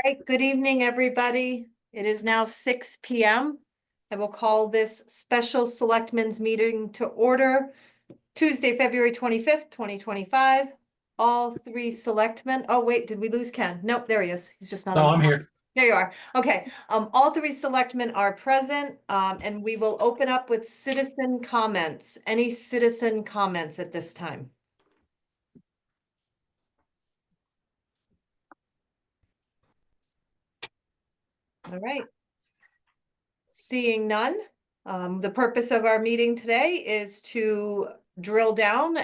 Right, good evening, everybody. It is now 6 p.m. I will call this special selectmen's meeting to order Tuesday, February 25th, 2025. All three selectmen. Oh, wait, did we lose Ken? Nope, there he is. He's just not No, on. I'm here. There you are. Okay, all three selectmen are present, and we will open up with citizen comments. Any citizen comments at this time? All right. Seeing none, the purpose of our meeting today is to drill down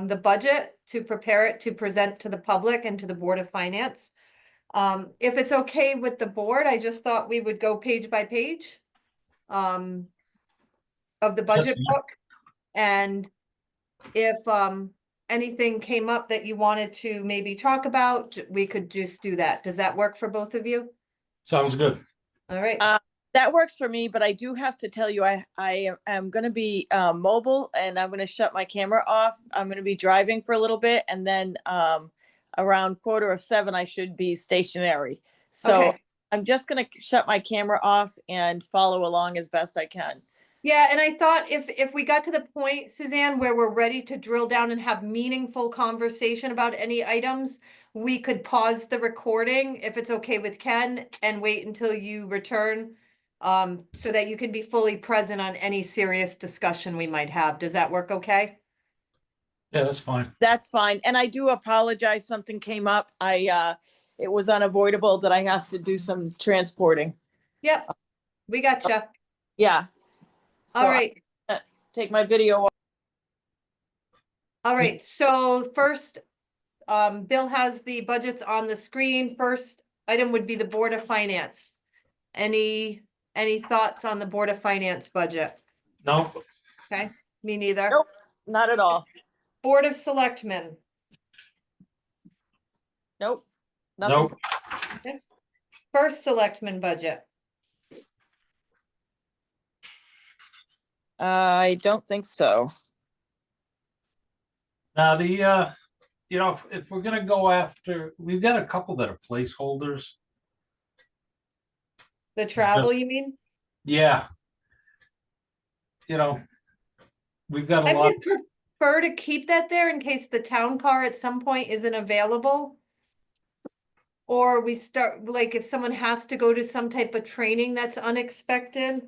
the budget to prepare it to present to the public and to the Board of Finance. If it's okay with the board, I just thought we would go page by page of the budget fine. book. And if anything came up that you wanted to maybe talk about, we could just do that. Does that work for both of you? Sounds good. All right. That works for me, but I do have to tell you, I am going to be mobile and I'm going to shut my camera off. I'm going to be driving for a little bit, and then around 6:45, I should be stationary. So Okay. I'm just going to shut my camera off and follow along as best I can. Yeah, and I thought if we got to the point, Suzanne, where we're ready to drill down and have meaningful conversation about any items, we could pause the recording if it's okay with Ken and wait until you return, so that you can be fully present on any serious discussion we might have. Does that work okay? Yeah, that's fine. That's fine. And I do apologize. Something came up. It was unavoidable that I have to do some transporting. Yep, we gotcha. Yeah. All right. Take my video off. All right, so first, Bill has the budgets on the screen. First item would be the Board of Finance. Any thoughts on the Board of Finance budget? No, Okay, me neither. Nope, not at all. Board of Selectmen. Nope. Nothing. nope. First Selectman budget. I don't think so. Now if we're gonna go after, we've got a couple that are placeholders. The travel, you mean? Yeah. We've got a I lot. would prefer to keep that there in case the town car at some point isn't available. Or we start, like, if someone has to go to some type of training that's unexpected.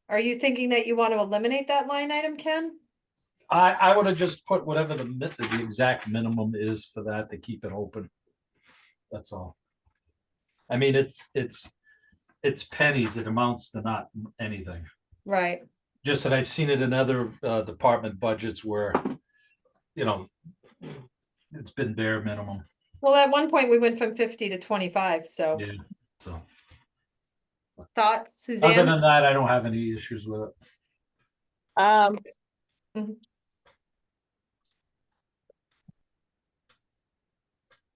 Are you thinking that you want to eliminate that line item, Ken? I would have just put whatever the exact minimum is for that to keep it open. That's all. I mean, it's pennies. It amounts to not anything. Right. Just that I've seen it in other department budgets where, it's been bare minimum. Well, at one point we went from 50 to 25, so. Yeah, so. Thoughts, Other Suzanne? than that, I don't have any issues with it.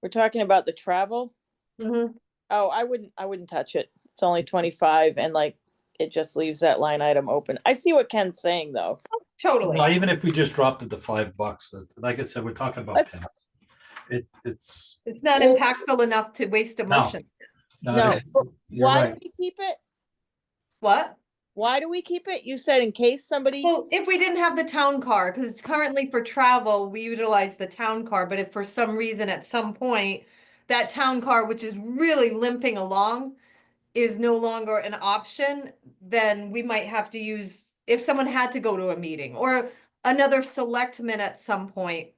We're talking about the travel. Mhm. Oh, I wouldn't touch it. It's only 25, and like it just leaves that line item open. I see what Ken's saying though. Totally. Well, even if we just dropped it to $5, like I said, we're talking about Let's- pennies. It's It's not impactful enough to waste emotion. No. You're Why right. do we keep it? What? Why do we keep it? You said in case somebody. Well, if we didn't have the town car, because currently for travel, we utilize the town car, but if for some reason at some point that town car, which is really limping along, is no longer an option, then we might have to use, if someone had to go to a meeting or another selectman at some point.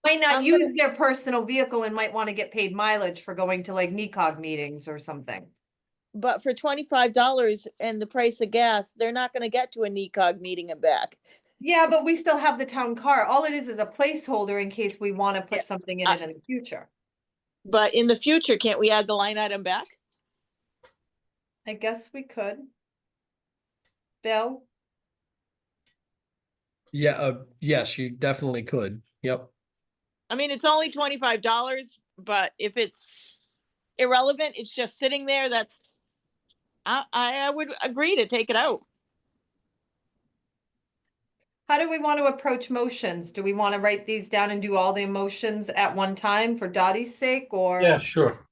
Might not I'm use gonna- their personal vehicle and might want to get paid mileage for going to like NECOG meetings or something. But for $25 and the price of gas, they're not going to get to a NECOG meeting and back. Yeah, but we still have the town car. All it is a placeholder in case we want to put something in it in the future. But in the future, can't we add the line item back? I guess we could. Bill? Yeah, yes, you definitely could. Yep. I mean, it's only $25, but if it's irrelevant, it's just sitting there. I would agree to take it out. How do we want to approach motions? Do we want to write these down and do all the emotions at one time for Dottie's sake, or? Yeah, sure.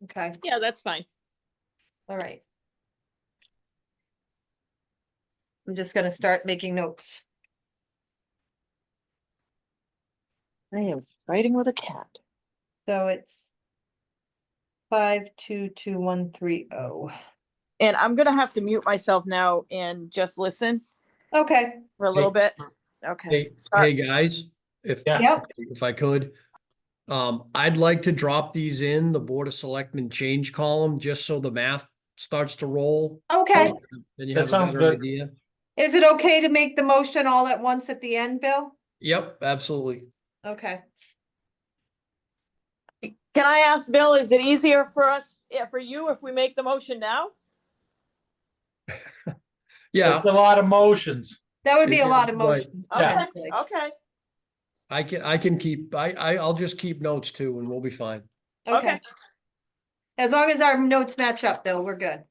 Okay, Yeah, that's fine. all right. I'm just gonna start making notes. I am fighting with a cat. So it's 522130. And I'm gonna have to mute myself now and just listen Okay, for a little Hey. bit. Okay. Hey, Sorry. guys, if, Yeah. yep, if I could. I'd like to drop these in the Board of Selectmen change column, just so the math starts to roll. okay. Then you That have a sounds better good. idea. Is it okay to make the motion all at once at the end, Bill? Yep, absolutely. Okay, Can I ask Bill, is it easier for us, for you if we make the motion now? Yeah, It's a lot of motions. that would be a lot of Right. motion. Okay, potentially. okay, I can keep, I'll just keep notes too, and we'll be fine. Okay, okay. as long as our notes match up, Bill, we're good.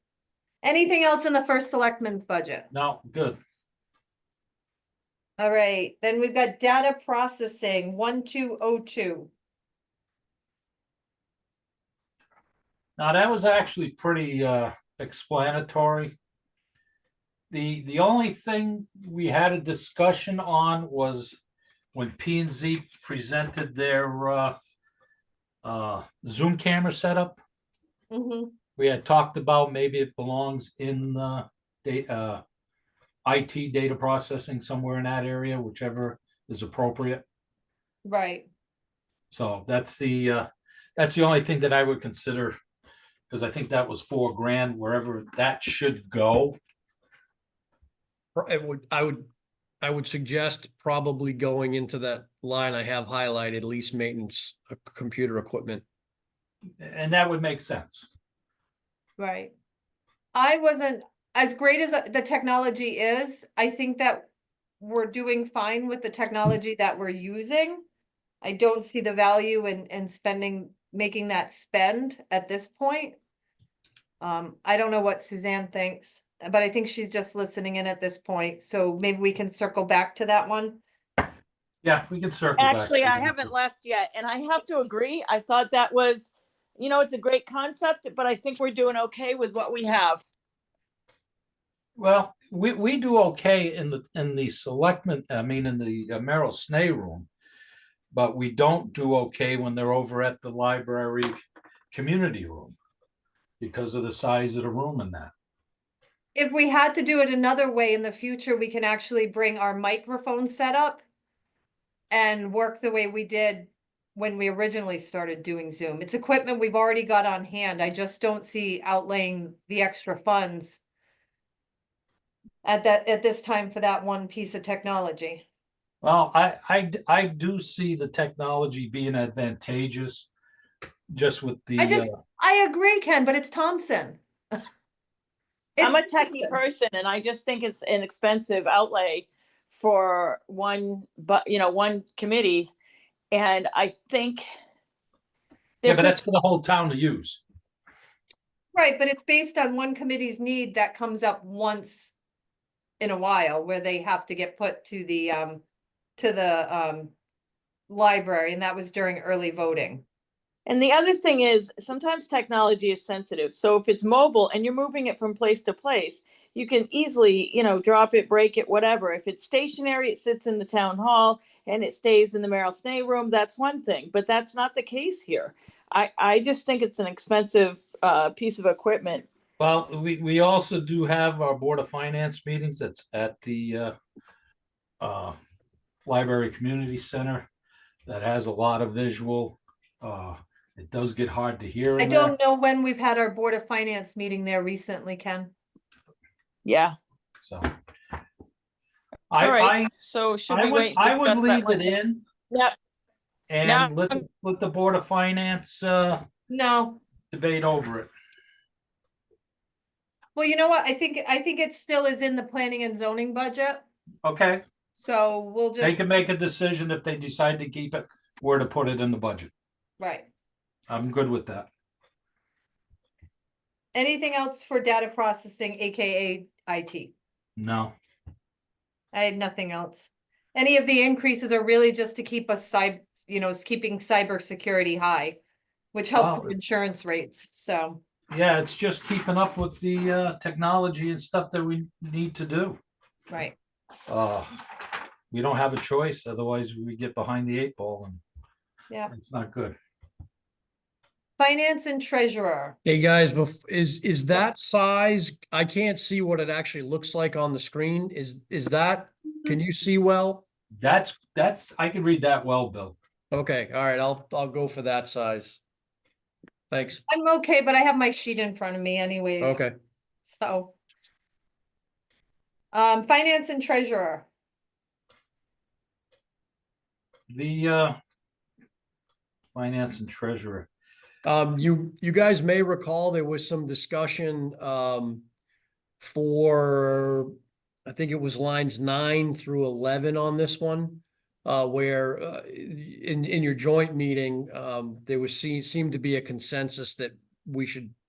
Anything else in the first selectmen's budget? No, good. All right, then we've got data processing, 1202. Now, that was actually pretty explanatory. The only thing we had a discussion on was when P and Z presented their Zoom camera setup. Mm-hmm. We had talked about maybe it belongs in IT data processing somewhere in that area, whichever is appropriate. Right, So that's the only thing that I would consider, because I think that was $4,000 wherever that should go. I would suggest probably going into that line I have highlighted, lease maintenance, computer equipment. And that would make sense. right. I wasn't, as great as the technology is, I think that we're doing fine with the technology that we're using. I don't see the value in spending, making that spend at this point. I don't know what Suzanne thinks, but I think she's just listening in at this point, so maybe we can circle back to that one. Yeah, we can circle back. Actually, I haven't left yet, and I have to agree. I thought that was, it's a great concept, but I think we're doing okay with what we have. Well, we do okay in the selectmen, I mean, in the Merrill Snay room, but we don't do okay when they're over at the library community room because of the size of the room and that. If we had to do it another way in the future, we can actually bring our microphone setup and work the way we did when we originally started doing Zoom. It's equipment we've already got on hand. I just don't see outlaying the extra funds at this time for that one piece of technology. Well, I do see the technology being advantageous just with the, I agree, Ken, but it's Thompson. I'm a It's techie Thompson. person, and I just think it's an expensive outlay for one, one committee. And I think yeah, but that's for the whole town to use. Right, but it's based on one committee's need that comes up once in a while where they have to get put to the library, and that was during early voting. And the other thing is sometimes technology is sensitive. So if it's mobile and you're moving it from place to place, you can easily, drop it, break it, whatever. If it's stationary, it sits in the town hall and it stays in the Merrill Snay room. That's one thing, but that's not the case here. I just think it's an expensive piece of equipment. Well, we also do have our Board of Finance meetings. That's at the Library Community Center. That has a lot of visual. It does get hard to hear. I don't know when we've had our Board of Finance meeting there recently, Ken. Yeah. So All right. So should we wait? I would discuss that leave one? it in Yeah. and Now- let the Board of Finance No, debate over it. well, you know what? I think it still is in the planning and zoning budget, Okay, so we'll they just, can make a decision if they decide to keep it, where to put it in the budget. right. I'm good with that. Anything else for data processing, AKA IT? No, I had nothing else. Any of the increases are really just to keep us keeping cybersecurity high. which helps Wow. with insurance rates, so. Yeah, it's just keeping up with the technology and stuff that we need to do. Right. We don't have a choice, otherwise we get behind the eight ball and Yeah. it's not good. Finance and treasurer. Hey, guys, is that size, I can't see what it actually looks like on the screen. Is that, can you see well? That's, I can read that well, Bill. Okay, all right, I'll go for that size. Thanks. I'm okay, but I have my sheet in front of me anyways. Okay. So. Finance and treasurer. The finance and treasurer. You guys may recall there was some discussion, for, I think it was lines 9 through 11 on this one. Where, in your joint meeting, there was seemed to be a consensus that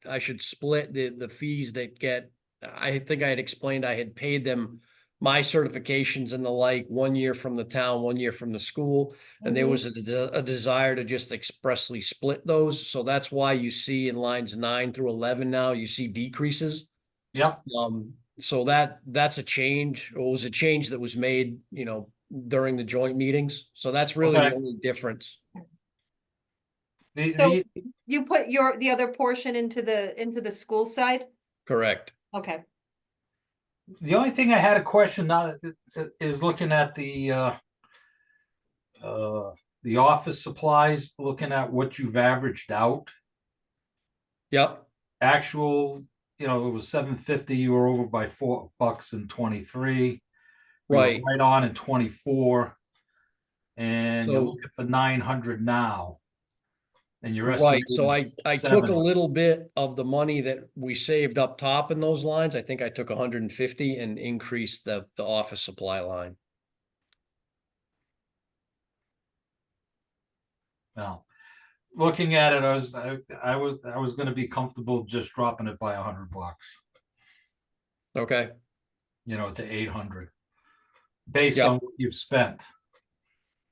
I should split the fees that get, I think I had explained I had paid them my certifications and the like, 1 year from the town, 1 year from the school. And there was a desire to just expressly split those. So that's why you see in lines 9 through 11 now, you see decreases. Yep. So that's a change, or was a change that was made, during the joint meetings. So that's really Okay. the only difference. So you put the other portion into the school side? Correct. Okay. The only thing I had a question now is looking at the office supplies, looking at what you've averaged out. Yep. Actual, it was 750, you were over by $4 in 23. We were Right. right on in 24. And you're So, looking for 900 now. And you're right. So estimating I took a 7. little bit of the money that we saved up top in those lines. I think I took 150 and increased the office supply line. Now, looking at it, I was going to be comfortable just dropping it by $100, Okay. to 800, based Yep. on what you've spent.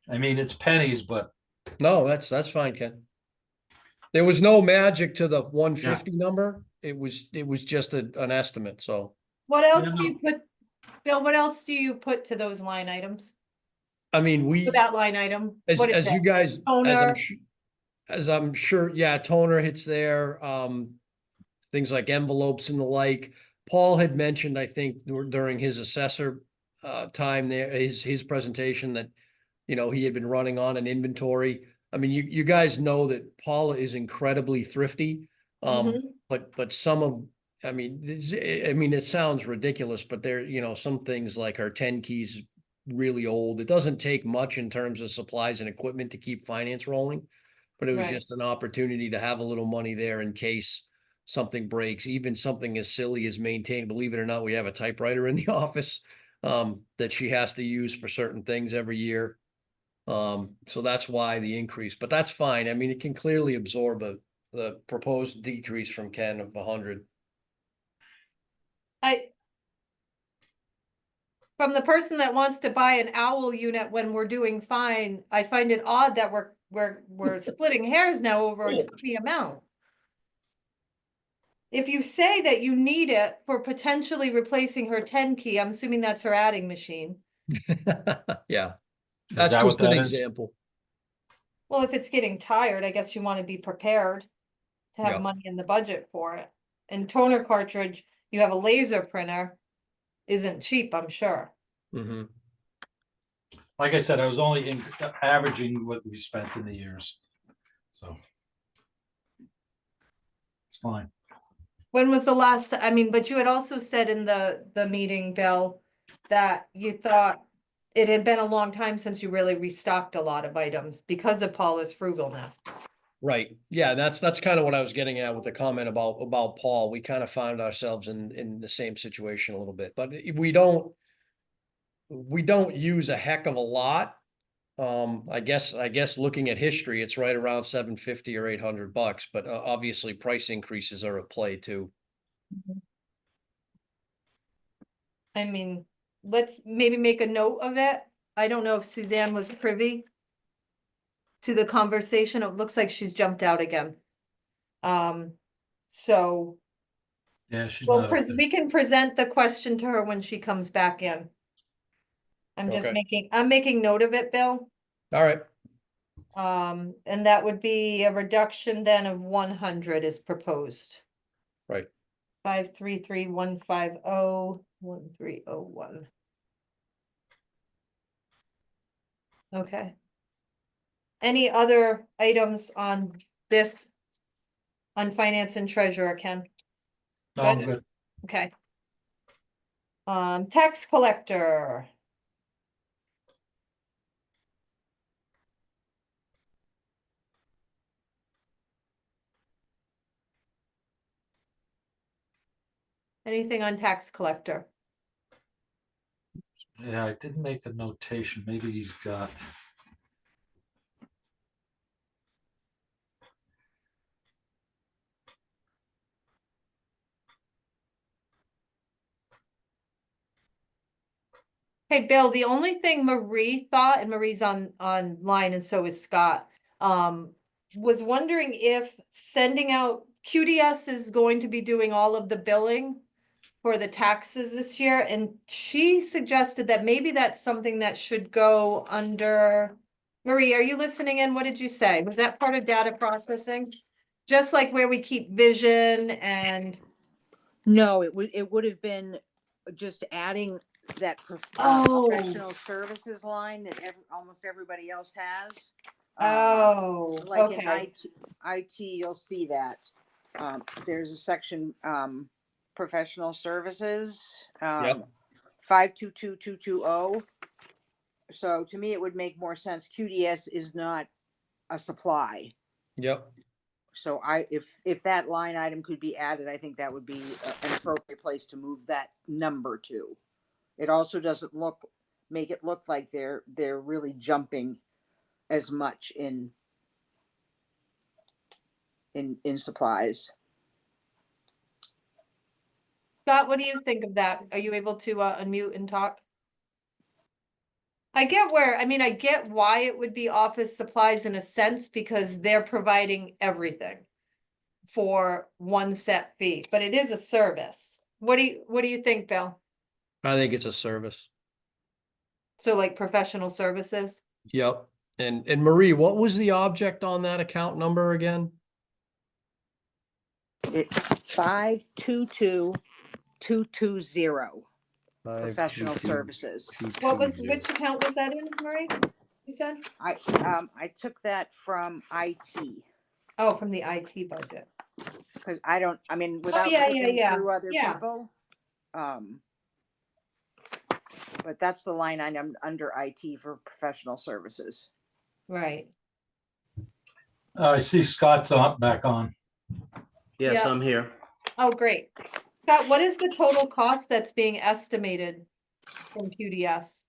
I mean, it's pennies, but No, that's fine, Ken. There was no magic to the 150 number. It was just an estimate, so. What else do you put, Bill, what else do you put to those line items? I mean, For that line item? as What is you it? guys, Toner? as I'm sure, yeah, toner hits there, things like envelopes and the like. Paul had mentioned, I think, during his assessor time there, his presentation, that, he had been running on an inventory. I mean, you guys know that Paula is incredibly thrifty. But some of, I mean, it sounds ridiculous, but there, some things like her 10 keys really old. It doesn't take much in terms of supplies and equipment to keep finance rolling. But it was Right. just an opportunity to have a little money there in case something breaks, even something as silly as maintain. Believe it or not, we have a typewriter in the office that she has to use for certain things every year. So that's why the increase, but that's fine. I mean, it can clearly absorb the proposed decrease from Ken of 100. From the person that wants to buy an owl unit when we're doing fine, I find it odd that we're splitting hairs now over a tiny amount. If you say that you need it for potentially replacing her 10 key, I'm assuming that's her adding machine. Yeah, is that's that what just an that is? example. Well, if it's getting tired, I guess you want to be prepared to have Yeah. money in the budget for it. And toner cartridge, you have a laser printer, isn't cheap, I'm sure. Mm-hmm. Like I said, I was only averaging what we spent in the years. So it's fine. When was the last, I mean, but you had also said in the meeting, Bill, that you thought it had been a long time since you really restocked a lot of items because of Paula's frugalness. Right. Yeah, that's kind of what I was getting at with the comment about Paul. We kind of found ourselves in the same situation a little bit, but we don't use a heck of a lot. I guess looking at history, it's right around 750 or $800, but obviously price increases are at play too. I mean, let's maybe make a note of it. I don't know if Suzanne was privy to the conversation. It looks like she's jumped out again. So Yeah, she's we'll not. up there. we can present the question to her when she comes back in. I'm just Okay. I'm making note of it, Bill. All right. And that would be a reduction then of 100 is proposed. Right. 533-150-1301. Okay. Any other items on this? On finance and treasurer, Ken? No, I'm Good. good. Okay. Tax collector. Anything on tax collector? Yeah, I didn't make a notation. Maybe he's got. Hey, Bill, the only thing Marie thought, and Marie's online and so is Scott, was wondering if sending out QDS is going to be doing all of the billing for the taxes this year, and she suggested that maybe that's something that should go under. Marie, are you listening in? What did you say? Was that part of data processing? Just like where we keep vision and, No, it would have been just adding that Oh. professional services line that almost everybody else has. oh, Like in okay. IT, you'll see that. There's a section, professional services, Yep. 522220. So to me, it would make more sense. QDS is not a supply. Yep. So if that line item could be added, I think that would be an appropriate place to move that number to. It also doesn't make it look like they're really jumping as much in supplies. Scott, what do you think of that? Are you able to unmute and talk? I get I get why it would be office supplies in a sense, because they're providing everything for one set fee, but it is a service. What do you think, Bill? I think it's a service. So like professional services? Yep. And Marie, what was the object on that account number again? It's 522220 professional 522. services. Which account was that in, Marie? You said? I took that from IT Oh, from the IT budget. because without yeah, looking yeah. through other Yeah. people. But that's the line item under IT for professional services. Right. I see Scott's back on. Yes, Yeah. I'm here. Oh, great. Scott, what is the total cost that's being estimated from QDS?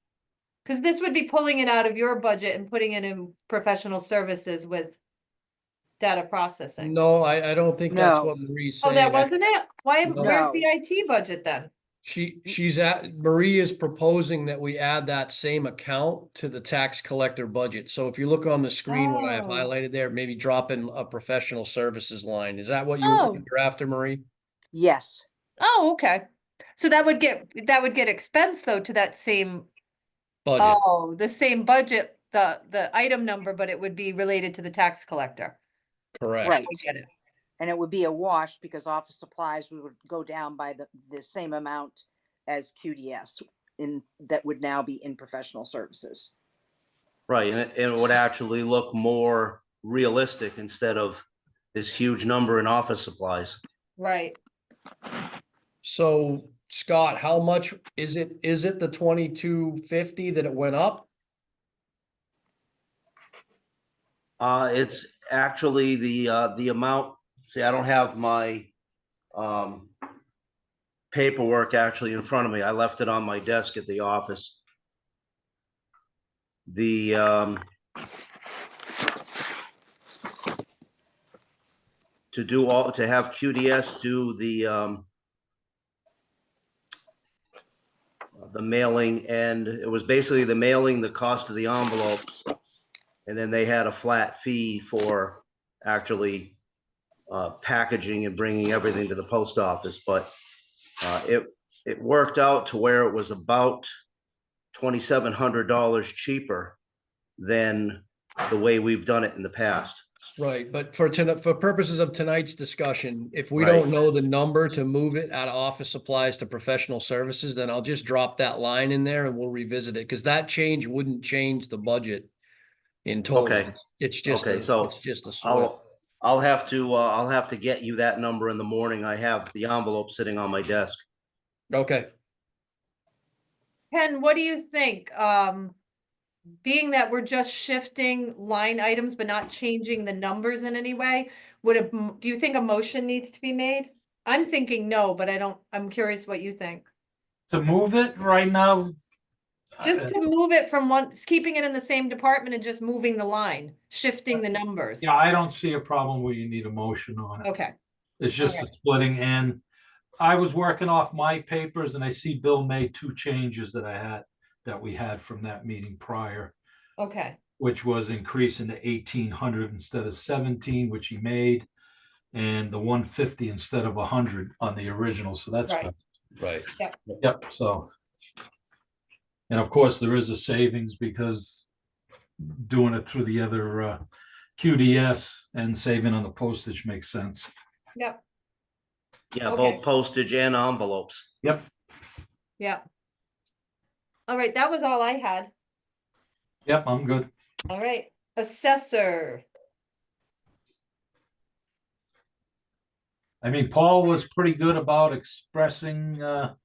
Because this would be pulling it out of your budget and putting it in professional services with data processing. No, I don't think that's No. what Marie's Oh, saying. that wasn't it? Where's No. the IT budget then? Marie is proposing that we add that same account to the tax collector budget. So if you look on the screen, what I have Oh. highlighted there, maybe drop in a professional services line. Is that what Oh. you're after, Marie? Yes. Oh, okay. So that would get expense though to that same, Budget. oh, the same budget, the item number, but it would be related to the tax collector. Correct. Right. I get it. And it would be a wash because office supplies, we would go down by the same amount as QDS that would now be in professional services. Right, and it would actually look more realistic instead of this huge number in office supplies. Right. So Scott, how much is it? Is it the 2250 that it went up? It's actually the amount. See, I don't have my paperwork actually in front of me. I left it on my desk at the office. To have QDS do the mailing, and it was basically the mailing, the cost of the envelopes, and then they had a flat fee for actually packaging and bringing everything to the post office, but it worked out to where it was about $2,700 cheaper than the way we've done it in the past. Right, but for purposes of tonight's discussion, if we Right. don't know the number to move it out of office supplies to professional services, then I'll just drop that line in there and we'll revisit it, because that change wouldn't change the budget in total. Okay. It's just Okay, a, so it's just a swip. I'll have to get you that number in the morning. I have the envelope sitting on my desk. Okay, Ken, what do you think? Being that we're just shifting line items but not changing the numbers in any way, do you think a motion needs to be made? I'm thinking no, but I'm curious what you think. To move it right now. Just to move it from keeping it in the same department and just moving the line, shifting the numbers. Yeah, I don't see a problem where you need a motion on it. Okay, It's just a Alright. splitting, and I was working off my papers and I see Bill made 2 changes that we had from that meeting prior, okay, which was increasing to 1,800 instead of 17, which he made, and the 150 instead of 100 on the original, so that's Right. good. right. Yep, so. And of course, there is a savings because doing it through the other QDS and saving on the postage makes sense. yep, Yeah, Okay. both postage and envelopes. Yep. yep. All right, that was all I had. Yep, I'm good. All right, assessor. I mean, Paul was pretty good about expressing, the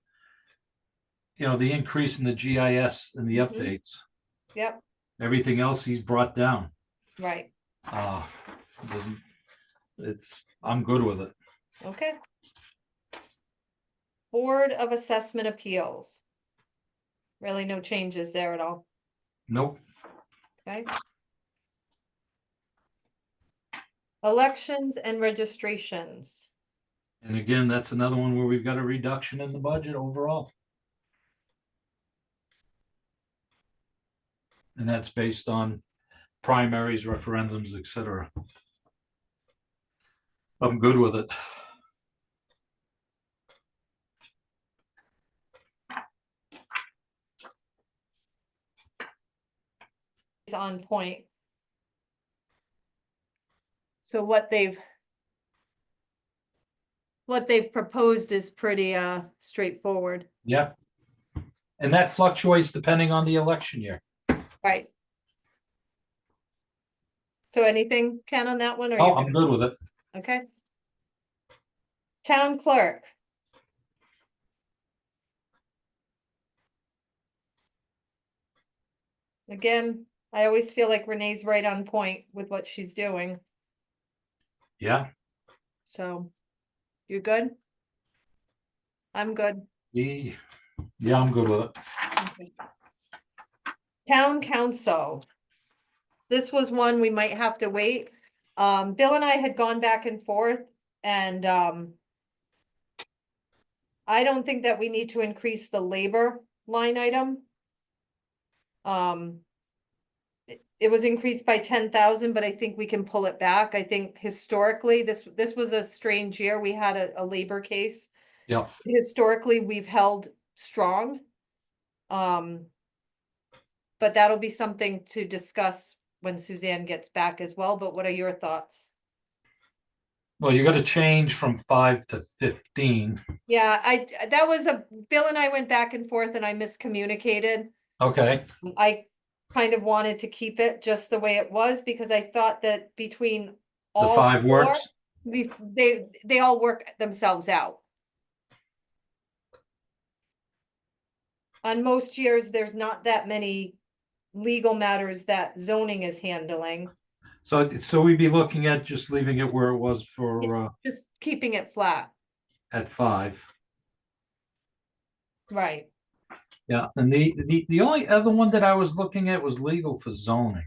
increase in the GIS and the Mhm. updates. Yep, Everything else he's brought down. right, I'm good with it. okay. Board of Assessment Appeals. Really no changes there at all, Nope. okay? Elections and registrations. And again, that's another one where we've got a reduction in the budget overall. And that's based on primaries, referendums, etc. I'm good with it. Is on point. So what they've proposed is pretty straightforward, Yeah. And that fluctuates depending on the election year. right? So anything, Ken, on that one, or Oh, you I'm good with it. okay? Town clerk. Again, I always feel like Renee's right on point with what she's doing, Yeah. so you good? I'm good. Yeah, I'm good with it. Okay. Town council. This was one we might have to wait. Bill and I had gone back and forth and I don't think that we need to increase the labor line item. It was increased by 10,000, but I think we can pull it back. I think historically, this was a strange year. We had a labor case. Yeah. Historically, we've held strong. But that'll be something to discuss when Suzanne gets back as well. But what are your thoughts? Well, you got to change from 5 to 15. Yeah, Bill and I went back and forth and I miscommunicated. Okay. I kind of wanted to keep it just the way it was because I thought that between The all 5 four, works. they all work themselves out. On most years, there's not that many legal matters that zoning is handling, So we'd be looking at just leaving it where it was for just keeping it flat, at 5. right? Yeah, and the only other one that I was looking at was legal for zoning.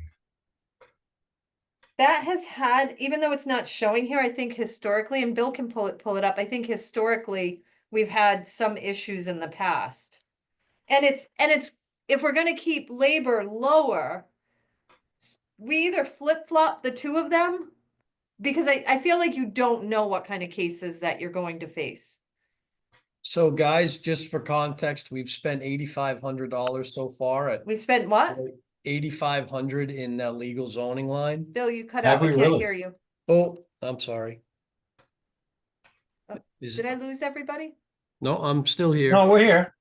That has had, even though it's not showing here, I think historically, and Bill can pull it up, I think historically, we've had some issues in the past. And it's, if we're gonna keep labor lower, we either flip-flop the two of them, because I feel like you don't know what kind of cases that you're going to face. So guys, just for context, we've spent $8,500 so far at We've spent what? 8,500 in the legal zoning line. Bill, you cut Have out. I we can't really? hear you. Oh, I'm sorry. Oh, Is, Did I lose everybody? no, I'm still here. No, we're here.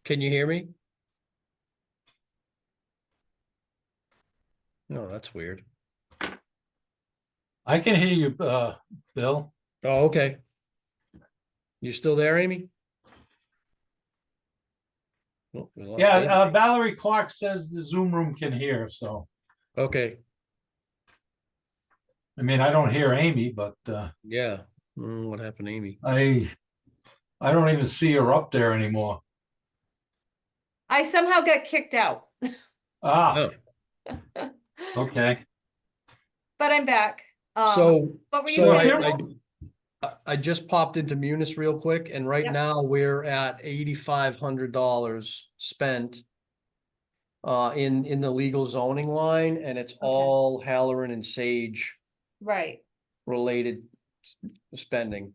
Can you hear me? No, that's weird. I can hear you, Bill. Oh, okay. You still there, Amy? Oh, we lost Yeah, Amy. Valerie Clark says the Zoom room can hear, so, Okay, I mean, I don't hear Amy, but, yeah. What happened to Amy? I don't even see her up there anymore. I somehow got kicked out, Ah, Oh, okay. but I'm back. so, what were you so saying, I, Bill? I just popped into Munis real quick, and right Yep. now we're at $8,500 spent in the legal zoning line, and it's all Halloran and Sage Right, related spending.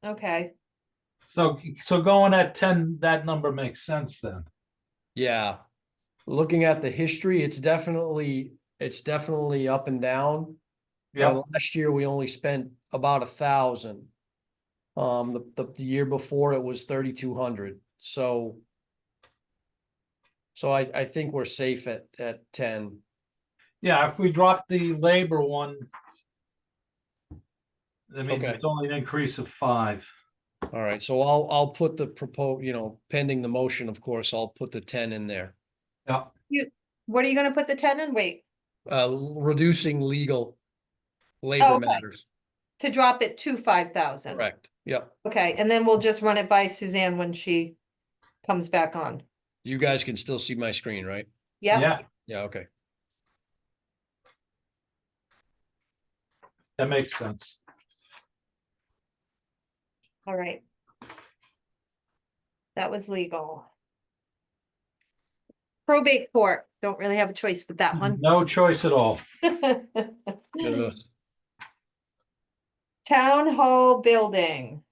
okay. So going at 10, that number makes sense then. Yeah. Looking at the history, it's definitely up and down. Yep, Last year, we only spent about 1,000. The year before it was 3,200, so. So I think we're safe at 10. yeah, if we drop the labor one, that means Okay. it's only an increase of 5. All right, so I'll put the pending the motion, of course, I'll put the 10 in there. Yeah, What are you gonna put the 10 in? Wait, Reducing legal Oh, labor okay. matters, to drop it to 5,000. correct, yep. Okay, and then we'll just run it by Suzanne when she comes back on. You guys can still see my screen, right? Yep, yeah, Yeah, okay. that makes sense. all right. That was legal. Probate court, don't really have a choice with that one. No choice at all. Ugh. Town hall building.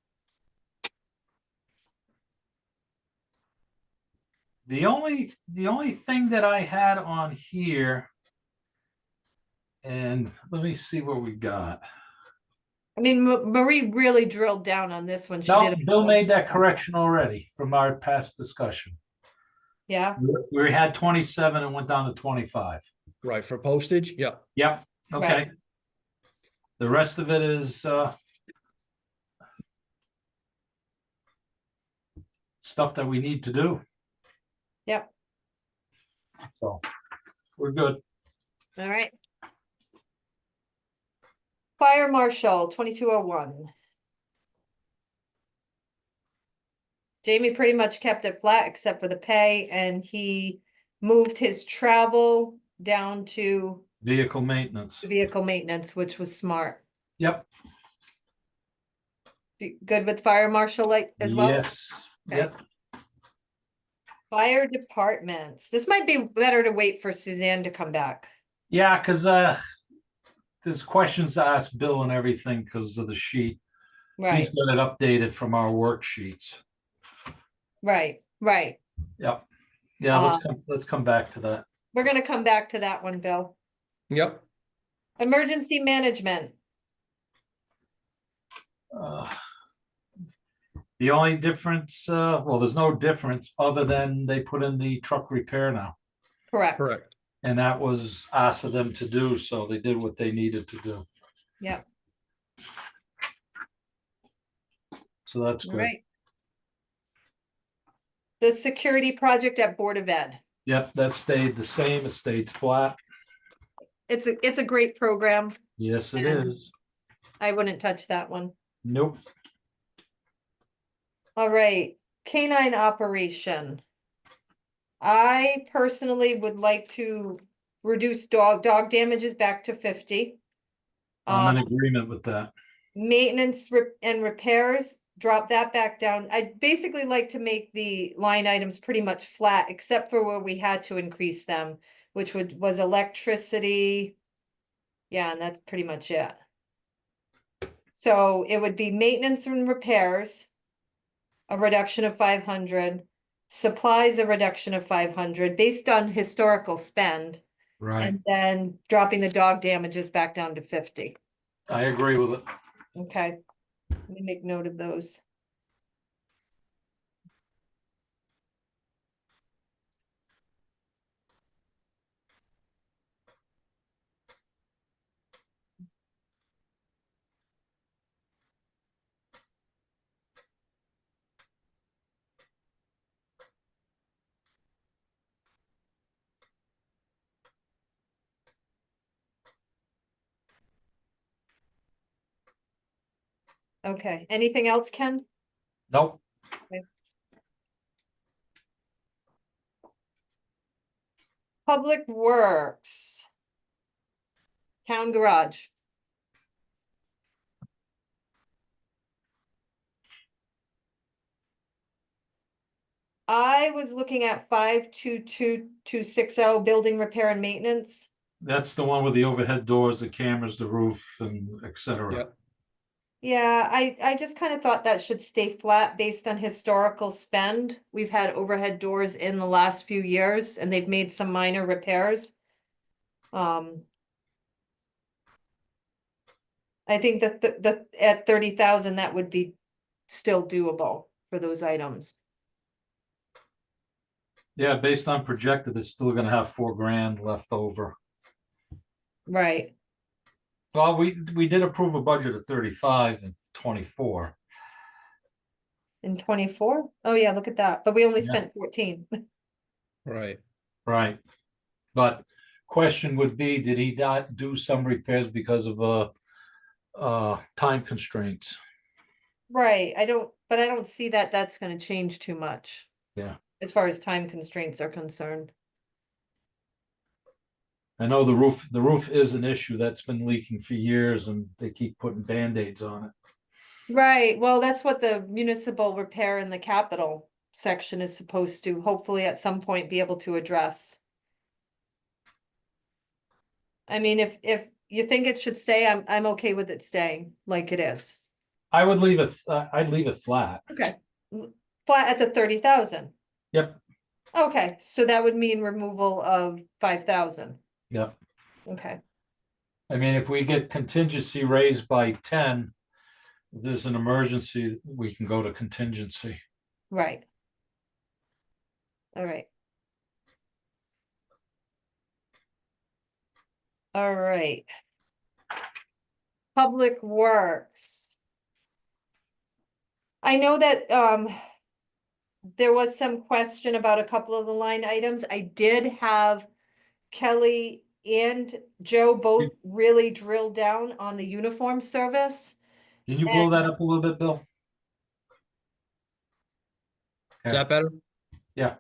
The only thing that I had on here, and let me see what we got. I mean, Marie really drilled down on this one. She No, did. Bill made that correction already from our past discussion. Yeah, We had 27 and went down to 25. Right, for postage, yeah. Yep, okay. Right. The rest of it is stuff that we need to do. yep, So we're good. all right. Fire marshal, 2201. Jamie pretty much kept it flat except for the pay, and he moved his travel down to Vehicle maintenance. vehicle maintenance, which was smart. Yep. Good with fire marshal like as well? Yes. Okay. Yep. Fire departments. This might be better to wait for Suzanne to come back. Yeah, because there's questions to ask Bill and everything because of the sheet. Right, He's got it updated from our worksheets. right. Yep. Yeah, let's come back to that. We're gonna come back to that one, Bill. Yep, Emergency management. The only difference, well, there's no difference other than they put in the truck repair now. Correct. correct. And that was asked of them to do, so they did what they needed to do. Yep. So that's All good. right. The security project at Board of Ed. Yep, that stayed the same. It stayed flat. It's a great program. Yes, it And- is. I wouldn't touch that one. Nope. All right, canine operation. I personally would like to reduce dog damages back to 50. I'm in agreement with that. Maintenance and repairs, drop that back down. I'd basically like to make the line items pretty much flat, except for where we had to increase them, which was electricity. Yeah, and that's pretty much it. So it would be maintenance and repairs, a reduction of 500, supplies, a reduction of 500, based on historical spend. Right, And then dropping the dog damages back down to 50. I agree with it. Okay, let me make note of those. Okay, anything else, Ken? Nope, Public Works. Town garage. I was looking at 522260, building repair and maintenance. that's the one with the overhead doors, the cameras, the roof, and et cetera. Yep. Yeah, I just kind of thought that should stay flat based on historical spend. We've had overhead doors in the last few years and they've made some minor repairs. I think that the at 30,000, that would be still doable for those items. Yeah, based on projected, it's still gonna have 4 grand left over. Right. Well, we did approve a budget of 35 and 24. In 24? Oh yeah, look at that. But we only Yeah. spent 14. Right. Right. But question would be, did he not do some repairs because of time constraints? Right, but I don't see that that's gonna change too much. Yeah. As far as time constraints are concerned. I know the roof is an issue that's been leaking for years and they keep putting Band-Aids on it. Right, well, that's what the municipal repair in the capital section is supposed to hopefully at some point be able to address. I mean, if you think it should stay, I'm okay with it staying like it is. I would leave it, I'd leave it flat. Okay. Flat at the 30,000. Yep, Okay, so that would mean removal of 5,000. yep. Okay, I mean, if we get contingency raised by 10, if there's an emergency, we can go to contingency. right. All right. All right. Public Works. I know that there was some question about a couple of the line items. I did have Kelly and Joe both really drill down on the uniform service. Can you blow that up a little bit, Bill? Is that better? Yeah,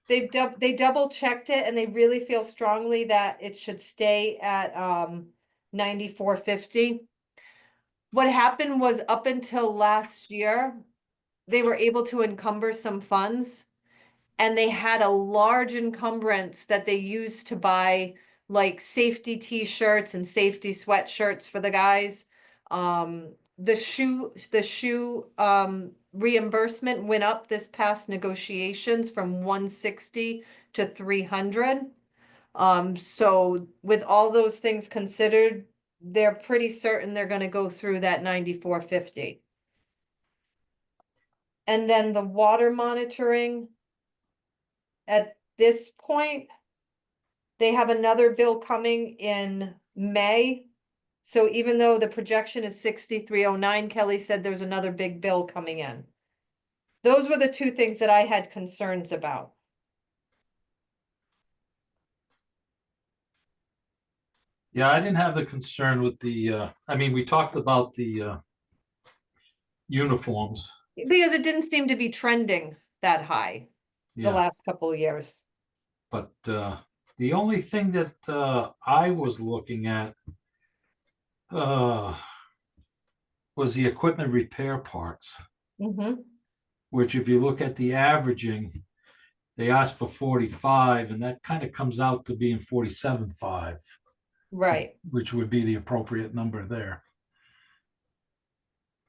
They double checked it and they really feel strongly that it should stay at 9450. What happened was up until last year, they were able to encumber some funds. And they had a large encumbrance that they used to buy like safety t-shirts and safety sweatshirts for the guys. The shoe reimbursement went up this past negotiations from 160 to 300. So with all those things considered, they're pretty certain they're gonna go through that 9450. And then the water monitoring. At this point, they have another bill coming in May. So even though the projection is 6309, Kelly said there's another big bill coming in. Those were the two things that I had concerns about. yeah, I didn't have the concern with the, I mean, we talked about the uniforms. Because it didn't seem to be trending that high the Yeah, last couple of years. but the only thing that I was looking at was the equipment repair parts, Mm-hmm. which if you look at the averaging, they asked for 45, and that kind of comes out to being 47.5, Right. which would be the appropriate number there.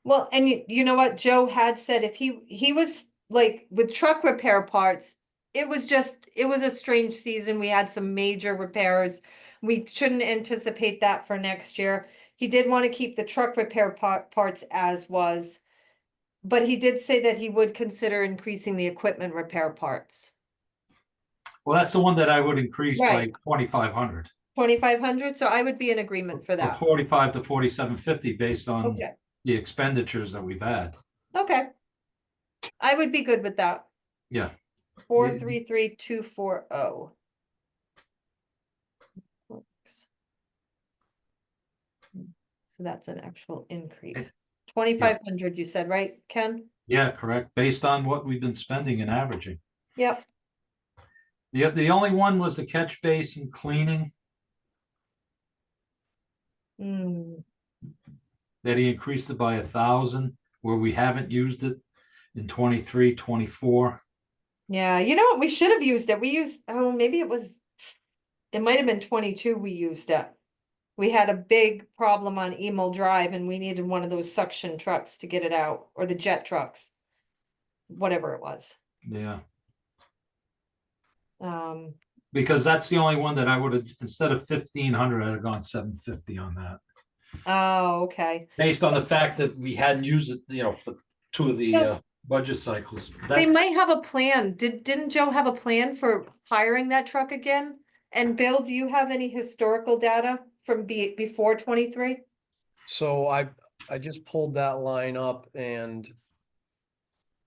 Well, and you know what, Joe had said if he was like with truck repair parts, it was a strange season. We had some major repairs. We shouldn't anticipate that for next year. He did want to keep the truck repair parts as was. But he did say that he would consider increasing the equipment repair parts. Well, that's the one that I would increase by Right. 2,500. 2,500, so I would be in agreement for For that. 45 to 4750 based on Okay, the expenditures that we've had. okay. I would be good with that. Yeah. 433,240. So that's an actual increase. 2,500, you said, right, Ken? Yeah, correct. Based on what we've been spending and averaging. Yep. The only one was the catch basin cleaning Hmm. that he increased it by 1,000 where we haven't used it in 23, 24. Yeah, you know what? We should have used it. We used, oh, maybe it might have been 22 we used it. We had a big problem on Emil Drive and we needed one of those suction trucks to get it out, or the jet trucks. Whatever it was. Yeah. Um, Because that's the only one that I would have, instead of 1,500, I'd have gone 750 on that. oh, okay. Based on the fact that we hadn't used it, for two of the Yeah. budget cycles. They That, might have a plan. Didn't Joe have a plan for hiring that truck again? And Bill, do you have any historical data from before 23? So I just pulled that line up and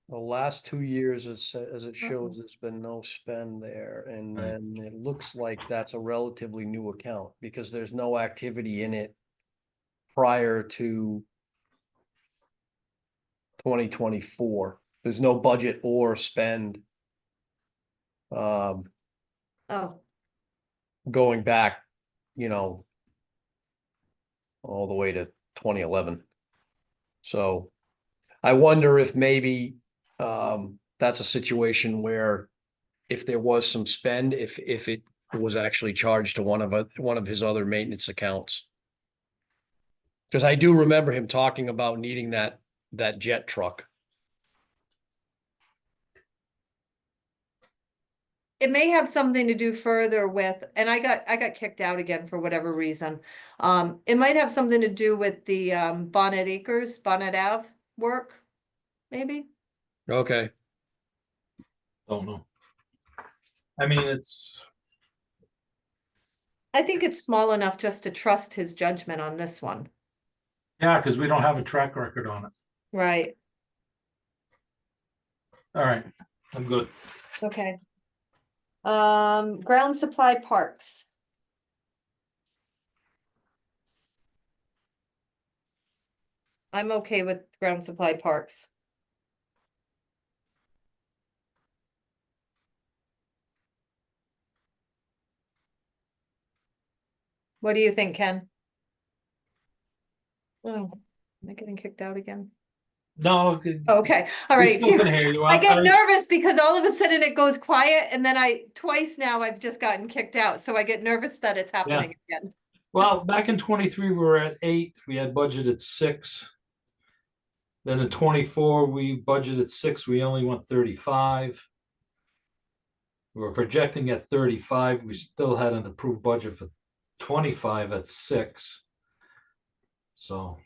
the last 2 years, as it shows, there's been no spend there. And Right. then it looks like that's a relatively new account because there's no activity in it prior to 2024. There's no budget or spend Oh, going back, all the way to 2011. So I wonder if maybe that's a situation where if there was some spend, if it was actually charged to one of his other maintenance accounts. Because I do remember him talking about needing that jet truck. it may have something to do further with, and I got kicked out again for whatever reason. It might have something to do with the Bonnet Ave work, maybe. Okay. don't know. I mean, I think it's small enough just to trust his judgment on this one. yeah, because we don't have a track record on it. Right, All right, I'm good. okay. Ground supply parks. I'm okay with ground supply parks. What do you think, Ken? Oh, am I getting kicked out again? No, Okay, all we right. still can phew. hear you. I get nervous because all of a sudden it goes quiet and then twice now I've just gotten kicked out. So I get nervous that it's happening again. Well, back in 23, we were at 8. We had budgeted 6. Then in 24, we budgeted 6. We only went 35. We were projecting at 35. We still had an approved budget for 25 at 6. So,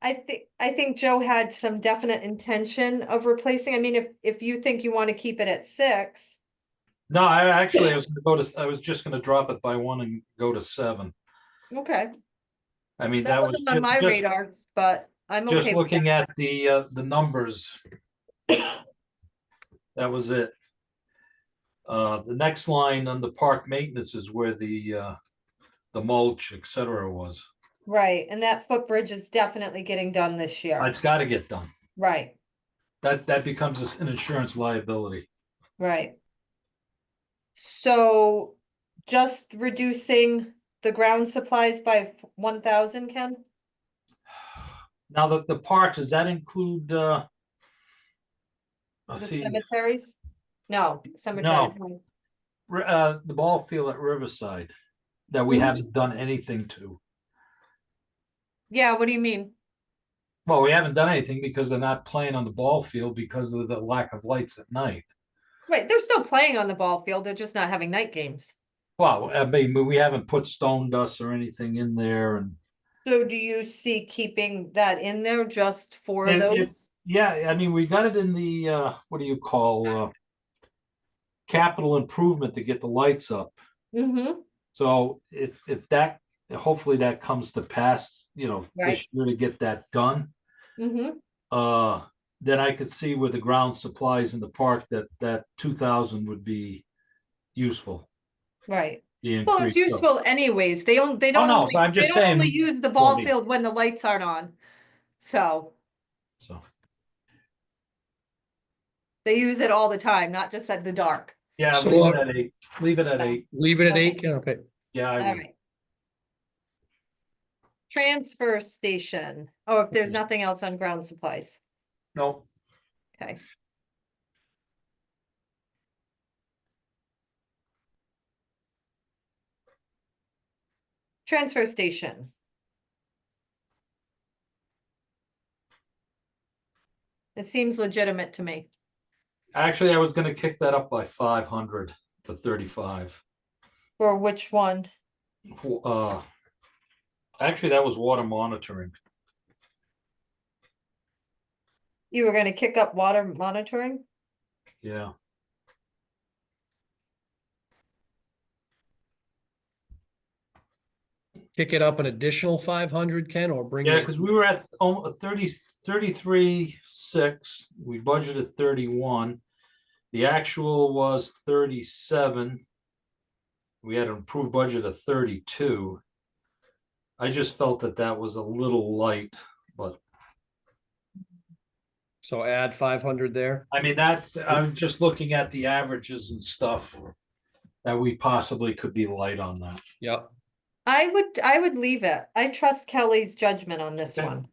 I think Joe had some definite intention of replacing. I mean, if you think you want to keep it at 6. no, I was just gonna drop it by 1 and go to 7. Okay, I mean, that that was wasn't on my radar, but I'm just okay with looking that. at the numbers. That was it. The next line on the park maintenance is where the mulch, etc. was. Right, and that footbridge is definitely getting done this year. It's got to get done. Right, That becomes an insurance liability. right. So just reducing the ground supplies by 1,000, Ken? Now the parks, does that include The let's see, cemeteries? No, cemetery. the ball field at Riverside that we Mhm. haven't done anything to. Yeah, what do you mean? Well, we haven't done anything because they're not playing on the ball field because of the lack of lights at night. Right, they're still playing on the ball field, they're just not having night games. Well, I mean, we haven't put stone dust or anything in there and So do you see keeping that in there just for it's, those? yeah, I mean, we got it in the, what do you call, capital improvement to get the lights up. Mm-hmm, So if that, hopefully that comes to pass, Right. this year to get that done. mm-hmm, Uh, then I could see with the ground supplies in the park that 2,000 would be useful. right. The Well, it's increase. So- useful anyways. They don't, Oh, no, but I'm they just don't only saying. use the Well, ball field when the lights aren't on. So So, they use it all the time, not just at the dark. yeah, So, leave it at 8. Leave it at 8. Leave it at Okay. 8, Ken? Okay. Yeah, I All would. right. Transfer station. Oh, if there's nothing else on ground supplies. No, Okay. Transfer station. It seems legitimate to me. actually, I was gonna kick that up by 500 to 35. For which one? Uh, actually, that was water monitoring. You were gonna kick up water monitoring? Yeah. Kick it up an additional 500, Ken, or bring Yeah, it, because we were at 33.6. We budgeted 31. The actual was 37. We had an approved budget of 32. I just felt that was a little light, but so add 500 there. I mean, I'm just looking at the averages and stuff that we possibly could be light on that. Yep. I would leave it. I trust Kelly's judgment on this Okay. one.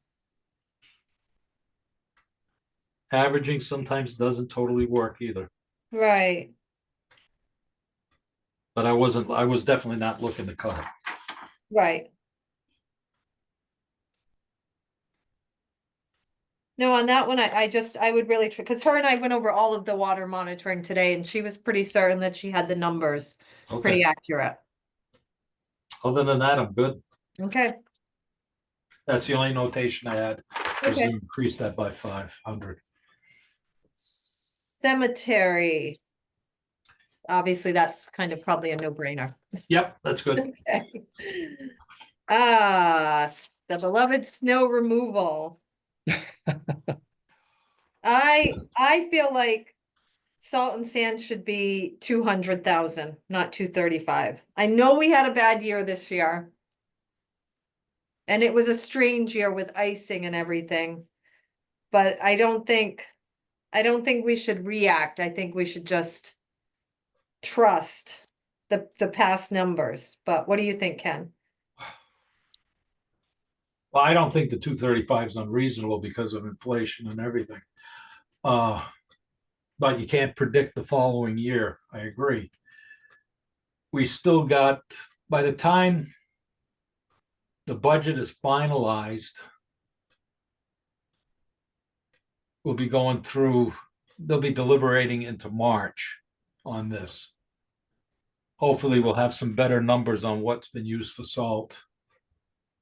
Averaging sometimes doesn't totally work either, Right. but I was definitely not looking to cut it. Right. No, on that one, I would really, because her and I went over all of the water monitoring today and she was pretty certain that she had the numbers pretty Okay. accurate. Other than that, I'm good. Okay, That's the only notation I had, was to okay. increase that by 500. Cemetery. Obviously, that's kind of probably a no-brainer. Yep, that's good. Okay. The beloved snow removal. I feel like salt and sand should be 200,000, not 235. I know we had a bad year this year. And it was a strange year with icing and everything. But I don't think we should react. I think we should just trust the past numbers. But what do you think, Ken? Well, I don't think the 235 is unreasonable because of inflation and everything. But you can't predict the following year. I agree. We still got, by the time the budget is finalized, we'll be going through, they'll be deliberating into March on this. Hopefully, we'll have some better numbers on what's been used for salt.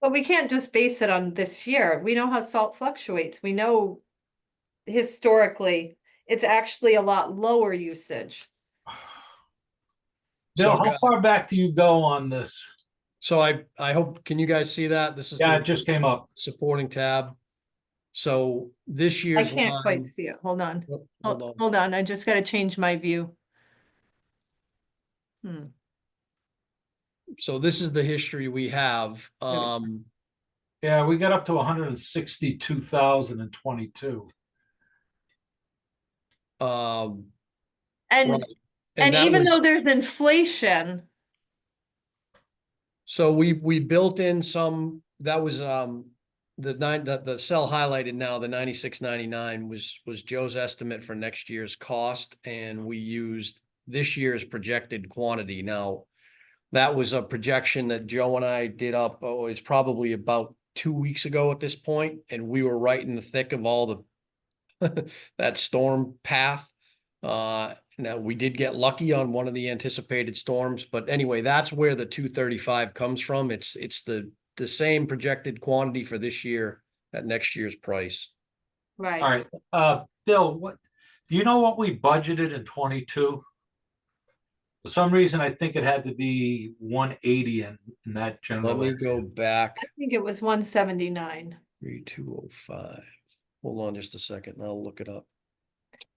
But we can't just base it on this year. We know how salt fluctuates. We know historically it's actually a lot lower usage. Bill, So, how far back do you go on this? So I hope, can you guys see that? This is Yeah, the it just came up. supporting tab. So this I year's can't line. quite see it. Hold on. Hold on. Hold on. I just gotta change my view. So this is the history we have. Yeah, we got up to 162,022. Um, And right. and that even was- though there's inflation, So we built in some, that was the cell highlighted now, the 96.99 was Joe's estimate for next year's cost, and we used this year's projected quantity. Now, that was a projection that Joe and I did up, it's probably about 2 weeks ago at this point, and we were right in the thick of all the that storm path. Now we did get lucky on one of the anticipated storms, but anyway, that's where the 235 comes from. It's the same projected quantity for this year at next year's price. Right. All right, Bill, do you know what we budgeted in 22? For some reason, I think it had to be 180 in that general. Let me go area. back. I think it was 179. 3205. Hold on just a second, and I'll look it up.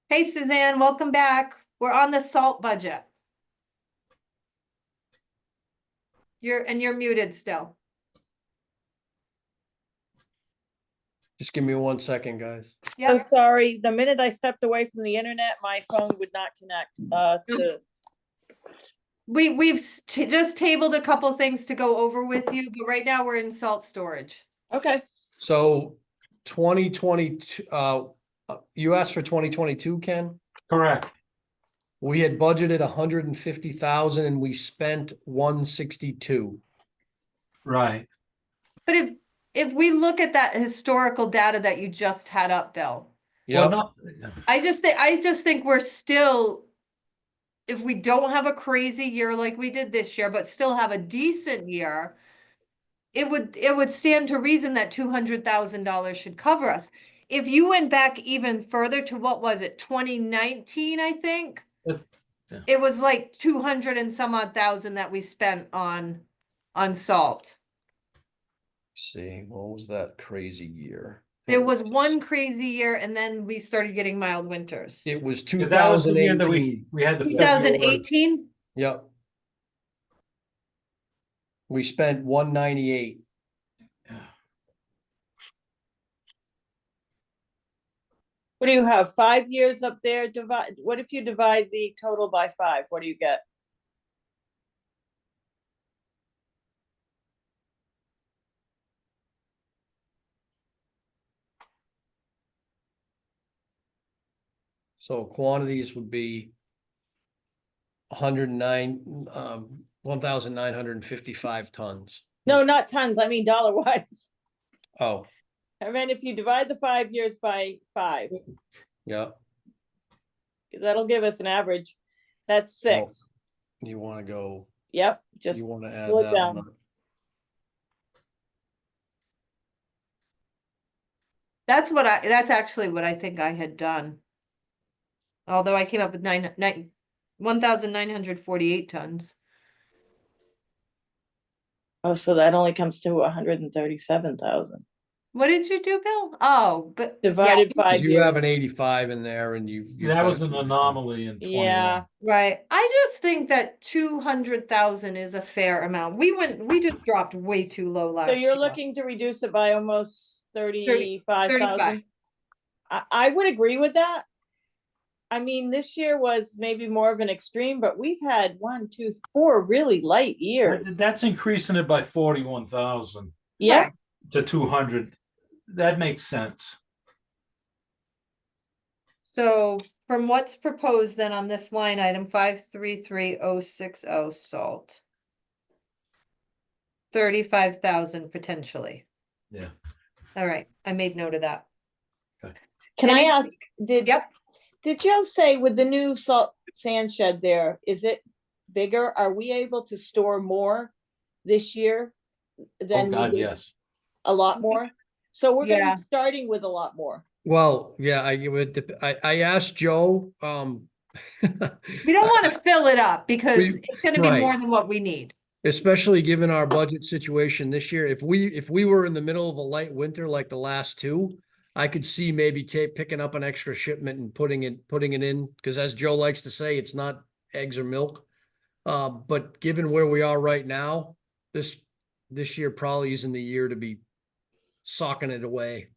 Hey, Suzanne, welcome back. We're on the salt budget. You're muted still. Just give me 1 second, guys. So Yep. sorry, the minute I stepped away from the internet, my phone would not connect, to, We've just tabled a couple things to go over with you, but right now we're in salt storage. okay. So 2022, you asked for 2022, Ken? Correct. We had budgeted 150,000 and we spent 162. Right. But if we look at that historical data that you just had up, Bill, Well, Yep, no, I just think we're still, if we don't have a crazy year like we did this year, but still have a decent year, it would stand to reason that $200,000 should cover us. If you went back even further to what was it, 2019, I think? Yeah. It was like 200 and some odd thousand that we spent on salt. see, what was that crazy year? There was one crazy year and then we started getting mild winters. It was Yeah, that was the year that 2018. we had the February. 2018? Yep. We spent 198. What do you have, 5 years up there, what if you divide the total by 5, what do you get? So quantities would be 109, 1,955 tons. No, not tons, I mean dollar wise. Oh, I mean, if you divide the 5 years by 5, yeah. that'll give us an average, that's 6. You want to go, Yep, just you want to add pull it that one down. up. That's actually what I think I had done. Although I came up with 1,948 tons. Oh, so that only comes to 137,000 What did you do, Bill? Oh, but yeah, divided 5 'Cause you have an years. 85 in there and you've That got was a an 45. anomaly in 21. Yeah, right. I just think that 200,000 is a fair amount. We just dropped way too low last so year. you're looking to reduce it by almost 35,000? 35. I would agree with that. I mean, this year was maybe more of an extreme, but we've had 1, 2, 4 really light years. That's increasing it by 41,000 Yep, Right. to 200. That makes sense. So from what's proposed then on this line item, 533060 salt. 35,000 potentially. Yeah. All right, I made note of that. can I Any- ask, did Joe say with the new salt sand shed there, is it bigger? Are we able to store more this year? Oh, Than we God, did? yes. A lot more? So we're gonna Yeah. be starting with a lot more. Well, yeah, I asked Joe, We don't want to fill it up because We- it's gonna be more right. than what we need. especially given our budget situation this year, if we were in the middle of a light winter like the last two, I could see maybe picking up an extra shipment and putting it in, because as Joe likes to say, it's not eggs or milk. But given where we are right now, this year probably isn't the year to be socking it away.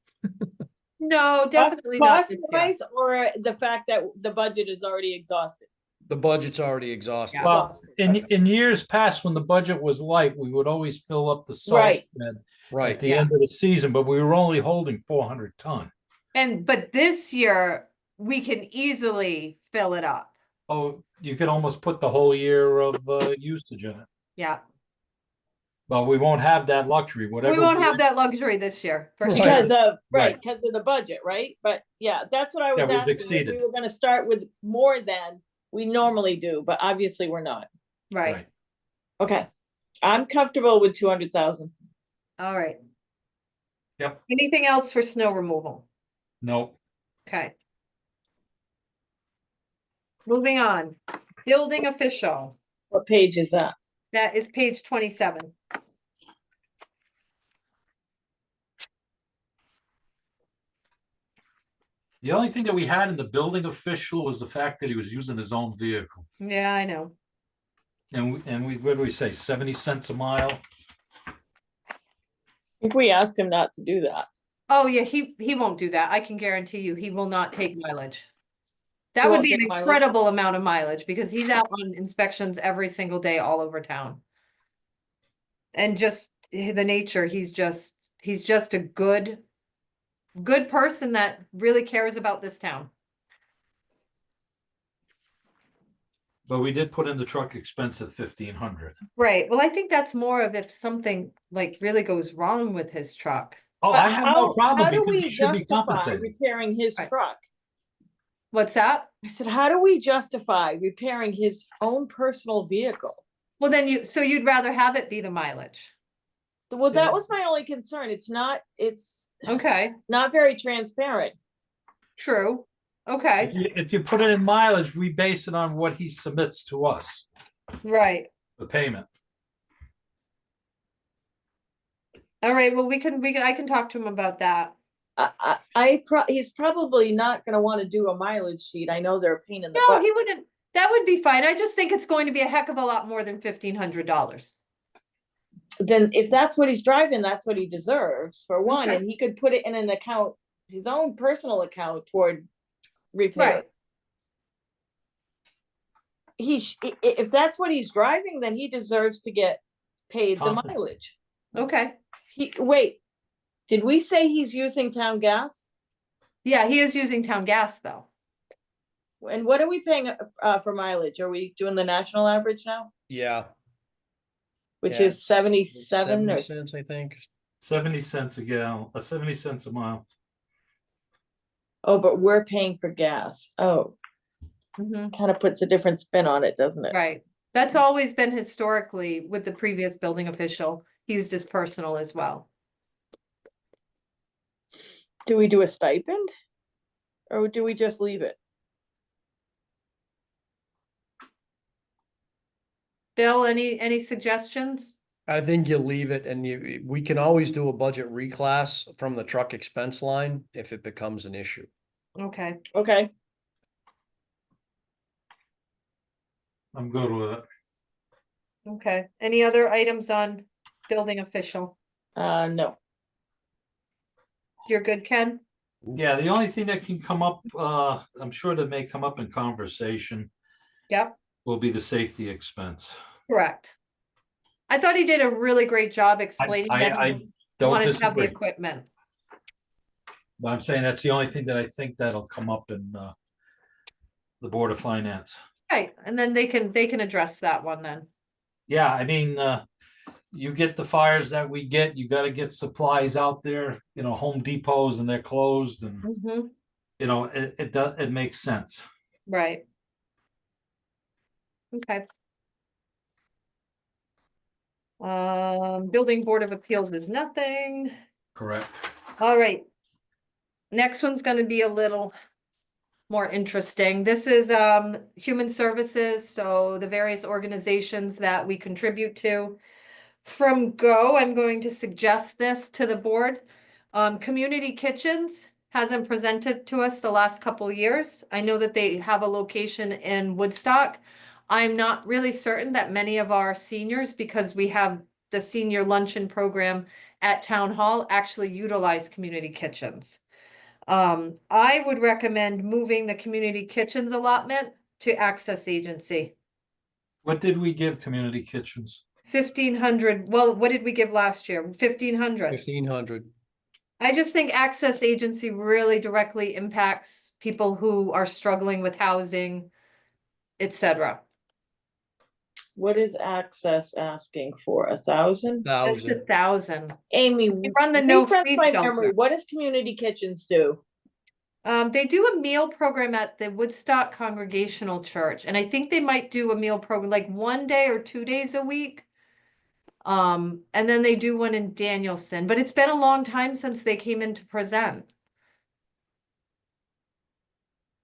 No, definitely not. Cost this year. wise, or the fact that the budget is already exhausted? The budget's already exhausted. Yeah. Well, in years past, when the budget was light, we would always fill up the salt Right. shed at Right. the Yeah. end of the season, but we were only holding 400 ton. But this year, we can easily fill it up. Oh, you could almost put the whole year of usage in it. Yeah. But we won't have that luxury, whatever. We won't have that luxury this year, for Right. sure. Because of, Right. right, because of the budget, right? But yeah, that's what I was Yeah, we've asking. If exceeded. we were gonna start with more than we normally do, but obviously we're not. Right, Okay, I'm comfortable with 200,000. all right. Yep. Anything else for snow removal? No, Okay. Moving on, building official, What page is that? that is page 27. the only thing that we had in the building official was the fact that he was using his own vehicle. Yeah, I know. And we, what do we say, 70 cents a mile? I think we asked him not to do that. Oh, yeah, he won't do that. I can guarantee you, he will not take mileage. That He would won't be an take mileage? incredible amount of mileage because he's out on inspections every single day all over town. And just the nature, he's just a good person that really cares about this town. But we did put in the truck expense at 1,500. Right. Well, I think that's more of if something like really goes wrong with his truck. Oh, But I have no problem How do because he we should be justify compensated. repairing his Right. truck? What's that? I said, how do we justify repairing his own personal vehicle? Well, then you'd rather have it be the mileage. Well, Yeah. that was my only concern. It's not Okay, very transparent. true. Okay, If you put it in mileage, we base it on what he submits to us, right. the payment. All right, well, I can talk to him about that. He's probably not gonna want to do a mileage sheet. I know they're a pain in the No, butt. he wouldn't. That would be fine. I just think it's going to be a heck of a lot more than $1,500. Then if that's what he's driving, that's what he deserves for one, Okay. and he could put it in an account, his own personal account toward repair. Right. If that's what he's driving, then he deserves to get paid the Compensated. mileage. Okay. Wait, did we say he's using town gas? Yeah, he is using town gas though. And what are we paying for mileage? Are we doing the national average now? Yeah. Which Yeah, is it's 77 or 70 cents, I think. 70 cents a gallon, 70 cents a mile. oh, but we're paying for gas. Oh, Mhm. kind of puts a different spin on it, doesn't it? Right. That's always been historically with the previous building official. He used his personal as well. Do we do a stipend? Or do we just leave it? Bill, any suggestions? I think you leave it and we can always do a budget reclass from the truck expense line if it becomes an issue. Okay. Okay, I'm good with it. Okay. Any other items on building official? no. You're good, Ken? Yeah, the only thing that can come up, I'm sure that may come up in conversation, Yep, will be the safety expense. correct. I thought he did a really great job explaining that I he don't wanted to have the disagree, equipment. but I'm saying that's the only thing that I think that'll come up in, the Board of Finance. Right, and then they can address that one then. Yeah, I mean, you get the fires that we get, you gotta get supplies out there, Home Depots and they're closed and, Mm-hmm. it makes sense. Right. Okay. Building Board of Appeals is nothing. Correct. All right. Next one's gonna be a little more interesting. This is human services, so the various organizations that we contribute to. From Go, I'm going to suggest this to the board. Community Kitchens hasn't presented to us the last couple years. I know that they have a location in Woodstock. I'm not really certain that many of our seniors, because we have the senior luncheon program at Town Hall, actually utilize community kitchens. I would recommend moving the community kitchens allotment to Access Agency. What did we give Community Kitchens? 1,500, well, what did we give last year? 1,500. 1,500. I just think Access Agency really directly impacts people who are struggling with housing, etc. What is Access asking for? 1,000? Just 1,000. 1,000. Amy, We run the no refresh food my shelter. memory. What does Community Kitchens do? They do a meal program at the Woodstock Congregational Church, and I think they might do a meal program like 1 day or 2 days a week. And then they do one in Danielson, but it's been a long time since they came in to present.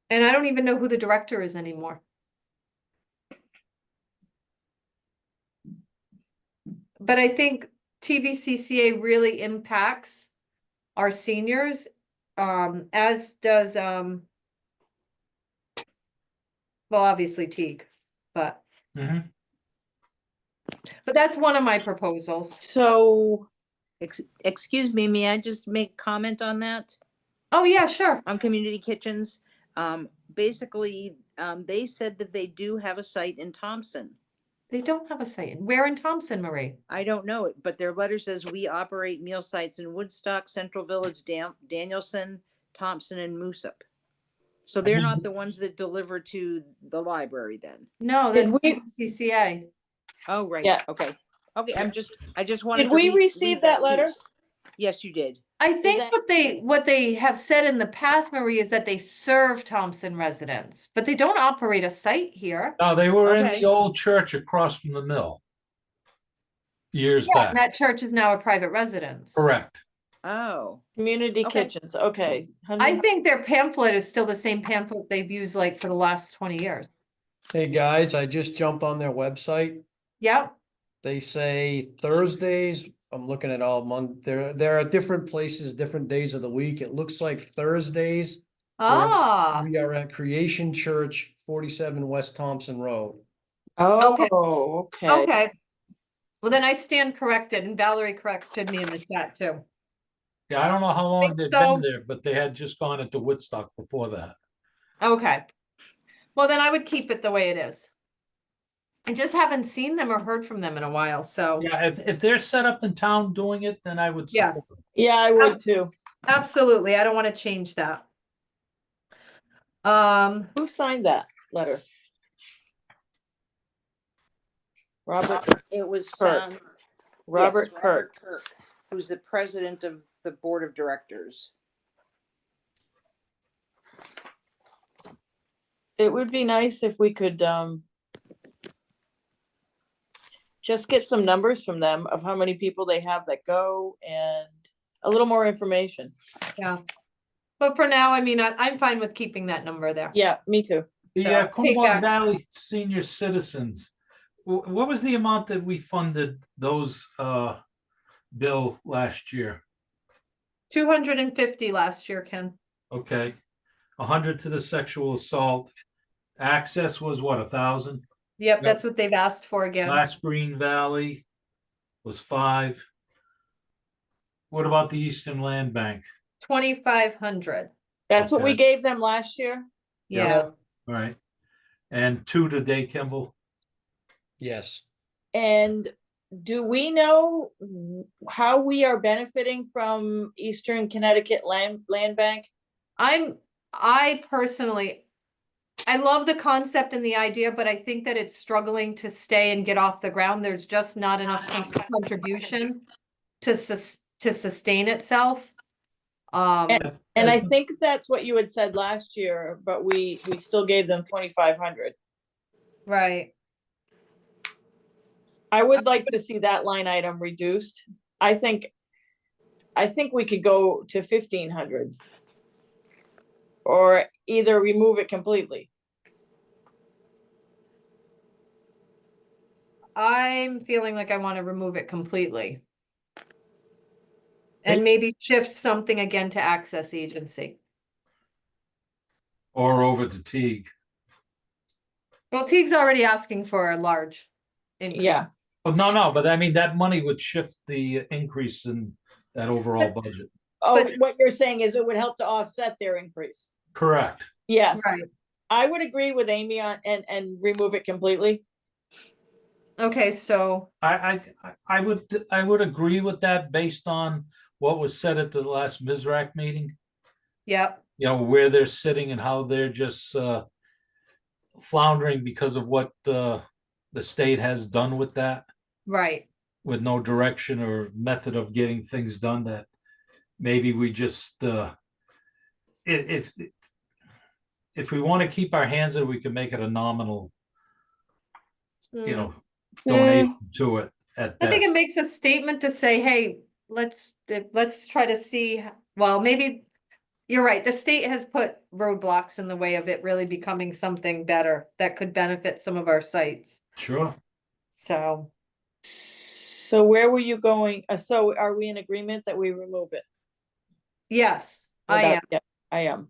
And I don't even know who the director is anymore. But I think TVCCA really impacts our seniors, as does, well, obviously Teague, but Mhm. that's one of my proposals. So, Excuse me, may I just make a comment on that? Oh, yeah, sure. On community kitchens? Basically, they said that they do have a site in Thompson. They don't have a site. Where in Thompson, Marie? I don't know it, but their letter says we operate meal sites in Woodstock, Central Village, Danielson, Thompson, and Moosup. So they're not the ones that deliver to the library then? No, Did that's we- TVCCA. Oh, right. Yeah. Okay. Okay, I just wanted did to we read receive that letter? piece. Yes, you did. I think that- what they have said in the past, Marie, is that they serve Thompson residents, but they don't operate a site here. No, they were in Okay. the old church across from the mill. Years Yeah, and back, that church is now a private residence. correct. Oh, Community Okay. Kitchens, okay. I think their pamphlet is still the same pamphlet they've used like for the last 20 years. Hey, guys, I just jumped on their website. Yep. They say Thursdays, I'm looking at all month, there are different places, different days of the week. It looks like Thursdays. Ah, We are at Creation Church, 47 West Thompson Road. Okay. Oh, okay. okay. Well, then I stand corrected, and Valerie corrected me in the chat too. Yeah, I don't know how long Think they've so. been there, but they had just gone into Woodstock before that. Okay. Well, then I would keep it the way it is. I just haven't seen them or heard from them in a while, so Yeah, if they're set up in town doing it, then I would support yes, them. Yeah, I would too. absolutely. I don't want to change that. Who signed that letter? Robert, it was Kirk. yes, Robert Robert Kirk. Kirk, who's the president of the board of directors. It would be nice if we could, just get some numbers from them of how many people they have that go and a little more information. yeah. But for now, I mean, I'm fine with keeping that number there. Yeah, me too. The So, take Coonamog back- Valley Senior Citizens, what was the amount that we funded those, bill last year? 250 last year, Ken. Okay, 100 to the sexual assault. Access was what, 1,000? Yep, that's what they've asked for again. Last Green Valley was 5. What about the Eastern Land Bank? 2,500. That's what we Okay. gave them last year. Yeah. All right, and 2 to Day Kimball. Yes. And do we know how we are benefiting from Eastern Connecticut Land Bank? I personally, I love the concept and the idea, but I think that it's struggling to stay and get off the ground. There's just not enough contribution to sustain itself. And I think that's what you had said last year, but we still gave them 2,500. Right. I would like to see that line item reduced. I think we could go to 1,500. Or either remove it completely. I'm feeling like I want to remove it completely. And maybe shift something again to access agency. Or over to Teague. Well, Teague's already asking for a large increase. Yeah. Oh, no, but I mean, that money would shift the increase in that overall budget. Oh, But- what you're saying is it would help to offset their increase. Correct. Yes. Right. I would agree with Amy on and remove it completely. Okay, so, I would agree with that based on what was said at the last MISRAC meeting. yep, You know, where they're sitting and how they're just floundering because of what the state has done with that, Right. with no direction or method of getting things done, that maybe we just, if we want to keep our hands in, we can make it a nominal, you know, donation to it at I think it best. makes a statement to say, hey, let's try to see, well, maybe you're right. The state has put roadblocks in the way of it really becoming something better that could benefit some of our sites. Sure. So, So where were you going? So are we in agreement that we remove it? yes, I am. Yeah, I am.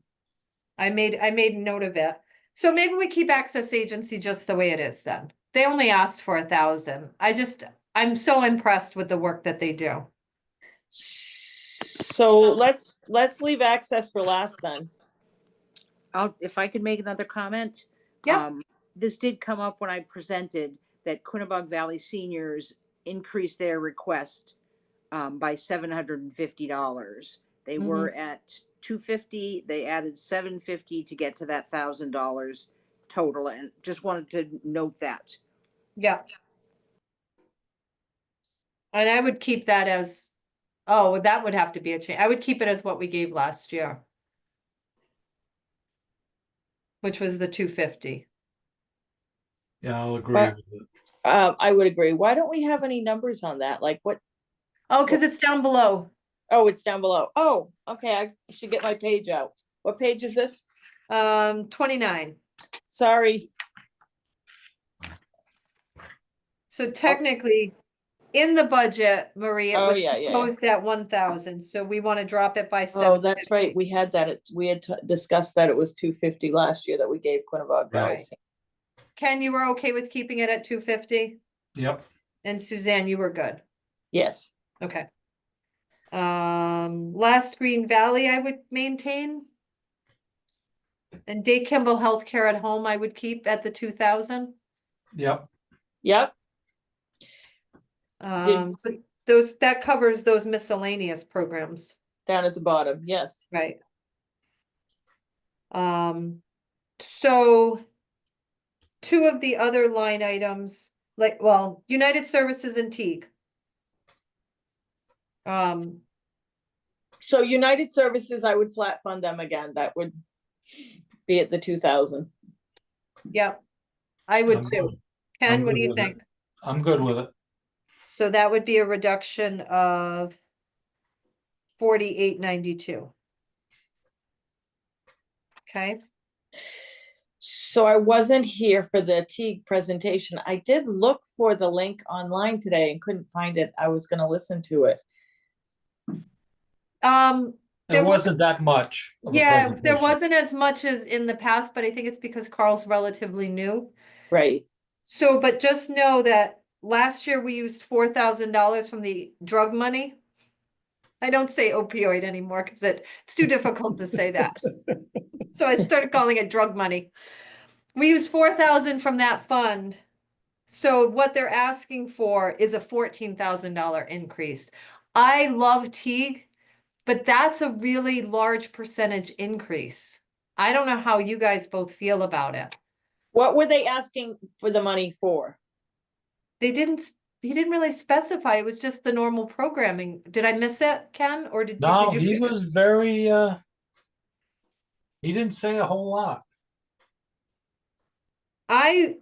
I made note of it. So maybe we keep access agency just the way it is then. They only asked for 1,000. I'm so impressed with the work that they do. So let's leave access for last then. If I could make another comment. Yeah. This did come up when I presented that Quinnebog Valley seniors increased their request by $750. They were at $250. They added $750 to get to that $1,000 total, and just wanted to note that. Yeah. And I would keep that as, oh, well, that would have to be a change. I would keep it as what we gave last year. Which was the 250. Yeah, I'll agree But- with it. I would agree. Why don't we have any numbers on that? Like what? Oh, because it's down below. Oh, it's down below. Oh, okay. I should get my page out. What page is this? 29. Sorry. So technically, in the budget, Marie, it Oh, was yeah, yeah, yeah. proposed at 1,000, so we want to drop it by Oh, 7. that's right. We had that. We had discussed that it was 250 last year that we gave Quinnebog Valley. Right. Ken, you were okay with keeping it at 250? Yep. And Suzanne, you were good. Yes. Okay. Last Green Valley, I would maintain. And Day Kimball Healthcare at Home, I would keep at the 2,000. Yep. Yep. So that covers those miscellaneous programs, Down at the bottom. Yes. right? So 2 of the other line items, like, well, United Services and Teague. So United Services, I would flat fund them again. That would be at the 2,000. Yep, I would I'm too. good. Ken, I'm what good do you with it. think? I'm good with it. So that would be a reduction of 48.92. Okay, So I wasn't here for the Teague presentation. I did look for the link online today and couldn't find it. I was gonna listen to it. There There was- wasn't that much of a yeah, there presentation. wasn't as much as in the past, but I think it's because Carl's relatively new. Right. So, but just know that last year we used $4,000 from the drug money. I don't say opioid anymore because it's too difficult to say that. So I started calling it drug money. We used 4,000 from that fund. So what they're asking for is a $14,000 increase. I love Teague, but that's a really large percentage increase. I don't know how you guys both feel about it. What were they asking for the money for? He didn't really specify. It was just the normal programming. Did I miss it, Ken? Or did No, you? he was very, he didn't say a whole lot. I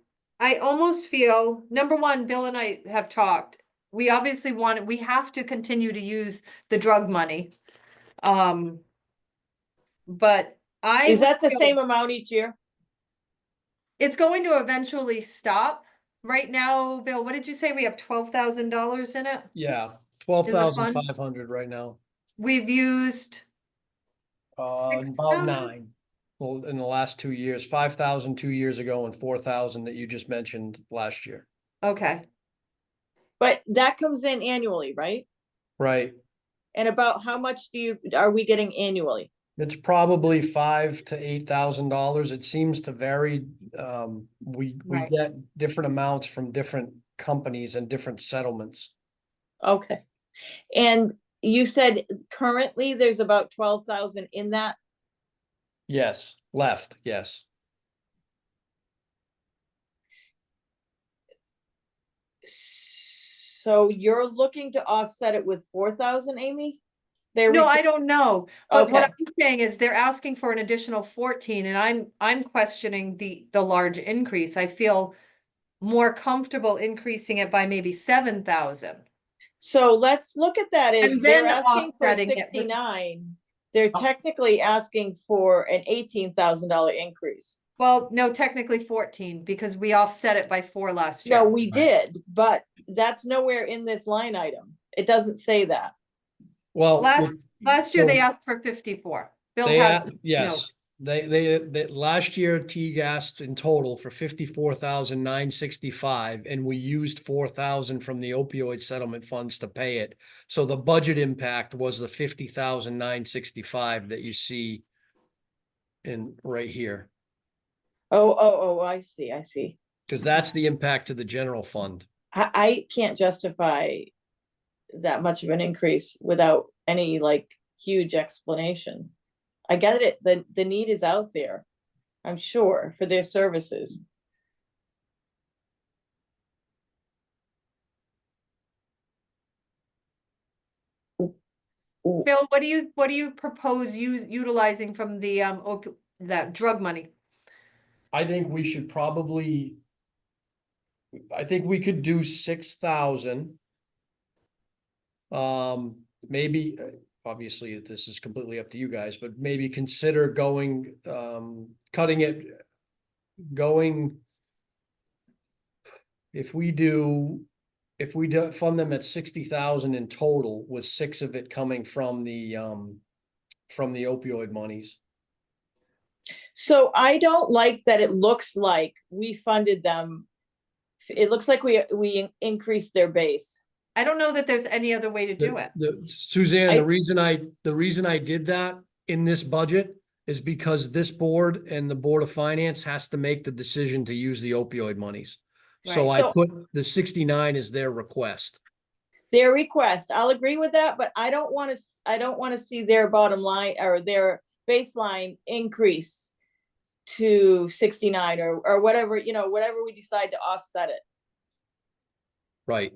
almost feel, number one, Bill and I have talked. We obviously we have to continue to use the drug money. But Is would that the feel same amount each year? it's going to eventually stop. Right now, Bill, what did you say? We have $12,000 in it? Yeah, 12,500 right now. We've used Six About thousand? 9. Well, in the last 2 years, 5,000 2 years ago and 4,000 that you just mentioned last year. okay. But that comes in annually, right? Right. And about how much are we getting annually? It's probably $5,000 to $8,000. It seems to vary. We Right. get different amounts from different companies and different settlements. Okay. And you said currently there's about 12,000 in that? Yes, left, yes. So you're looking to offset it with 4,000, Amy? They're No, requ- I don't know, but what Okay. I'm saying is they're asking for an additional 14 and I'm questioning the large increase. I feel more comfortable increasing it by maybe 7,000. So let's look at that as And they're then asking for offsetting it with- 69. They're technically asking for an $18,000 increase. Well, no, technically 14 because we offset it by 4 last No, year. we did, but that's nowhere in this line item. It doesn't say that. Well. Last year they so asked for 54. Bill They, has. yes, they, last year Teague asked in total for 54,965, and we used 4,000 from the opioid settlement funds to pay it. So the budget impact was the 50,965 that you see in right here, Oh, I see, because that's the impact to the general fund. I can't justify that much of an increase without any like huge explanation. I get it, the need is out there, I'm sure, for their services. Bill, what do you propose utilizing from the that drug money? I think we should probably, I think we could do 6,000. Maybe, obviously, this is completely up to you guys, but maybe consider going, cutting it, going. If we do fund them at 60,000 in total, with 6 of it coming from the opioid monies. So I don't like that it looks like we funded them. It looks like we increased their base. I don't know that there's any other way to do it. Suzanne, I- the reason I did that in this budget is because this board and the Board of Finance has to make the decision to use the opioid monies. So Right. I put the 69 as their request. Their request, I'll agree with that, but I don't want to see their bottom line or their baseline increase to 69 or whatever, whatever we decide to offset it. Right.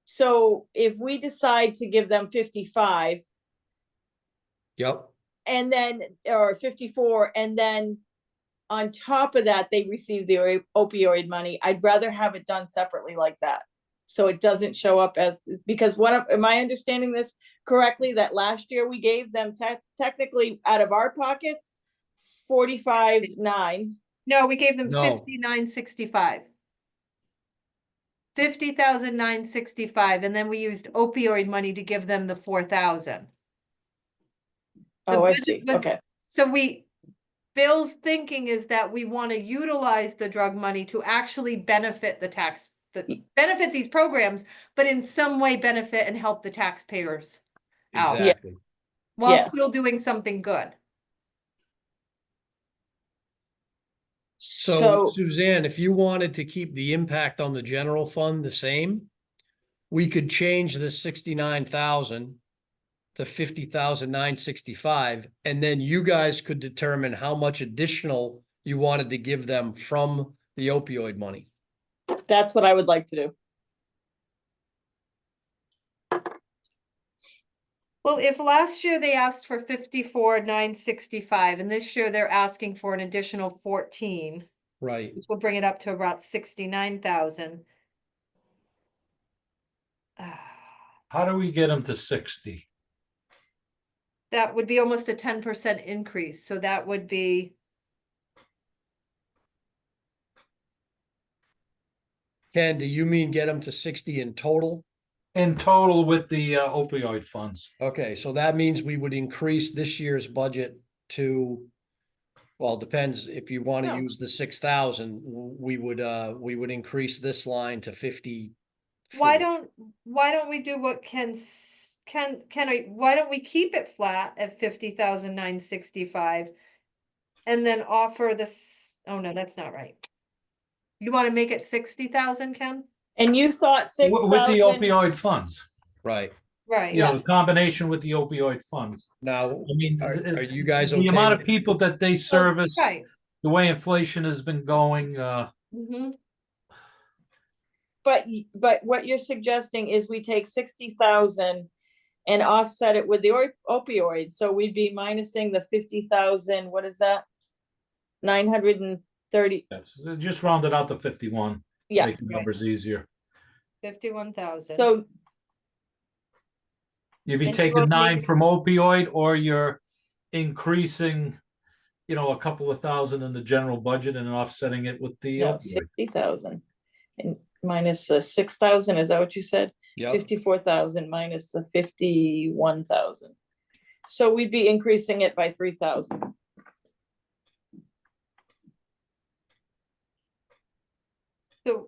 So if we decide to give them 55 Yep. and then, or 54, and then on top of that, they receive the opioid money, I'd rather have it done separately like that. So it doesn't show up as, because am I understanding this correctly? That last year we gave them technically out of our pockets, 45,900. No, we gave them No. 59,65. 50,965, and then we used opioid money to give them the 4,000. Oh, I budget see, was- okay. So Bill's thinking is that we want to utilize the drug money to actually benefit benefit these programs, but in some way benefit and help the taxpayers out Exactly. while Yes. still doing something good. So Suzanne, if you wanted to keep the impact on the general fund the same, we could change the 69,000 to 50,965, and then you guys could determine how much additional you wanted to give them from the opioid money. That's what I would like to do. Well, if last year they asked for 54,965, and this year they're asking for an additional 14, Right. which will bring it up to about 69,000. How do we get them to 60? That would be almost a 10% increase, so that would be, Ken, do you mean get them to 60 in total? In total with the opioid funds. Okay, so that means we would increase this year's budget to, well, it depends, if you want to No. use the 6,000, we would increase this line to 50. why don't we do what why don't we keep it flat at 50,965 and then offer this, oh no, that's not right. You want to make it 60,000, Ken? And you thought With the 6,000, opioid funds, Right, Right. you know, the combination with the opioid funds. now, I mean, are you guys the okay amount of with- people that they service, Right. the way inflation has been going, Mhm. but what you're suggesting is we take 60,000 and offset it with the opioid, so we'd be minusing the 50,000, what is that? 930, Yes, just round it out to 51. yeah, Make the numbers easier. 51,000. so You'd be And taking you're 9 making- from opioid, or you're increasing, a couple of thousand in the general budget and offsetting it with the no, opioid. 60,000. And minus 6,000, is that what you said? Yep. 54,000 minus the 51,000. So we'd be increasing it by 3,000. So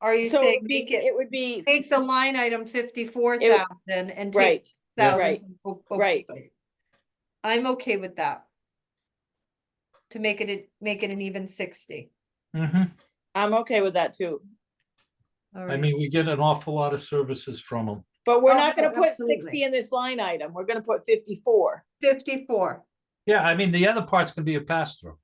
are you So saying make it, it would be, take the line item 54,000 and take right, Yeah. thousand right, from right. opioid? I'm okay with that. To make it an even 60. Mhm. I'm okay with that too. All I right. mean, we get an awful lot of services from them. But we're Oh, not gonna no, put absolutely. 60 in this line item, we're gonna put 54. 54. Yeah, I mean, the other part's gonna be a pass-through.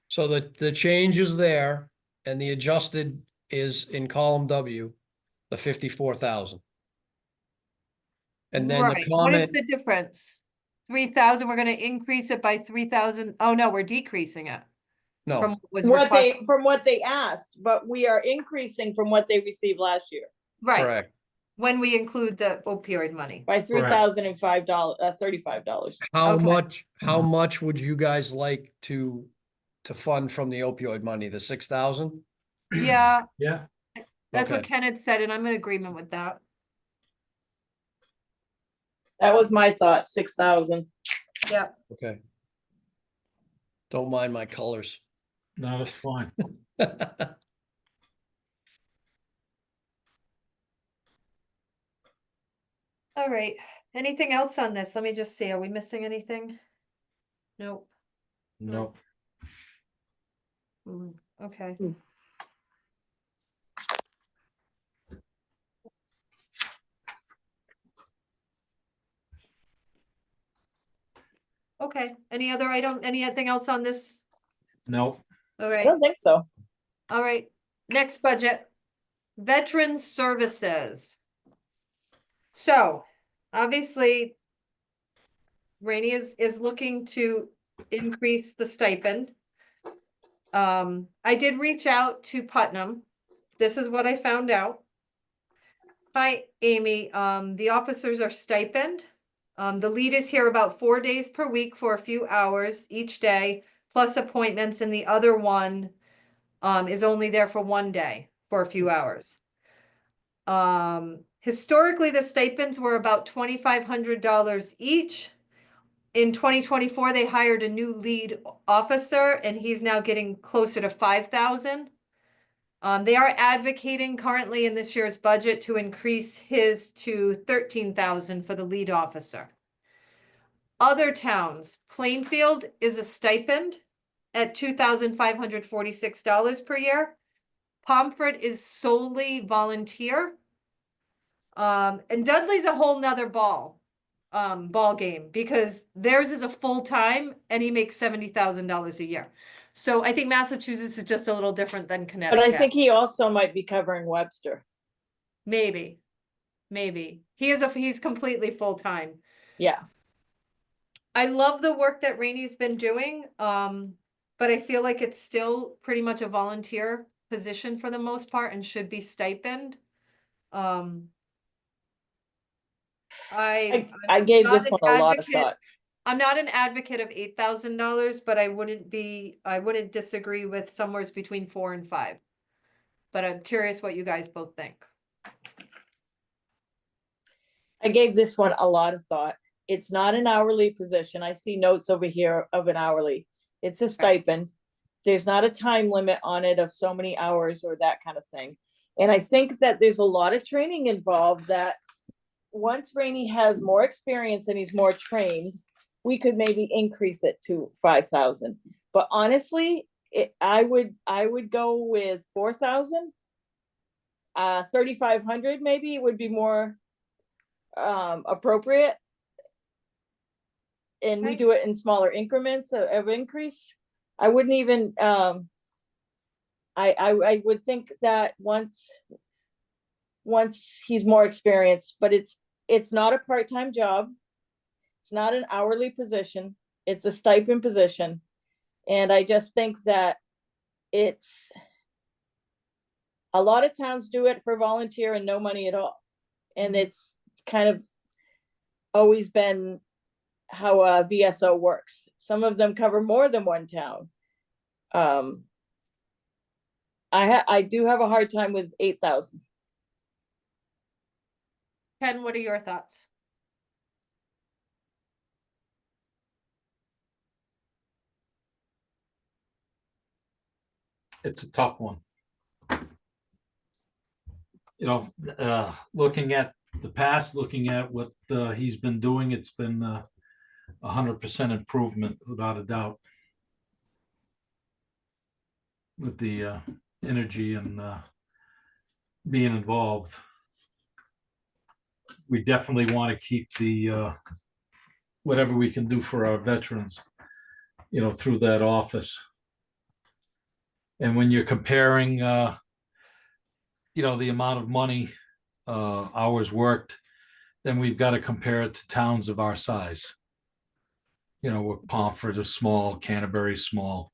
So the change is there and the adjusted is in column W, the 54,000. And then the Right. What is comment, the difference? 3,000, we're gonna increase it by 3,000. Oh, no, we're decreasing it from no, what was What they, requested. from what they asked, but we are increasing from what they received last year Right, correct. when we include the opioid money. by $3,005, $35. Okay. How much would you guys like to fund from the opioid money? The 6,000? Yeah, Yeah, that's what Okay. Ken had said, and I'm in agreement with that. That was my thought, 6,000. Yeah. Okay. Don't mind my colors. no, that's fine. All right. Anything else on this? Let me just see. Are we missing anything? Nope. No, Okay. Okay, any other item, anything else on this? no, All I right, don't think so. all right. Next budget. Veteran Services. So, obviously, Rainey is looking to increase the stipend. I did reach out to Putnam. This is what I found out. Hi, Amy. The officers are stipend. The lead is here about 4 days per week for a few hours each day, plus appointments, and the other one is only there for 1 day for a few hours. Historically, the stipends were about $2,500 each. In 2024, they hired a new lead officer, and he's now getting closer to 5,000. They are advocating currently in this year's budget to increase his to 13,000 for the lead officer. Other towns, Plainfield is a stipend at $2,546 per year. Pomfret is solely volunteer. And Dudley's a whole nother ball game, because theirs is a full-time and he makes $70,000 a year. So I think Massachusetts is just a little different than But Connecticut. I think he also might be covering Webster. Maybe. He's completely full-time. Yeah, I love the work that Rainey's been doing, but I feel like it's still pretty much a volunteer position for the most part and should be stipend. I I'm gave not this an one a lot of advocate- thought. I'm not an advocate of $8,000, but I wouldn't disagree with somewhere between 4 and 5. But I'm curious what you guys both think. I gave this one a lot of thought. It's not an hourly position. I see notes over here of an hourly. It's a stipend. There's not a time limit on it of so many hours or that kind of thing. And I think that there's a lot of training involved that once Rainey has more experience and he's more trained, we could maybe increase it to 5,000. But honestly, I would go with 4,000. 3,500 maybe would be more appropriate. And we Okay. do it in smaller increments of increase. I wouldn't even I would think that once once he's more experienced, but it's not a part-time job. It's not an hourly position. It's a stipend position. And I just think that it's, a lot of towns do it for volunteer and no money at all. And it's kind of always been how a VSO works. Some of them cover more than one town. I do have a hard time with 8,000. Ken, what are your thoughts? It's a tough one. You know, looking at the past, looking at what he's been doing, it's been 100% improvement without a doubt. With the energy and being involved. We definitely want to keep the whatever we can do for our veterans, you know, through that office. And when you're comparing, you know, the amount of money, hours worked, then we've got to compare it to towns of our size. You know, Pomfret is small, Canterbury small.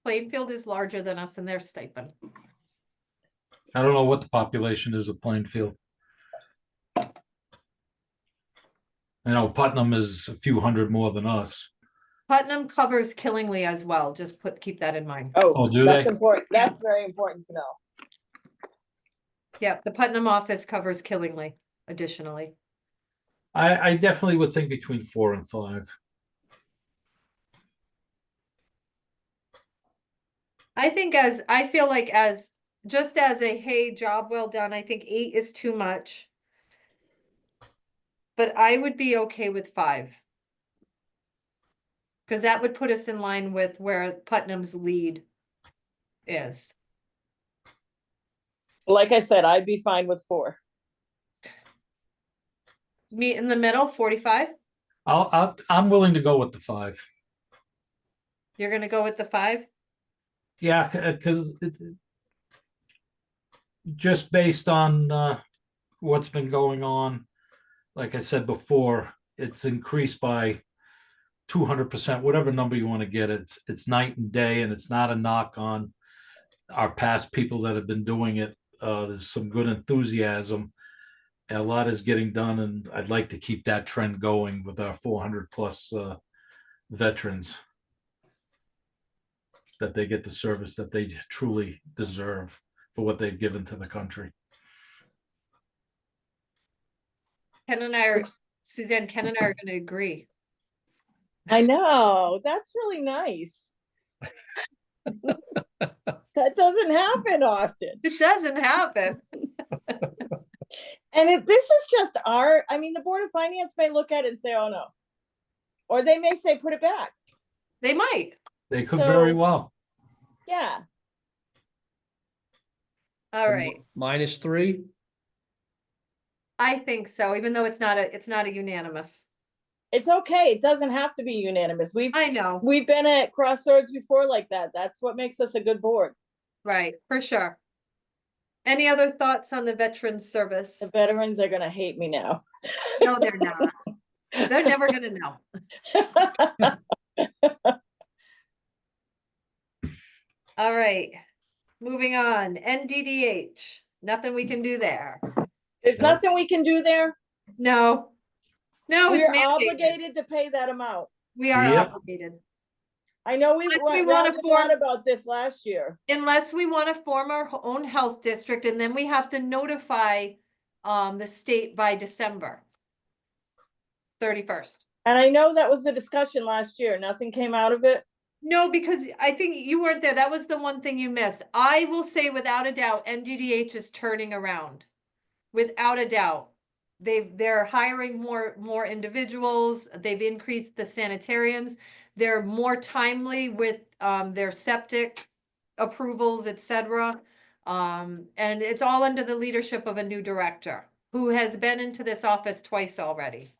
Plainfield is larger than us in their stipend. I don't know what the population is of Plainfield. I know Putnam is a few hundred more than us. Putnam covers Killingly as well. Just keep that in mind. Oh, do That's they? important. That's very important to know. Yeah, the Putnam office covers Killingly additionally. I definitely would think between 4 and 5. I feel like just as a, hey, job well done, I think 8 is too much. But I would be okay with 5. Because that would put us in line with where Putnam's lead is. Like I said, I'd be fine with 4. Meet in the middle, 45. I'm willing to go with the 5. You're gonna go with the 5? Yeah, because it's just based on what's been going on. Like I said before, it's increased by 200%, whatever number you want to get. It's night and day, and it's not a knock on our past people that have been doing it. There's some good enthusiasm. A lot is getting done, and I'd like to keep that trend going with our 400 plus veterans, that they get the service that they truly deserve for what they've given to the country. Suzanne, Ken and I are gonna agree. I know. That's really nice. That doesn't happen often. It doesn't happen. And if this is just I mean, the Board of Finance may look at it and say, oh no. Or they may say, put it back. They might. They could So- very well. Yeah. All right. -3. I think so, even though it's not a unanimous. It's okay. It doesn't have to be unanimous. I know, We've been at crossroads before like that. That's what makes us a good board. right, for sure. Any other thoughts on the veterans service? The veterans are gonna hate me now. No, they're not. They're never gonna know. All right, moving on. NDDH, nothing we can do there. There's No. nothing we can do there. No. No, We it's are mandated. obligated to pay that amount. We are Yep. obligated. I know we Unless we went wanna round and round form- about this last year. Unless we want to form our own health district, and then we have to notify the state by December 31st. And I know that was the discussion last year. Nothing came out of it. No, because I think you weren't there. That was the one thing you missed. I will say without a doubt, NDDH is turning around. Without a doubt. They're hiring more individuals. They've increased the sanitarians. They're more timely with their septic approvals, etc. And it's all under the leadership of a new director who has been into this office twice already.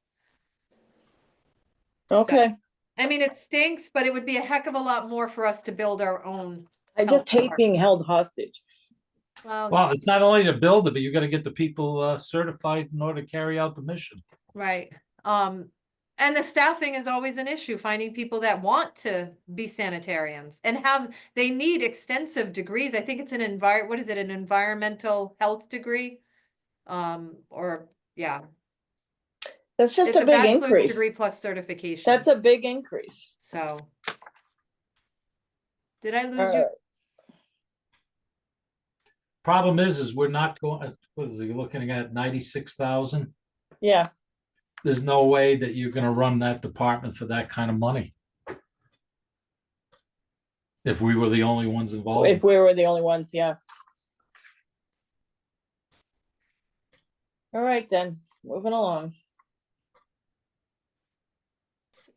Okay. I mean, it stinks, but it would be a heck of a lot more for us to build our own. I just hate Healthcare. being held hostage. Well, it's not only to build it, but you gotta get the people certified in order to carry out the mission. Right. And the staffing is always an issue, finding people that want to be sanitarians and they need extensive degrees. I think it's what is it, an environmental health degree? Or, yeah, That's just it's a a big bachelor's increase. degree plus certification. That's a big increase. So. Did I lose you? Problem is we're not going, what is he looking at, 96,000? Yeah, There's no way that you're gonna run that department for that kind of money. If we were the only ones involved. if we were the only ones, yeah. All right, then, moving along.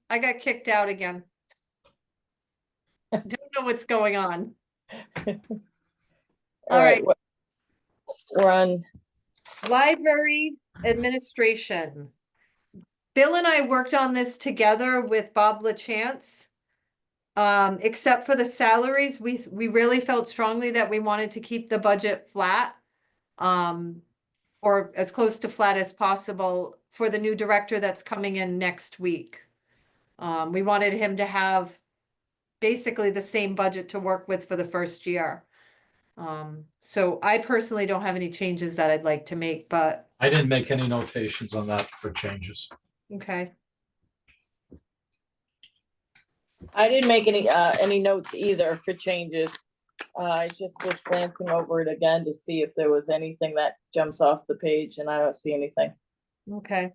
I got kicked out again. Don't know what's going on. All right. We're on, Library administration. Bill and I worked on this together with Bob LaChance. Except for the salaries, we really felt strongly that we wanted to keep the budget flat. Or as close to flat as possible for the new director that's coming in next week. We wanted him to have basically the same budget to work with for the first year. So I personally don't have any changes that I'd like to make, but I didn't make any notations on that for changes. okay. I didn't make any notes either for changes. I just was glancing over it again to see if there was anything that jumps off the page, and I don't see anything. Okay.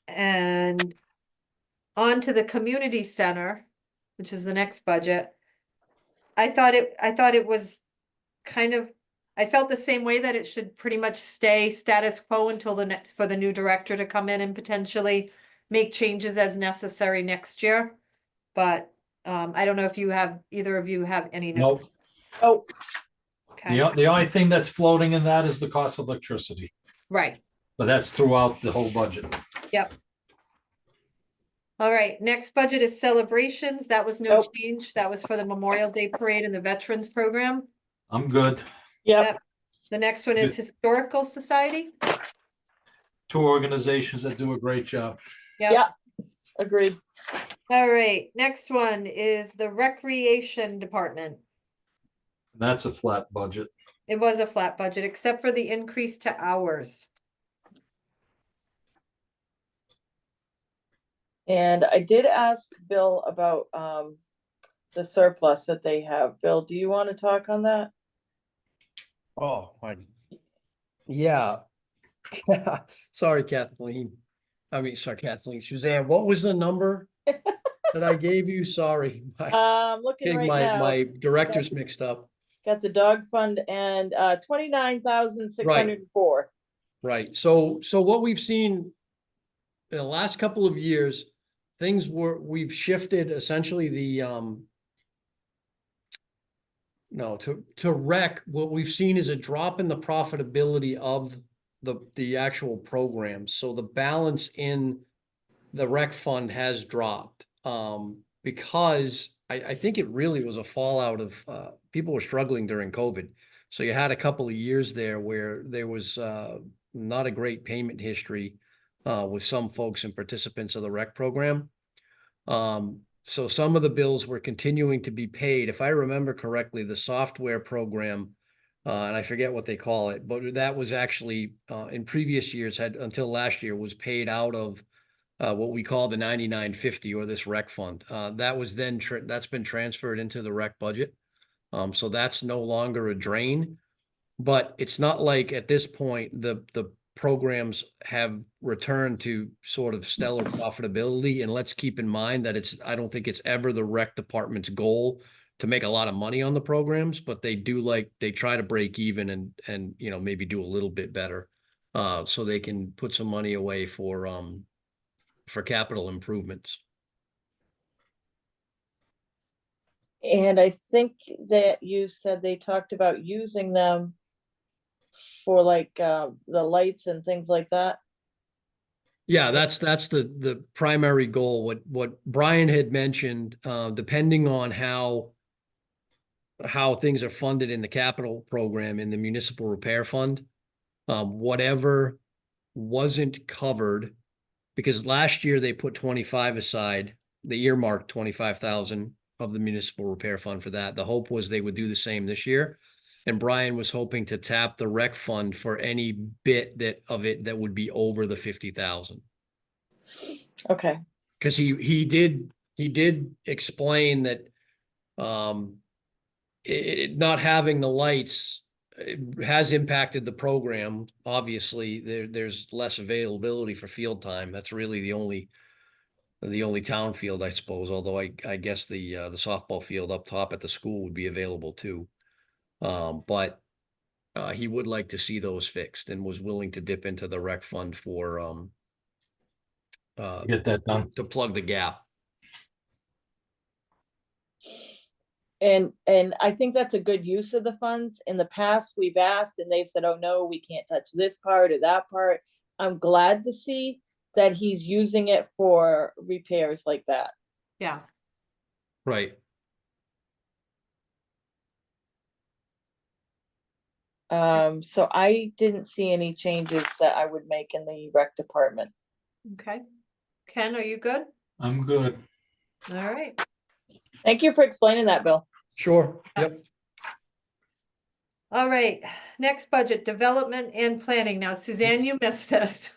And on to the community center, which is the next budget. I thought it was kind of, I felt the same way that it should pretty much stay status quo until for the new director to come in and potentially make changes as necessary next year. But I don't know if either of you have any. Nope. Oh, Okay, The only thing that's floating in that is the cost of electricity, right. but that's throughout the whole budget. Yep. All right, next budget is celebrations. That was no Nope. change. That was for the Memorial Day Parade and the Veterans Program. I'm good. yep. The next one is Good. Historical Society. Two organizations that do a great job. Yep. Yeah. Agreed. All right, next one is the Recreation Department. That's a flat budget. It was a flat budget, except for the increase to hours. And I did ask Bill about the surplus that they have. Bill, do you want to talk on that? Oh, yeah. Sorry, Kathleen. Kathleen, Suzanne, what was the number that I gave you? Sorry. Looking Getting right now, my directors mixed up. got the dog fund and 29,604. Right. So what we've seen in the last couple of years, we've shifted essentially to rec. What we've seen is a drop in the profitability of the actual programs. So the balance in the rec fund has dropped because I think it really was a fallout of people were struggling during COVID. So you had a couple of years there where there was not a great payment history with some folks and participants of the rec program. So some of the bills were continuing to be paid. If I remember correctly, the software program, and I forget what they call it, but that was actually in previous years until last year was paid out of what we call the 9950 or this rec fund. That was then that's been transferred into the rec budget. So that's no longer a drain, but it's not like at this point the programs have returned to sort of stellar profitability. And let's keep in mind that I don't think it's ever the rec department's goal to make a lot of money on the programs, but they try to break even and maybe do a little bit better so they can put some money away for capital improvements. And I think that you said they talked about using them for like the lights and things like that. Yeah, that's the primary goal. What Brian had mentioned, depending on how how things are funded in the capital program in the municipal repair fund. Whatever wasn't covered, because last year they put 25 aside, they earmarked 25,000 of the municipal repair fund for that. The hope was they would do the same this year. And Brian was hoping to tap the rec fund for any bit of it that would be over the 50,000. Okay, Cause he did explain that, not having the lights has impacted the program. Obviously, there's less availability for field time. That's really the only town field, I suppose, although I guess the softball field up top at the school would be available too. But he would like to see those fixed and was willing to dip into the rec fund for Get that done. to plug the gap. and I think that's a good use of the funds. In the past, we've asked and they've said, oh, no, we can't touch this part or that part. I'm glad to see that he's using it for repairs like that. Yeah. Right. So I didn't see any changes that I would make in the rec department. Okay. Ken, are you good? I'm good. All right. Thank you for explaining that, Bill. Sure. Yep. Yes. All right, next budget, development and planning. Now, Suzanne, you missed this.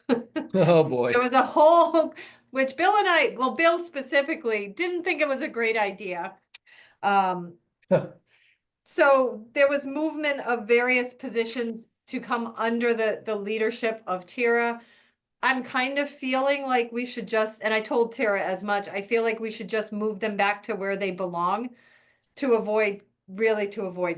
Oh, boy. There was a whole, which Bill and I, well, Bill specifically didn't think it was a great idea. So there was movement of various positions to come under the leadership of Tira. I'm kind of feeling like we should just, and I told Tara as much, I feel like we should just move them back to where they belong to avoid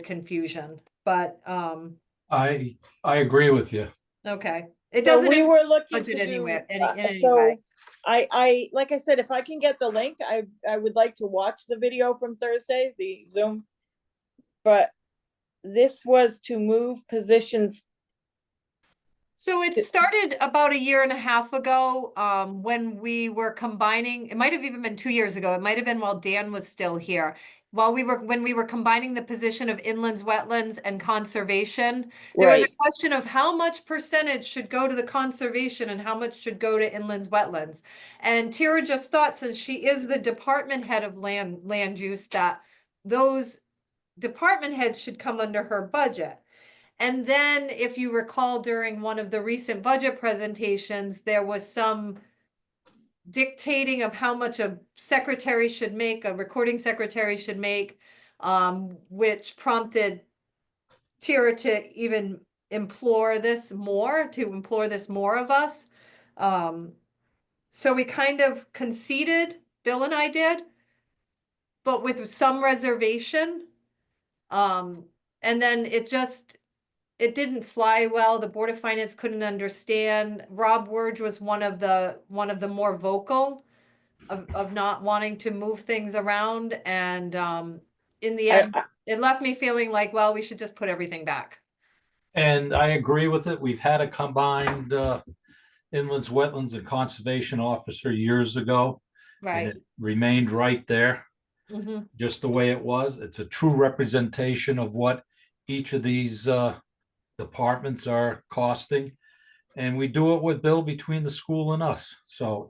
confusion. But, I agree with you. okay, it So doesn't we impact were looking budget to do, anywhere, in any so way. I, like I said, if I can get the link, I would like to watch the video from Thursday, the Zoom. But this was to move positions. So it started about a year and a half ago, when we were combining, it might have even been 2 years ago. It might have been while Dan was still here. When we were combining the position of inlands, wetlands and conservation, there was a Right. question of how much percentage should go to the conservation and how much should go to inlands, wetlands. And Tara just thought, since she is the department head of land use, that those department heads should come under her budget. And then, if you recall, during one of the recent budget presentations, there was some dictating of how much a secretary should make, a recording secretary should make, which prompted Tira to even implore this more of us. So we kind of conceded, Bill and I did, but with some reservation. And then it didn't fly well. The Board of Finance couldn't understand. Rob Wurge was one of the more vocal of not wanting to move things around. And in the end, it left me feeling like, well, we should just put everything back. And I agree with it. We've had a combined inlands, wetlands and conservation officer years ago. And Right. it remained right there, Mhm. just the way it was. It's a true representation of what each of these departments are costing. And we do it with Bill between the school and us. So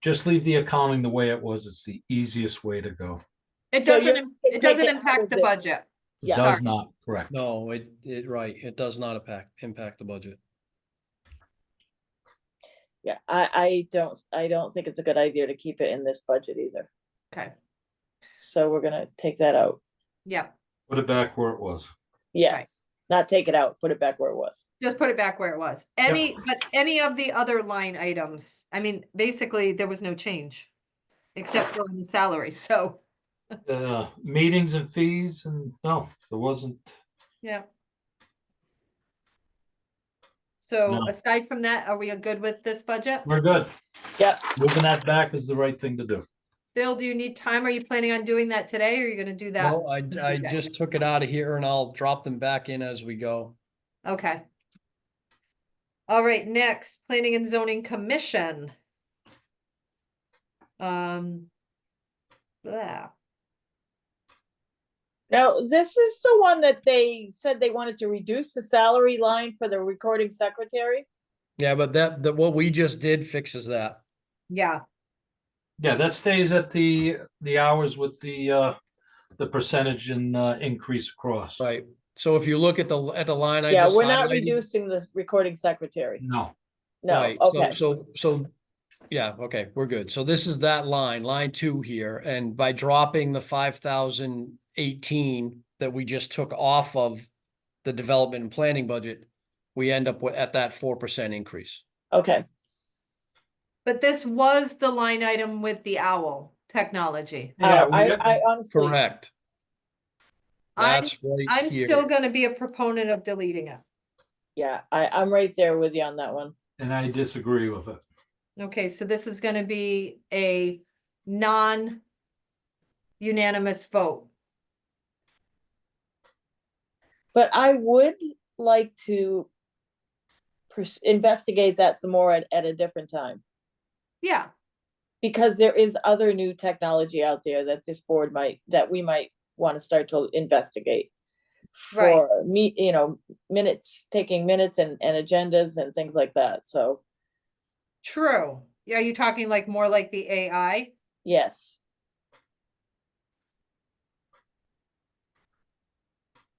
just leave the accounting the way it was. It's the easiest way to go. It So you're doesn't, take it doesn't it out impact of the the- budget. It Yeah. does Sorry. not, correct. No, right. It does not impact the budget. Yeah, I don't think it's a good idea to keep it in this budget either. Okay, So we're gonna take that out. yeah, Put it back where it was. Yes, not take it out, put it back where it was. just put it back where it was. But any of the other line items, I mean, basically, there was no change. Except for the salary, so, Meetings and fees, and no, there wasn't. yeah. So No. aside from that, are we good with this budget? We're good. Yep. Moving that back is the right thing to do. Bill, do you need time? Are you planning on doing that today, or are you gonna do that? No, I Okay. just took it out of here and I'll drop them back in as we go. Okay. All right, next, Planning and Zoning Commission. Yeah. Now, this is the one that they said they wanted to reduce the salary line for the recording secretary. Yeah, but that what we just did fixes that. Yeah, Yeah, that stays at the hours with the percentage and increase across. Right. So if you look at the line I Yeah, just we're not highlighted. reducing the recording secretary. No, No, Right, okay, so, yeah, okay, we're good. So this is that line 2 here, and by dropping the 5,018 that we just took off of the development and planning budget, we end up at that 4% increase. okay. but this was the line item with the owl technology. yeah, I honestly, Correct. I'm, That's right I'm here. still gonna be a proponent of deleting it. yeah, I'm right there with you on that one. and I disagree with it. Okay, so this is gonna be a non-unanimous vote. But I would like to investigate that some more at a different time. Yeah, Because there is other new technology out there that this board that we might want to start to investigate. Right. For me, minutes, taking minutes and agendas and things like that, so, true. Yeah, are you talking like more like the AI? yes.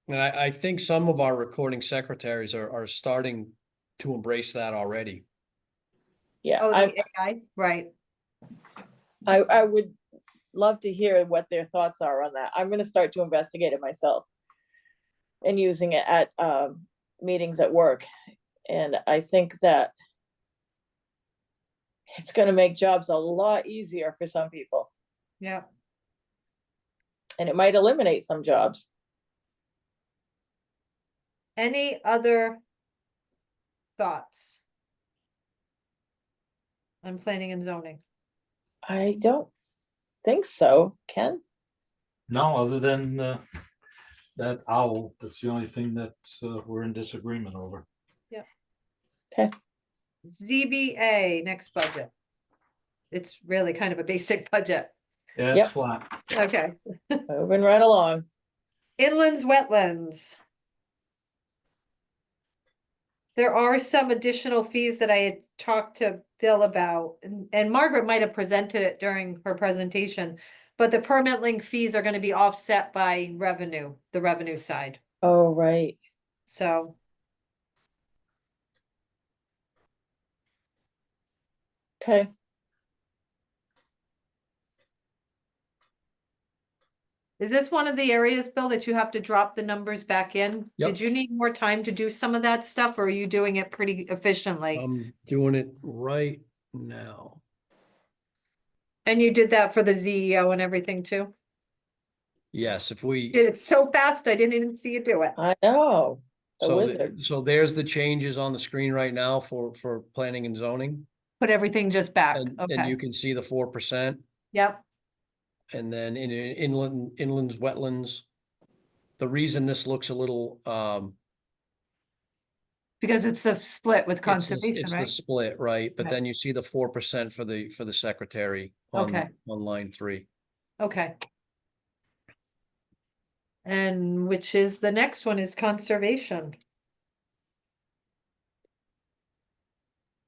And I think some of our recording secretaries are starting to embrace that already. Yeah, Oh, I, the AI, right. I would love to hear what their thoughts are on that. I'm gonna start to investigate it myself. And using it at, meetings at work, and I think that it's gonna make jobs a lot easier for some people, Yeah. and it might eliminate some jobs. Any other thoughts on planning and zoning? I don't think so, Ken? No, other than that owl, that's the only thing that we're in disagreement over. ZBA, next budget. It's really kind of a basic budget. Yeah, it's Yep. flat. Okay. Moving right along. Inlands, wetlands. There are some additional fees that I had talked to Bill about, and Margaret might have presented it during her presentation. But the permit link fees are gonna be offset by revenue, the revenue side, Oh, right. so. Okay. Is this one of the areas, Bill, that you have to drop the numbers back in? Yep. Did you need more time to do some of that stuff, or are you doing it pretty efficiently? I'm doing it right now. And you did that for the ZEO and everything too? Yes, if we, Did it so fast, I didn't even see you do it. I know. The so, wizard. so there's the changes on the screen right now for planning and zoning. Put everything just back, And okay, you can see the 4%. yep, And then in inlands, wetlands. The reason this looks a little, because it's the split with conservation, it's the right? split, right? But Right. then you see the 4% for the secretary on, Okay. on line 3. Okay. And which is the next one is conservation.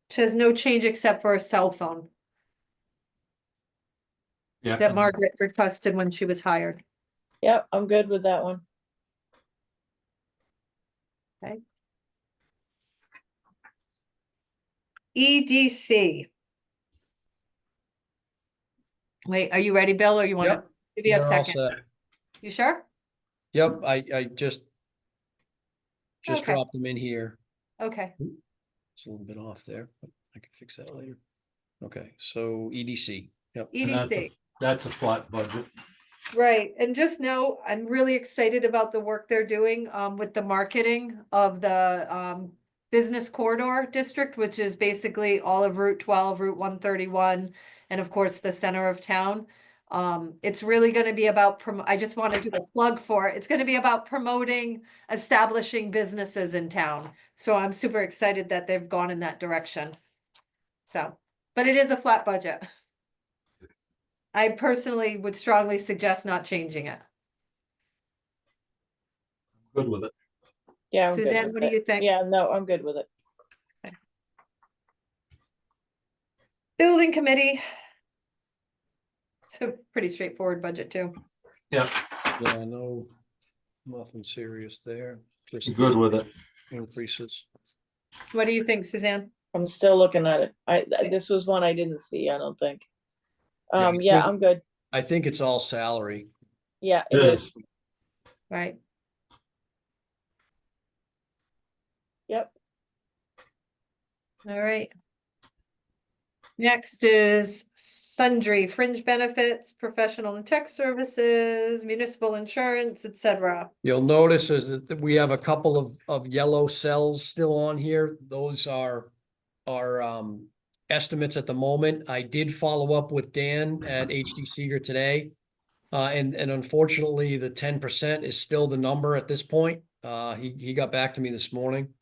Which has no change except for a cell phone Yeah. that Margaret requested when she was hired. Yep, I'm good with that one. EDC. Wait, are you ready, Bill, or you wanna Yep. give you a They're all second? set. You sure? Yep, I just Okay. dropped them in here. Okay, It's a little bit off there, but I can fix that later. Okay, so EDC, yep. And EDC. that's a flat budget. Right, and just know, I'm really excited about the work they're doing with the marketing of the business corridor district, which is basically all of Route 12, Route 131, and of course, the center of town. It's really gonna be about I just want to do a plug for it. It's gonna be about promoting, establishing businesses in town. So I'm super excited that they've gone in that direction. So, but it is a flat budget. I personally would strongly suggest not changing it. Good with it. Yeah. I'm good Suzanne, with what do it. you think? Yeah, no, I'm good with it. Building committee. It's a pretty straightforward budget too. Yep, Yeah, no, nothing serious there. Just good with it. increases. What do you think, Suzanne? I'm still looking at it. This was one I didn't see, I don't think. I Yeah, think- I'm good. I think it's all salary. Yeah, it Yes. is. Right, Yep. all right. Next is sundry fringe benefits, professional and tech services, municipal insurance, etc. You'll notice is that we have a couple of yellow cells still on here. Those are estimates at the moment. I did follow up with Dan at HD Seeger today. And unfortunately, the 10% is still the number at this point. He got back to me this morning.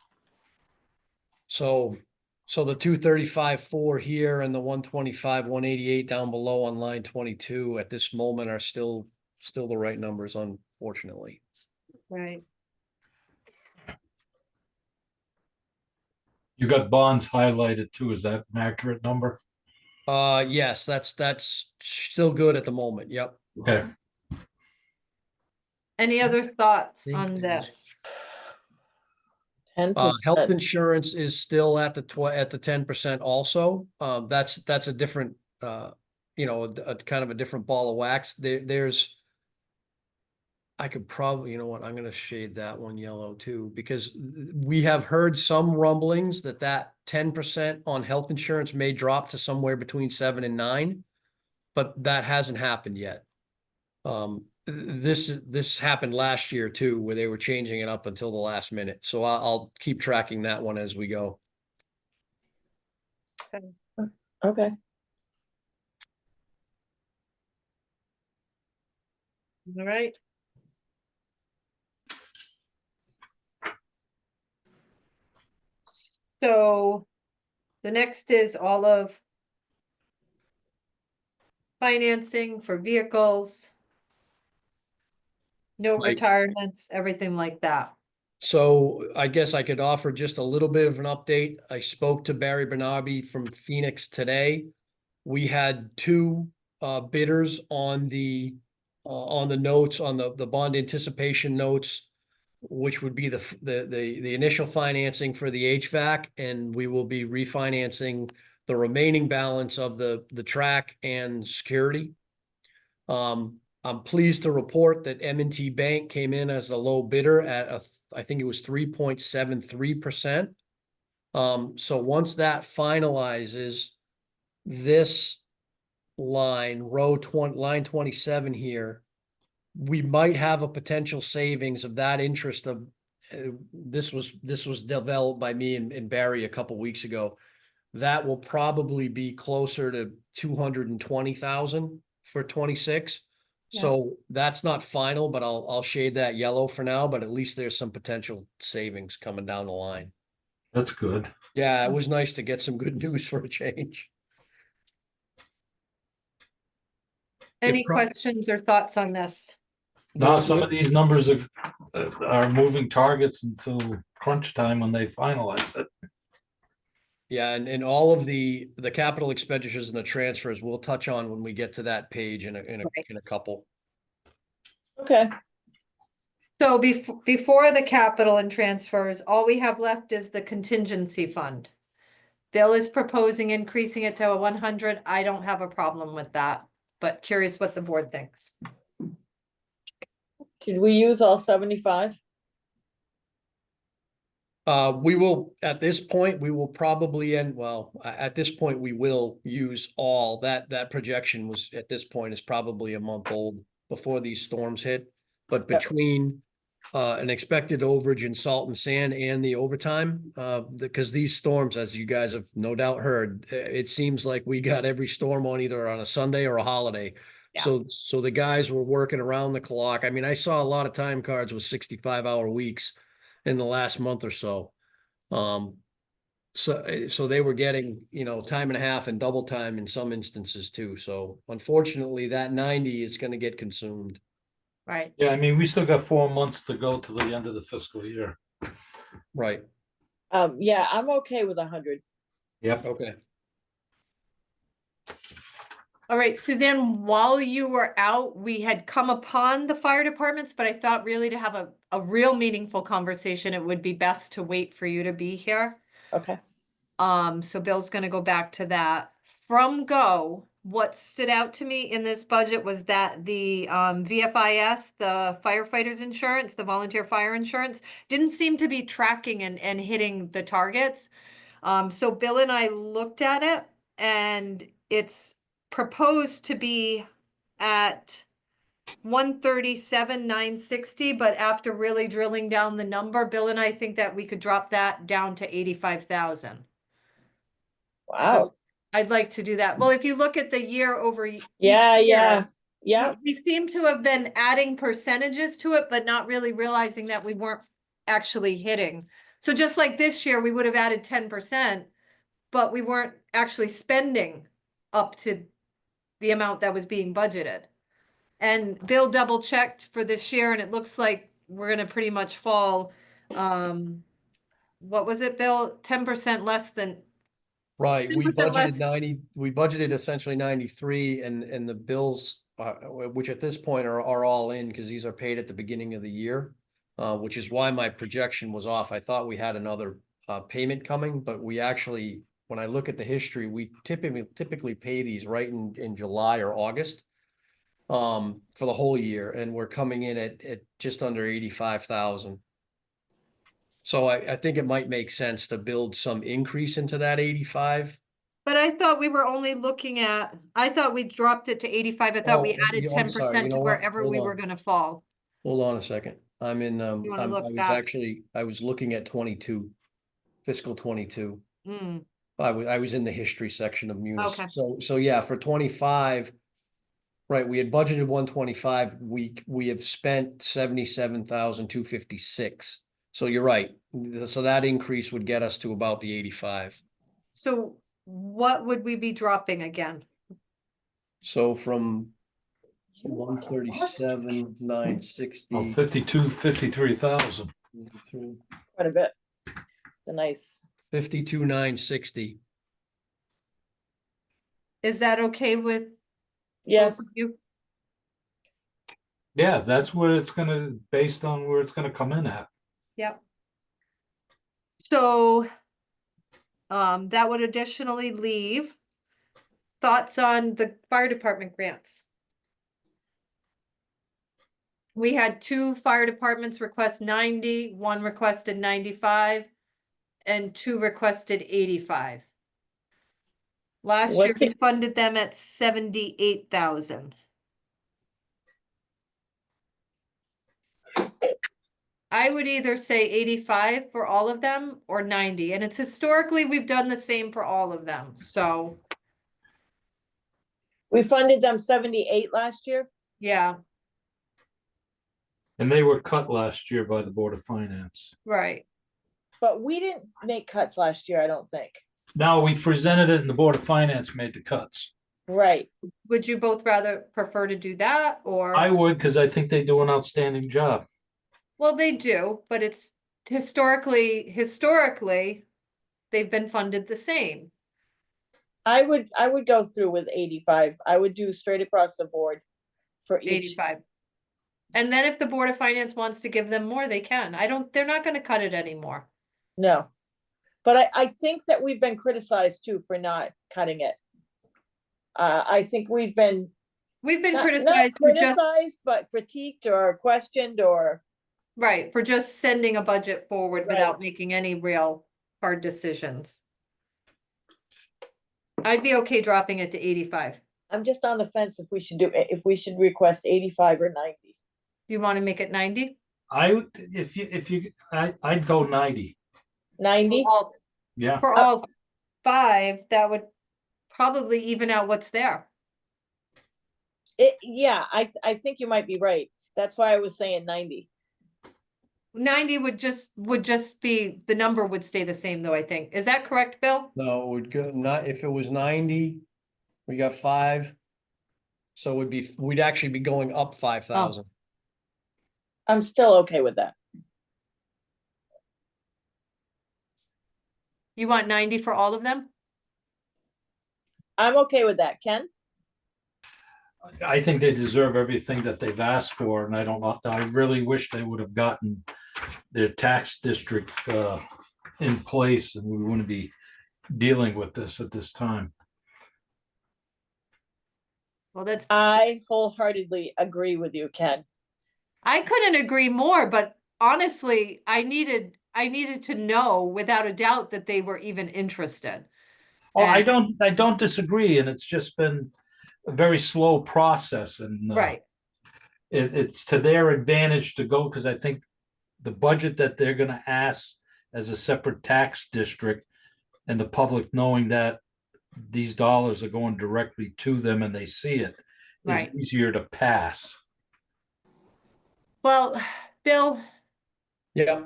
So the 235.4 here and the 125, 188 down below on line 22 at this moment are still the right numbers, unfortunately. Right, You got bonds highlighted too. Is that an accurate number? Yes, that's still good at the moment. Yep. Okay, any other thoughts Think on it was- this? 10%. Health insurance is still at the 10% also. That's a different, a kind of a different ball of wax. There's. I could probably, you know what, I'm gonna shade that one yellow too, because we have heard some rumblings that 10% on health insurance may drop to somewhere between 7 and 9. But that hasn't happened yet. This happened last year too, where they were changing it up until the last minute. So I'll keep tracking that one as we go. Okay. All right. So the next is all of financing for vehicles. No Like- retirements, everything like that. So I guess I could offer just a little bit of an update. I spoke to Barry Bernardi from Phoenix today. We had two bidders on the notes, on the bond anticipation notes, which would be the initial financing for the HVAC, and we will be refinancing the remaining balance of the track and security. I'm pleased to report that M&T Bank came in as the low bidder at I think it was 3.73%. So once that finalizes, this line, line 27 here, we might have a potential savings of that interest of, this was developed by me and Barry a couple weeks ago. That will probably be closer to 220,000 for 26. Yeah. So that's not final, but I'll shade that yellow for now, but at least there's some potential savings coming down the line. that's good. Yeah, it was nice to get some good news for a change. Any pro- questions or thoughts on this? Now, No, some of these numbers are moving targets until crunch time when they finalize it. Yeah, and all of the capital expenditures and the transfers we'll touch on when we get to that page in Right. a couple. Okay. So before the capital and transfers, all we have left is the contingency fund. Bill is proposing increasing it to a 100. I don't have a problem with that, but curious what the board thinks. Did we use all 75? We will, at this point, we will probably at this point, we will use all that projection was at this point is probably a month old before these storms hit. But Yep. between an expected overage in salt and sand and the overtime, because these storms, as you guys have no doubt heard, it seems like we got every storm on either on a Sunday or a holiday. Yeah. So the guys were working around the clock. I mean, I saw a lot of time cards with 65-hour weeks in the last month or so. So they were getting, time and a half and double time in some instances too. So unfortunately, that 90 is going to get consumed. Right. Yeah, I mean, we still got 4 months to go to the end of the fiscal year. Right, Yeah, I'm okay with 100. Yep. okay. All right, Suzanne, while you were out, we had come upon the fire departments, but I thought really to have a real meaningful conversation, it would be best to wait for you to be here. Okay. So Bill's gonna go back to that. From Go, what stood out to me in this budget was that the VFIS, the firefighters insurance, the volunteer fire insurance, didn't seem to be tracking and hitting the targets. So Bill and I looked at it and it's proposed to be at 137,960, but after really drilling down the number, Bill and I think that we could drop that down to 85,000. Wow. I'd like to do that. Well, if you look at the year over each Yeah, year, yeah, yeah. we seem to have been adding percentages to it, but not really realizing that we weren't actually hitting. So just like this year, we would have added 10%, but we weren't actually spending up to the amount that was being budgeted. And Bill double checked for this year and it looks like we're gonna pretty much fall, what was it, Bill? 10% less than, Right, we 10% budgeted less. 90, we budgeted essentially 93 and the bills, which at this point are all in because these are paid at the beginning of the year. Which is why my projection was off. I thought we had another payment coming, but we actually, when I look at the history, we typically pay these right in July or August. For the whole year, and we're coming in at just under 85,000. So I think it might make sense to build some increase into that 85. But I thought we were only looking at, I thought we dropped it to 85. I thought we Oh, added I'm sorry, 10% you to know what? wherever Hold we on. were gonna fall. Hold on a second. I'm in, You wanna I look was back? actually, I was looking at 22, fiscal 22. Hmm, I was in the history section of Munis. Okay. So yeah, for 25, right, we had budgeted 125. We have spent 77,256. So you're right. So that increase would get us to about the 85. so what would we be dropping again? So from 137, Oh, 960. 53,000. Quite a bit. It's a nice. 52, 960. Is that okay with both Yes. of you? Yeah, that's what it's gonna, based on where it's gonna come in at. Yep. So, that would additionally leave thoughts on the fire department grants. We had 2 fire departments request 90, 1 requested 95, and 2 requested 85. Last What year, we can- funded them at 78,000. I would either say 85 for all of them or 90, and it's historically, we've done the same for all of them, so, We funded them 78 last year. yeah, And they were cut last year by the Board of Finance. right. But we didn't make cuts last year, I don't think. Now, we presented it and the Board of Finance made the cuts. Right. Would you both rather prefer to do that, or? I would, because I think they do an outstanding job. Well, they do, but it's historically, they've been funded the same. I would go through with 85. I would do straight across the board for each. 85. And then if the Board of Finance wants to give them more, they can. They're not gonna cut it anymore. No. But I think that we've been criticized too for not cutting it. I think we've been We've been not criticized for just, criticized, but critiqued or questioned or, right, for just sending a budget forward Right. without making any real hard decisions. I'd be okay dropping it to 85. I'm just on the fence if we should request 85 or 90. You wanna make it 90? I'd go 90. 90? Yeah, For all 5, that would probably even out what's there. Yeah, I think you might be right. That's why I was saying 90. 90 would just be, the number would stay the same though, I think. Is that correct, Bill? No, it would go, not, if it was 90, we got 5. So we'd actually be going up 5,000. I'm still okay with that. You want 90 for all of them? I'm okay with that. Ken? I think they deserve everything that they've asked for, and I don't know, I really wish they would have gotten their tax district in place, and we wouldn't be dealing with this at this time. Well, that's, I wholeheartedly agree with you, Ken. I couldn't agree more, but honestly, I needed to know without a doubt that they were even interested. Oh, I And- don't disagree, and it's just been a very slow process, and Right, it's to their advantage to go, because I think the budget that they're gonna ask as a separate tax district, and the public knowing that these dollars are going directly to them and they see it, is right. easier to pass. Well, Bill, Yeah,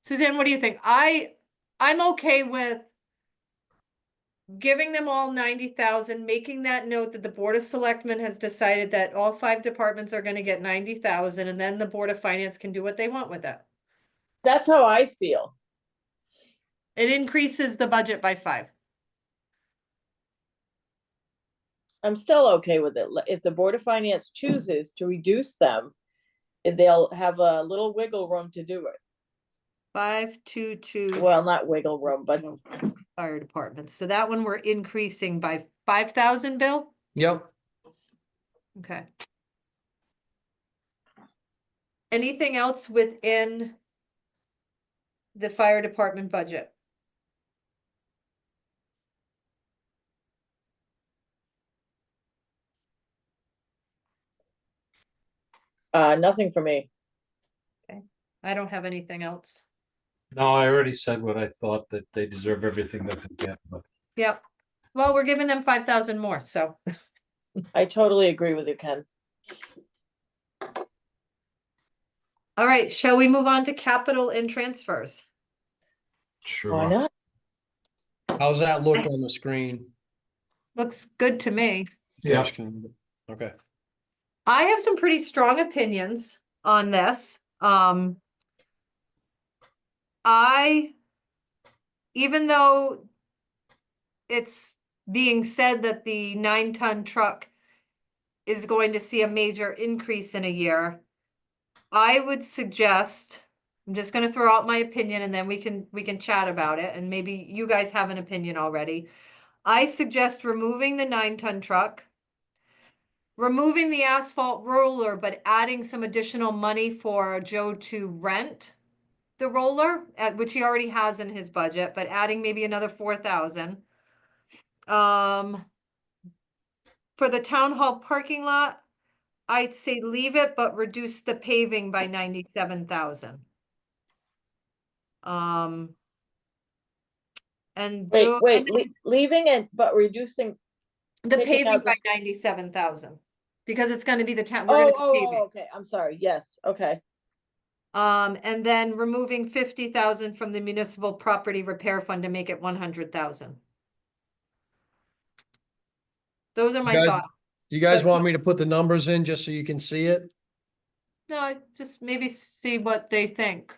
Suzanne, what do you think? I'm okay with giving them all 90,000, making that note that the Board of Selectmen has decided that all 5 departments are gonna get 90,000, and then the Board of Finance can do what they want with it. That's how I feel. It increases the budget by 5. I'm still okay with it. If the Board of Finance chooses to reduce them, they'll have a little wiggle room to do it. 522 Well, not wiggle room, but fire departments. So that one we're increasing by 5,000, Bill? yep. Okay. Anything else within the fire department budget? nothing for me. I don't have anything else. No, I already said what I thought, that they deserve everything that they get, but Yep. Well, we're giving them 5,000 more, so. I totally agree with you, Ken. All right, shall we move on to capital and transfers? Why sure. not? How's that look on the screen? Looks good to me. Yeah, Josh can- Okay. I have some pretty strong opinions on this. Even though it's being said that the 9-ton truck is going to see a major increase in a year, I would suggest, I'm just gonna throw out my opinion and then we can chat about it, and maybe you guys have an opinion already. I suggest removing the 9-ton truck, removing the asphalt roller, but adding some additional money for Joe to rent the roller, which he already has in his budget, but adding maybe another 4,000. For the town hall parking lot, I'd say leave it, but reduce the paving by 97,000. And Wait, leaving it, but reducing. the taking paving out the- by 97,000, because it's gonna be the town, we're gonna be paving. Okay. I'm sorry. Yes, okay. And then removing 50,000 from the municipal property repair fund to make it 100,000. Those are my guys- thoughts. Do you guys But- want me to put the numbers in just so you can see it? No, just maybe see what they think.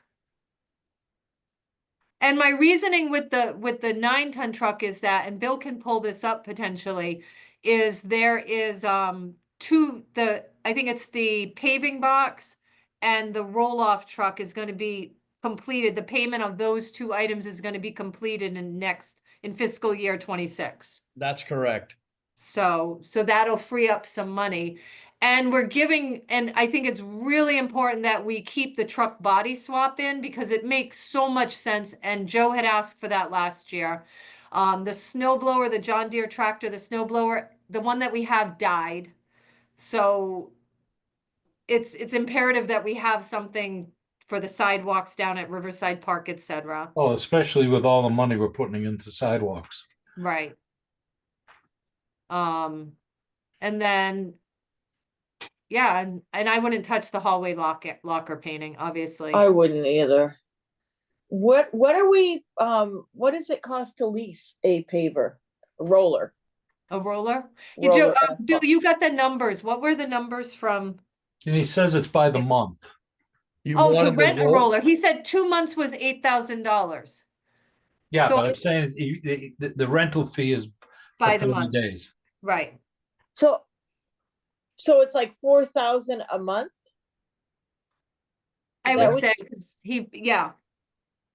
And my reasoning with the 9-ton truck is that, and Bill can pull this up potentially, is there is I think it's the paving box and the roll-off truck is gonna be completed. The payment of those 2 items is gonna be completed in fiscal year 26. That's correct. So that'll free up some money. And and I think it's really important that we keep the truck body swap in because it makes so much sense. And Joe had asked for that last year. The snow blower, the John Deere tractor, the snow blower, the one that we have died. So it's imperative that we have something for the sidewalks down at Riverside Park, etc. oh, especially with all the money we're putting into sidewalks. Right. And then, yeah, and I wouldn't touch the hallway locker painting, obviously. I wouldn't either. What are we, what does it cost to lease a paver, a roller? A roller? Roller Bill, asphalt. you got the numbers. What were the numbers from And he says it's by the month. You Oh, to wanted rent a roll- roller. He said 2 months was $8,000 Yeah, So but I'm it- saying the rental fee is for by the 30 month, days. right? So it's like 4,000 a month? I That would would- say, 'cause yeah,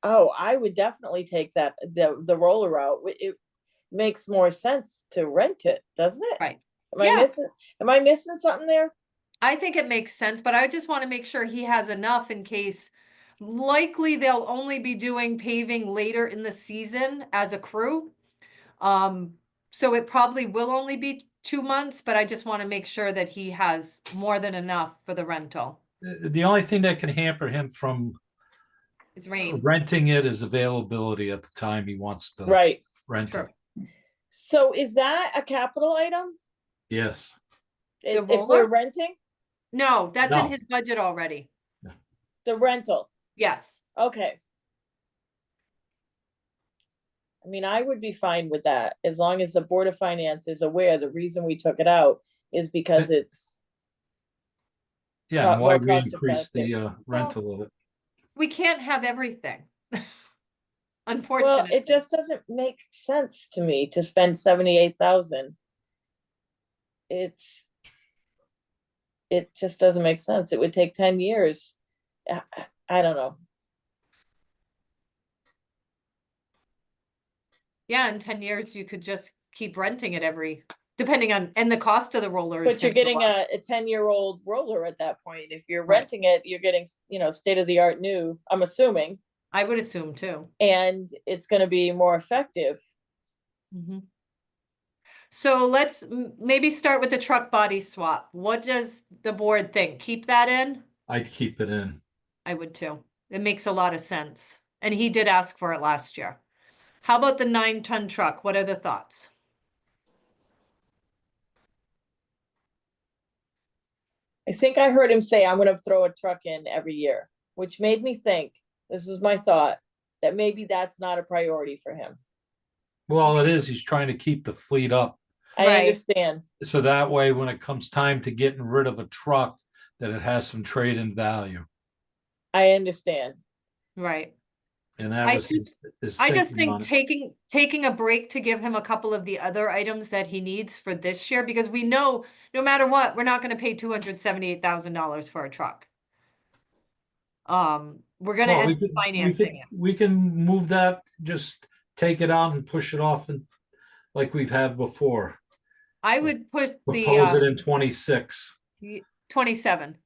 Oh, I would definitely take that, the roller route. It makes more sense to rent it, doesn't it? right. Am I Yeah. missing something there? I think it makes sense, but I just want to make sure he has enough in case likely they'll only be doing paving later in the season as a crew. So it probably will only be 2 months, but I just want to make sure that he has more than enough for the rental. The only thing that can hamper him from It's rain. renting it is availability at the time he wants to Right. rent it. Sure. So is that a capital item? Yes. If roller? we're renting No, that's in No. his budget already. the rental? Yes. Okay. I mean, I would be fine with that as long as the Board of Finance is aware the reason we took it out is because it's, Yeah, and why more we cost increase the effective. rental of it? We can't have everything. well, Unfortunately. it just doesn't make sense to me to spend 78,000. It just doesn't make sense. It would take 10 years. I don't know. Yeah, in 10 years, you could just keep renting it depending on, and the cost of the roller is But you're gonna go getting up. a 10-year-old roller at that point. If you're Right. renting it, you're getting, state-of-the-art new, I'm assuming, I would assume too. and it's gonna be more effective. Mhm. So let's maybe start with the truck body swap. What does the board think? Keep that in? I'd keep it in. I would too. It makes a lot of sense. And he did ask for it last year. How about the 9-ton truck? What are the thoughts? I think I heard him say, I'm gonna throw a truck in every year, which made me think, this is my thought, that maybe that's not a priority for him. Well, it is. He's trying to keep the fleet up. I Right. understand. So that way, when it comes time to getting rid of a truck, that it has some trade-in value. I understand. Right. And that I was his I just thinking think on it. taking a break to give him a couple of the other items that he needs for this year, because we know no matter what, we're not gonna pay $278,000 for a truck. We're gonna Well, end up financing it. we can move that, just take it out and push it off and like we've had before. I would put Propose it the in 26, 27,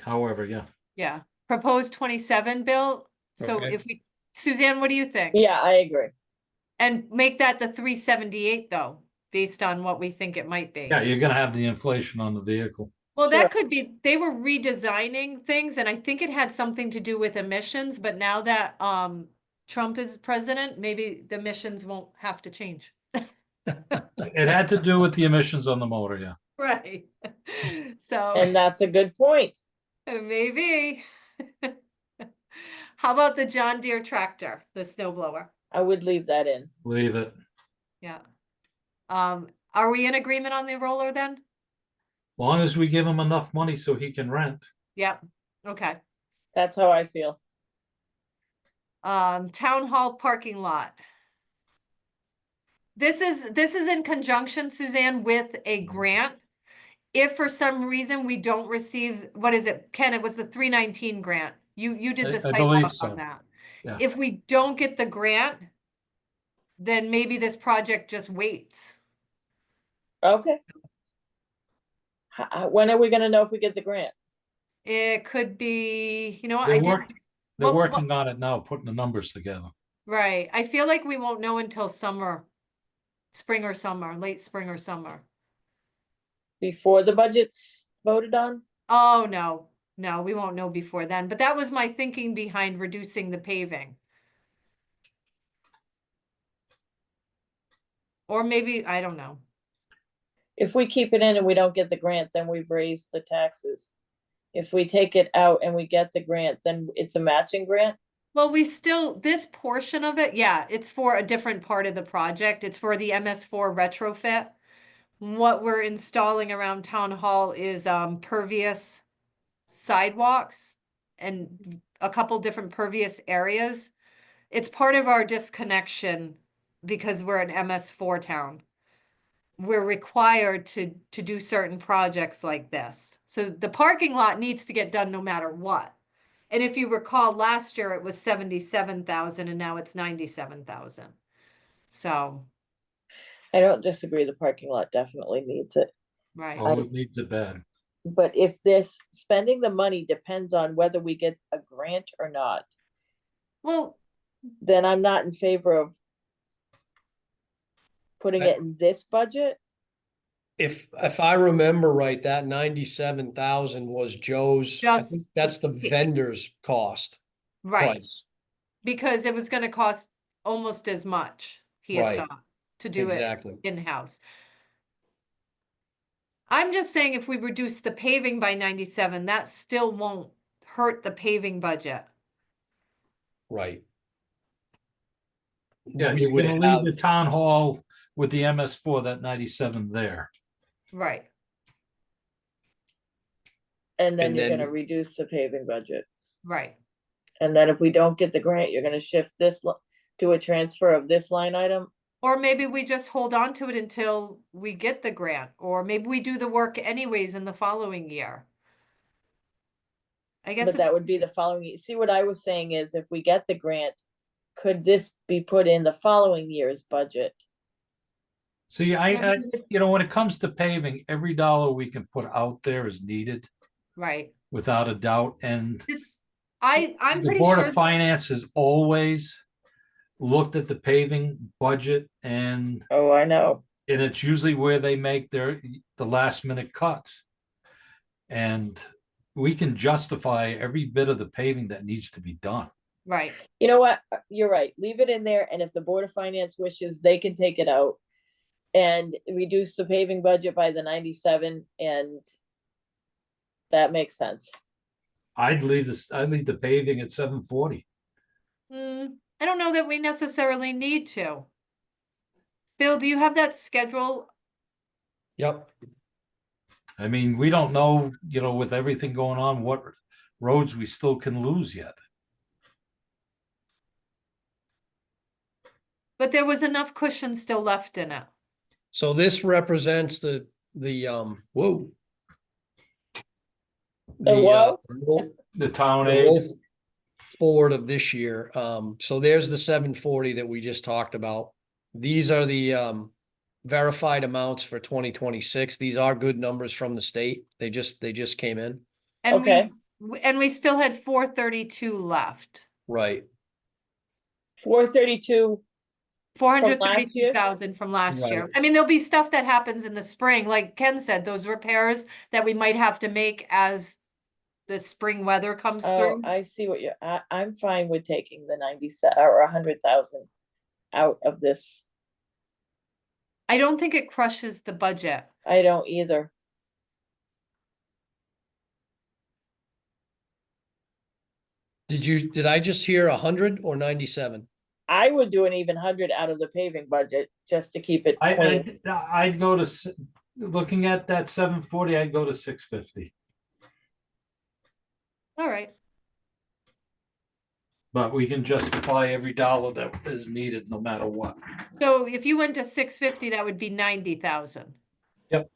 however, yeah. yeah, propose 27, Bill. So Okay. if Suzanne, what do you think? Yeah, I agree. And make that the 378 though, based on what we think it might be. Yeah, you're gonna have the inflation on the vehicle. Well, Sure. that could be, they were redesigning things and I think it had something to do with emissions, but now that Trump is president, maybe the emissions won't have to change. It had to do with the emissions on the motor, yeah. Right. So And that's a good point. maybe. How about the John Deere tractor, the snow blower? I would leave that in. Leave it. Yeah. Are we in agreement on the roller then? Long as we give him enough money so he can rent. Yep. Okay. That's how I feel. Town hall parking lot. This is in conjunction, Suzanne, with a grant. If for some reason we don't receive, what is it, Ken, it was the 319 grant. You did the I believe sidewalk so. on that. Yeah. If we don't get the grant, then maybe this project just waits. Okay. When are we gonna know if we get the grant? It could be, you know what, They're I did, they're well, working on it now, putting the numbers together. right. I feel like we won't know until summer, spring or summer, late spring or summer. Before the budget's voted on? Oh, no, we won't know before then, but that was my thinking behind reducing the paving. Or maybe, I don't know. If we keep it in and we don't get the grant, then we've raised the taxes. If we take it out and we get the grant, then it's a matching grant? Well, this portion of it, yeah, it's for a different part of the project. It's for the MS4 retrofit. What we're installing around town hall is pervious sidewalks and a couple different pervious areas. It's part of our disconnection because we're an MS4 town. We're required to do certain projects like this. So the parking lot needs to get done no matter what. And if you recall, last year it was 77,000 and now it's 97,000. So, I don't disagree, the parking lot definitely needs it. right, Oh, it needs a bed. But if this, spending the money depends on whether we get a grant or not, well, then I'm not in favor of putting I- it in this budget. If I remember right, that 97,000 was Joe's, I think Just- that's the vendor's cost right, price. because it was gonna cost almost as much, he had Right. thought, to do it Exactly. in-house. I'm just saying if we reduce the paving by 97, that still won't hurt the paving budget. Right. Yeah, We you're would gonna leave have, the town hall with the MS4, that 97 there. Right, And then And you're then- gonna reduce the paving budget. right. And then if we don't get the grant, you're gonna shift this to a transfer of this line item. Or maybe we just hold on to it until we get the grant, or maybe we do the work anyways in the following year. I guess, But that would be the following, see what I was saying is if we get the grant, could this be put in the following year's budget? See, when it comes to paving, every dollar we can put out there is needed right, without a doubt. And this, I'm the pretty Board sure, of Finance has always looked at the paving budget and Oh, I know. it's usually where they make the last minute cuts. And we can justify every bit of the paving that needs to be done. right, You know what? You're right. Leave it in there, and if the Board of Finance wishes, they can take it out. And reduce the paving budget by the 97, and that makes sense. I'd leave the paving at 740. I don't know that we necessarily need to. Bill, do you have that schedule? yep, I mean, we don't know, with everything going on, what roads we still can lose yet. But there was enough cushion still left in it. so this represents whoa. whoa? The town The aid, roll forward of this year, so there's the 740 that we just talked about. These are the verified amounts for 2026. These are good numbers from the state. They just came in. And Okay. we still had 432 left. Right, 432, 432,000 from last year. Right. I mean, there'll be stuff that happens in the spring, like Ken said, those repairs that we might have to make as the spring weather comes oh, through. I see what I'm fine with taking the 97 or 100,000 out of this. I don't think it crushes the budget. I don't either. did I just hear 100 or 97? I would do an even 100 out of the paving budget just to keep it clean. I'd go to, looking at that 740, I'd go to 650. All right, But we can justify every dollar that is needed, no matter what. so if you went to 650, that would be 90,000. Yep.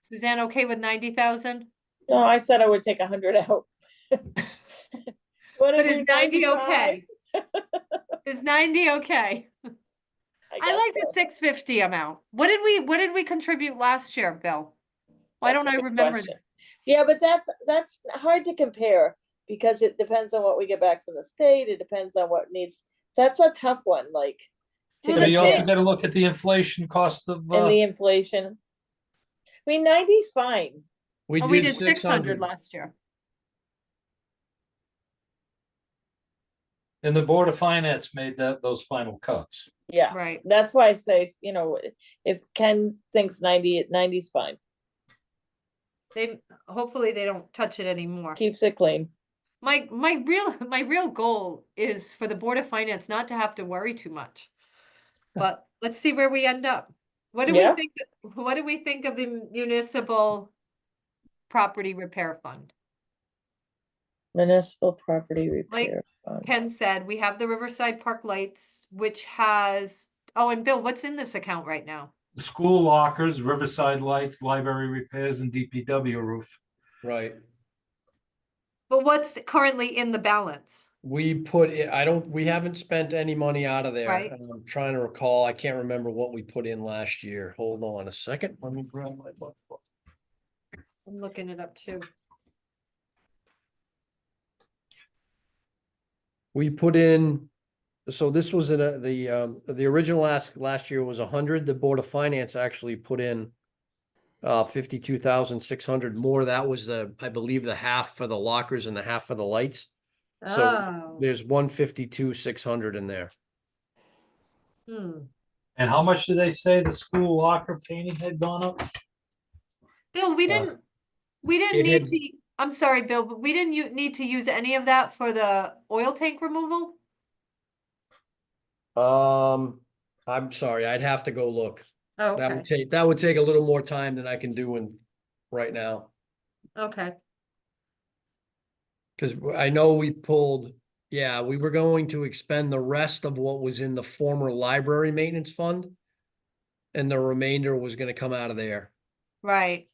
Suzanne, okay with 90,000? No, I said I would take 100 out. But is 90 okay? Is 90 okay? I like the 650 amount. What did we contribute last year, Bill? Why don't I remember? Yeah, but that's hard to compare because it depends on what we get back from the state. It depends on what needs, that's a tough one, like. to Well, So the you compare. also gotta look at the inflation cost of, And the inflation. I mean, 90's fine. We Oh, we did did 600 600. last year. and the Board of Finance made those final cuts. Yeah, Right. that's why I say, if Ken thinks 90's fine. Hopefully they don't touch it anymore. Keeps it clean. My real goal is for the Board of Finance not to have to worry too much. But let's see where we end up. What do we Yeah. think? What do we think of the municipal property repair fund. Municipal property repair fund. Ken said, we have the Riverside Park lights, which has, oh, and Bill, what's in this account right now? The school lockers, Riverside lights, library repairs, and DPW roof. Right. But what's currently in the balance? We put it, we haven't spent any money out of there. Right. And I'm trying to recall, I can't remember what we put in last year. Hold on a second. Let me grab my book. I'm looking it up too. We put in, so this was in the original last year was 100. The Board of Finance actually put in 52,600 more. That was I believe the half for the lockers and the half for the lights. So Oh, there's 152,600 in there. hmm. And how much did they say the school locker painting had gone up? Bill, we Uh, didn't it need had- to, I'm sorry, Bill, but we didn't need to use any of that for the oil tank removal? I'm sorry, I'd have to go look. Oh, That okay, would take a little more time than I can do right now. okay, Cause I know we pulled, yeah, we were going to expend the rest of what was in the former library maintenance fund. And the remainder was gonna come out of there. right.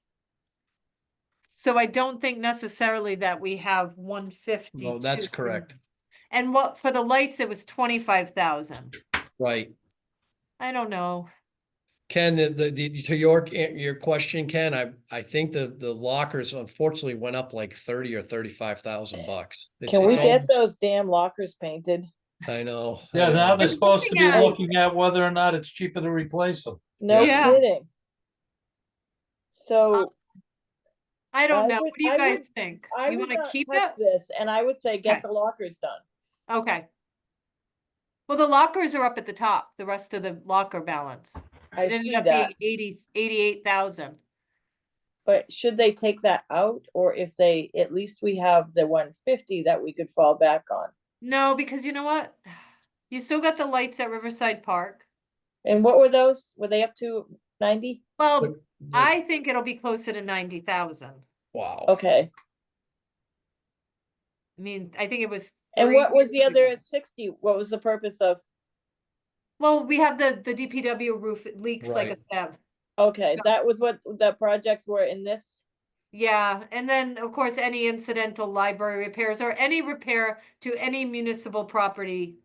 So I don't think necessarily that we have 150. No, that's correct. And what, for the lights, it was 25,000. Right. I don't know. Ken, to your question, Ken, I think the lockers unfortunately went up like 30 or 35,000 bucks. Can we It's get almost- those damn lockers painted? I know. I Yeah, now know. they're supposed to be looking at- looking at whether or not it's cheaper to replace them. No Yeah. kidding. So I don't I know. would- What do you I guys would- think? I You would wanna not keep touch it? this, and I would say get Okay. the lockers done. Okay. Well, the lockers are up at the top, the rest of the locker balance. I It ended see up that, being 88,000. but should they take that out, or if they, at least we have the 150 that we could fall back on? No, because you know what? You still got the lights at Riverside Park. And what were those? Were they up to 90? Well, The- I think it'll be closer to 90,000. Wow. Okay, I mean, I think it was. and 3 what was the years other ago. 60? What was the purpose of? Well, we have the DPW roof, it leaks like a Right. sieve. Okay, Yeah. that was what the projects were in this? Yeah, and then, of course, any incidental library repairs or any repair to any municipal property.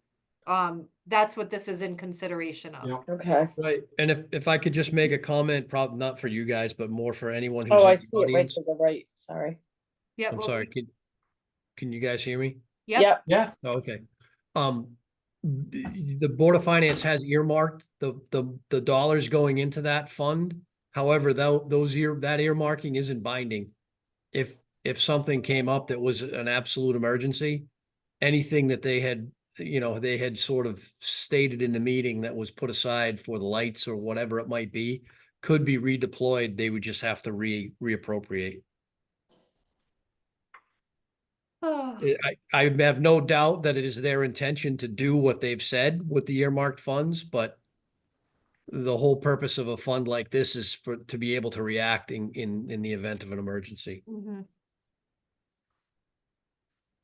That's what this is in consideration of. Yeah. Okay. Right, and if I could just make a comment, probably not for you guys, but more for anyone who's Oh, in I the see it right audience. to the right, sorry. Yeah. I'm well, sorry, can you guys hear me? Yep. Yep, Yeah, Oh, okay. The Board of Finance has earmarked the dollars going into that fund. However, that earmarking isn't binding. If something came up that was an absolute emergency, anything that they had sort of stated in the meeting that was put aside for the lights or whatever it might be, could be redeployed. They would just have to reappropriate. Oh, I have no doubt that it is their intention to do what they've said with the earmarked funds, but the whole purpose of a fund like this is to be able to react in the event of an emergency. mhm.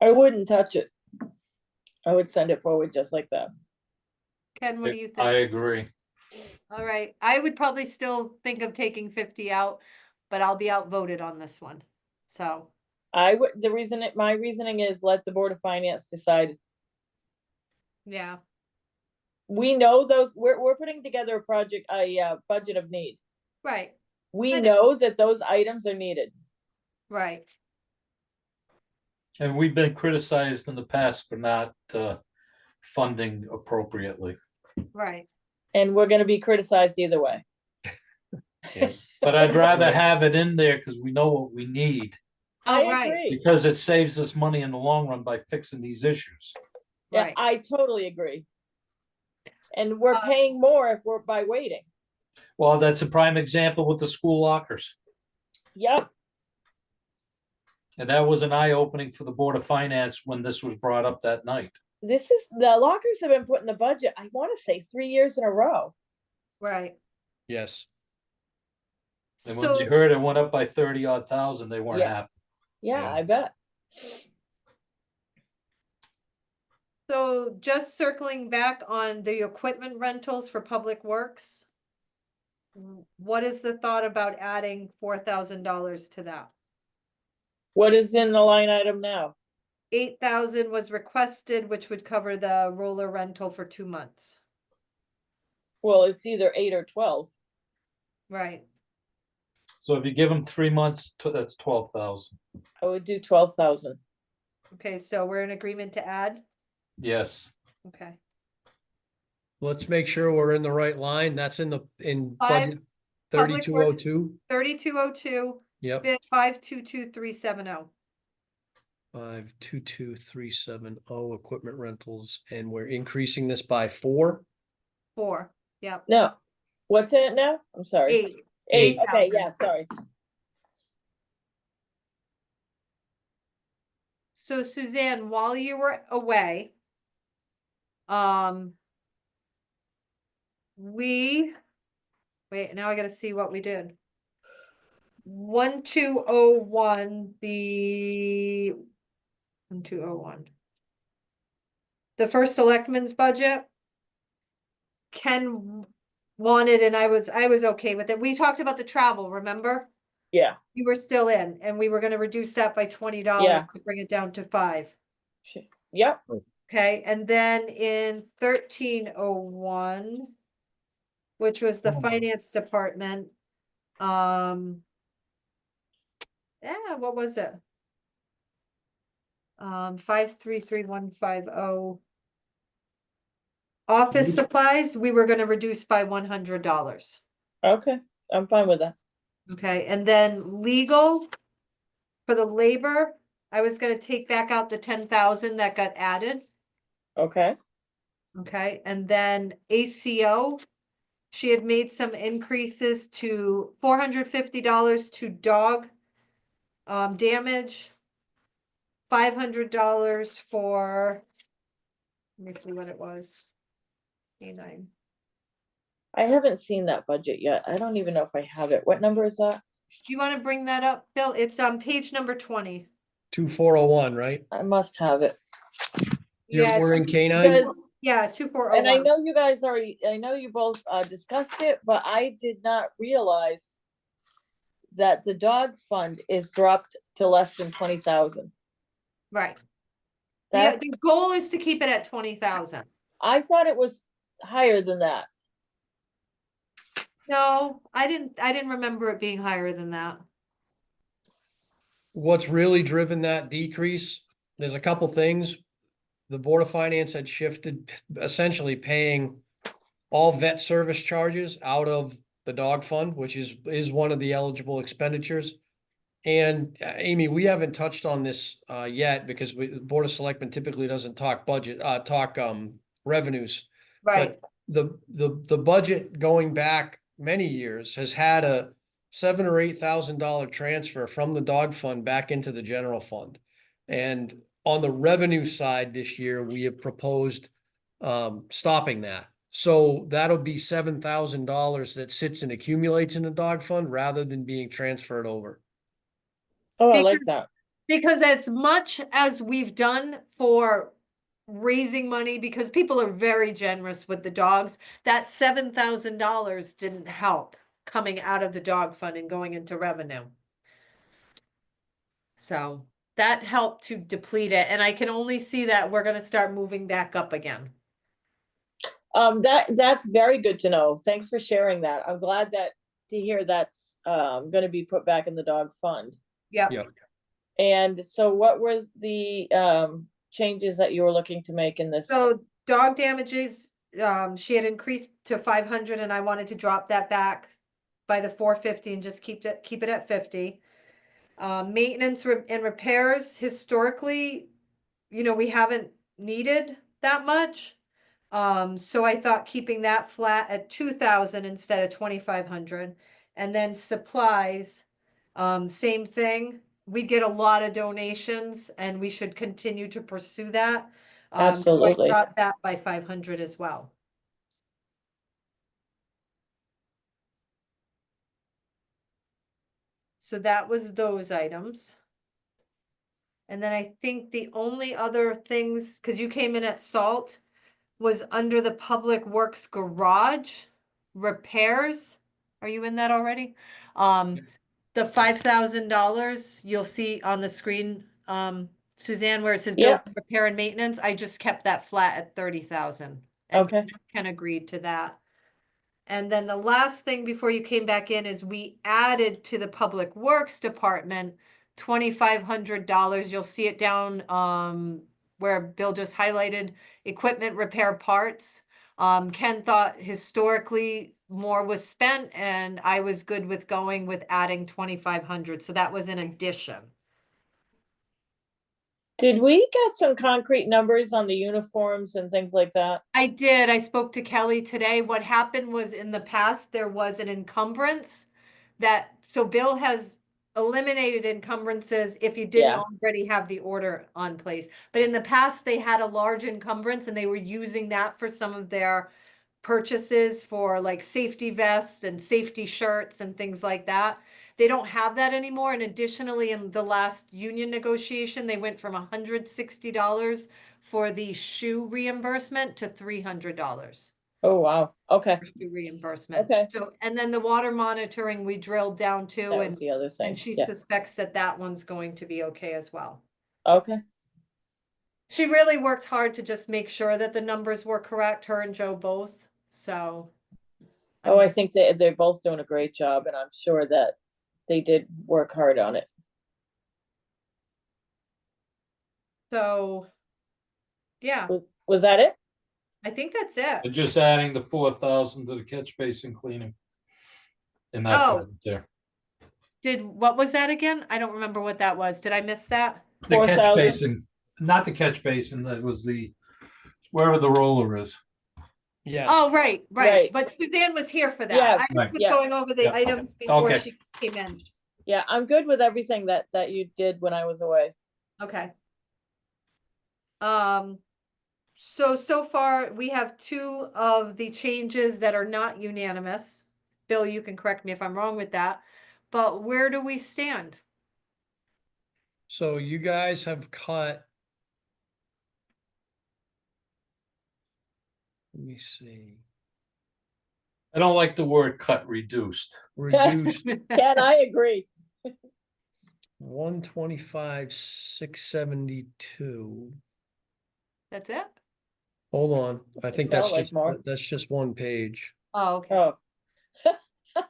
I wouldn't touch it. I would send it forward just like that. Ken, what do you I think? agree. All right, I would probably still think of taking 50 out, but I'll be outvoted on this one. So, I would, my reasoning is let the Board of Finance decide. yeah, We know those, we're putting together a project, a budget of need. right, We I know. know that those items are needed. right. And we've been criticized in the past for not funding appropriately. Right. And we're gonna be criticized either way. But I'd rather Right. have it in there because we know what we need, I Oh, right, agree. because it saves us money in the long run by fixing these issues. Yeah, right. I totally agree. And we're paying more if we're by waiting. Well, that's a prime example with the school lockers. Yep, And that was an eye-opening for the Board of Finance when this was brought up that night. the lockers have been put in the budget, I wanna say 3 years in a row. Right. Yes. And when they heard it went up by 30 odd thousand, they weren't Yeah. happy. Yeah, Yeah. I bet. So just circling back on the equipment rentals for public works. What is the thought about adding $4,000 to that? What is in the line item now? 8,000 was requested, which would cover the roller rental for 2 months. Well, it's either 8 or 12. Right. So if you give them 3 months, that's 12,000. I would do 12,000. Okay, so we're in agreement to add? Yes. Okay. Let's make sure we're in the right line. That's in Five, budget Public 3202. 3202, Yep, bid 522370. 522370 equipment rentals, and we're increasing this by 4. 4, yep. No, what's in it now? I'm sorry. 8. 8, okay, 8,000. yeah, sorry. So Suzanne, while you were away, wait, now I gotta see what we did. 1201, the 1201. The first selectmen's budget. Ken wanted, and I was okay with it. We talked about the travel, remember? Yeah, You were still in, and we were gonna reduce that by $20 Yeah. to bring it down to 5. yep, Okay, and then in 1301, which was the Oh. finance department, yeah, what was it? 533150. Office Mhm. supplies, we were gonna reduce by $100. okay, I'm fine with that. Okay, and then legal for the labor, I was gonna take back out the 10,000 that got added. Okay, Okay, and then ACO, she had made some increases to $450 to dog damage, $500 for, let me see what it was. Canine. I haven't seen that budget yet. I don't even know if I have it. What number is that? Do you want to bring that up, Bill? It's on page number 20. 2401, right? I must have it. Yeah, We're in K9. Because, yeah, and I 2401. know you guys already, I know you both discussed it, but I did not realize that the dog fund is dropped to less than 20,000. Right. Yeah, That, the goal is to keep it at 20,000. I thought it was higher than that. No, I didn't remember it being higher than that. What's really driven that decrease, there's a couple things. The Board of Finance had shifted, essentially paying all vet service charges out of the dog fund, which is one of the eligible expenditures. And Amy, we haven't touched on this yet because the Board of Selectmen typically doesn't talk budget, revenues. Right. But the budget going back many years has had a $7,000 or $8,000 transfer from the dog fund back into the general fund. And on the revenue side this year, we have proposed stopping that. So that'll be $7,000 that sits and accumulates in the dog fund rather than being transferred over. Oh, I like Because- that. Because as much as we've done for raising money, because people are very generous with the dogs, that $7,000 didn't help coming out of the dog fund and going into revenue. So that helped to deplete it, and I can only see that we're gonna start moving back up again. That's very good to know. Thanks for sharing that. I'm glad to hear that's gonna be put back in the dog fund. Yeah. Yep. And so what was the changes that you were looking to make in this? So dog damages, she had increased to 500 and I wanted to drop that back by the 450 and just keep it at 50. Maintenance and repairs, historically, we haven't needed that much. So I thought keeping that flat at 2,000 instead of 2,500. And then supplies, same thing. We get a lot of donations and we should continue to pursue that. So I Absolutely. dropped that by 500 as well. So that was those items. And then I think the only other things, because you came in at salt, was under the Public Works Garage repairs. Are you in that already? The $5,000 you'll see on the screen, Suzanne, where it says bill Yep. for repair and maintenance, I just kept that flat at 30,000. And Okay. Ken agreed to that. And then the last thing before you came back in is we added to the Public Works Department $2,500. You'll see it down where Bill just highlighted equipment repair parts. Ken thought historically more was spent, and I was good with going with adding 2,500. So that was an addition. Did we get some concrete numbers on the uniforms and things like that? I did. I spoke to Kelly today. What happened was in the past, there was an encumbrance that, so Bill has eliminated encumbrances if you didn't Yeah. already have the order on place. But in the past, they had a large encumbrance and they were using that for some of their purchases for like safety vests and safety shirts and things like that. They don't have that anymore. And additionally, in the last union negotiation, they went from $160 for the shoe reimbursement to $300 Oh, wow. Okay. for shoe reimbursement. Okay. So, and then the water monitoring, we drilled down to, That was the other thing. and she Yeah. suspects that that one's going to be okay as well. Okay. She really worked hard to just make sure that the numbers were correct, her and Joe both, so. Oh, I think they're both doing a great job, and I'm sure that they did work hard on it. So, yeah, Was that it? I think that's it. And just adding the 4,000 to the catch basin cleaning. In that Oh. budget there. What was that again? I don't remember what that was. Did I miss that? The catch 4,000. basin, not the catch basin, that was wherever the roller is. Yeah, Oh, right. Right. But Suzanne was here for that. Yeah, I right. was Yeah. going over the Yeah. items before Okay. she came in. Yeah, I'm good with everything that you did when I was away. Okay. So far, we have two of the changes that are not unanimous. Bill, you can correct me if I'm wrong with that, but where do we stand? so you guys have cut. Let me see, I don't like the word cut reduced. reduced Ken, I agree. 125, 672. That's it? Hold on, I think Felt that's like just, more. that's just one page. Oh, okay. Oh, I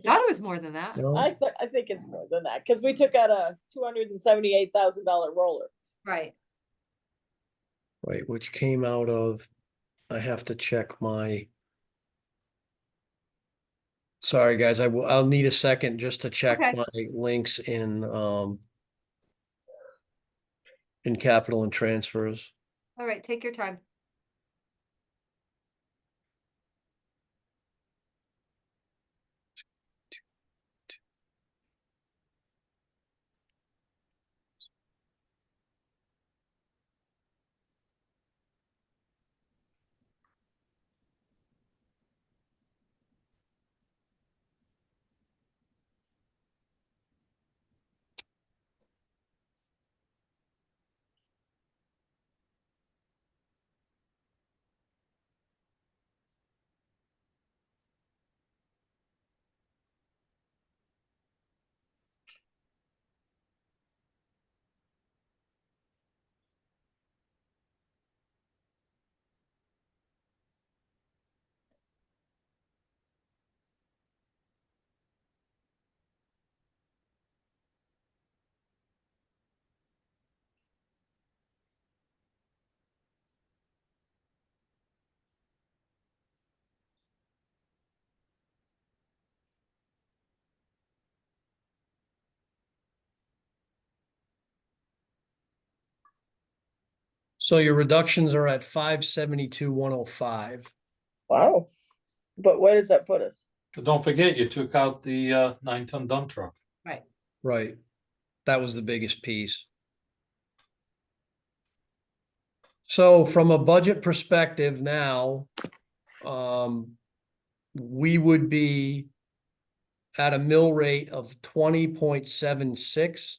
thought it was more than that. No, I think it's more than that, because we took out a $278,000 roller. Right. wait, which came out of, I have to check my. Sorry, guys, I'll need a second just to check Okay. my links in capital and transfers. All right, take your time. So your reductions are at 572, 105. Wow. But where does that put us? But don't forget, you took out the 9-ton dump truck. Right. Right. That was the biggest piece. So from a budget perspective now, we would be at a mill rate of 20.76,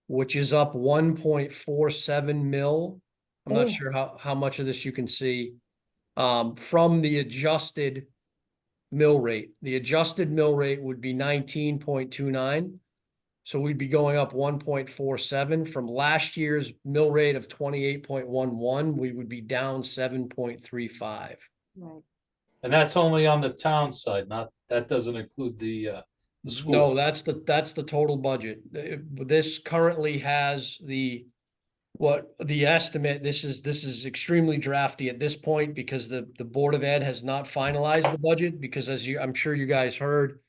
which is up 1.47 mil. I'm not Oh. sure how much of this you can see, from the adjusted mill rate. The adjusted mill rate would be 19.29. So we'd be going up 1.47 from last year's mill rate of 28.11. We would be down 7.35. Right. And that's only on the town side, not, that doesn't include the No, school. that's the total budget. This currently has what the estimate, this is extremely drafty at this point because the Board of Ed has not finalized the budget because I'm sure you guys heard,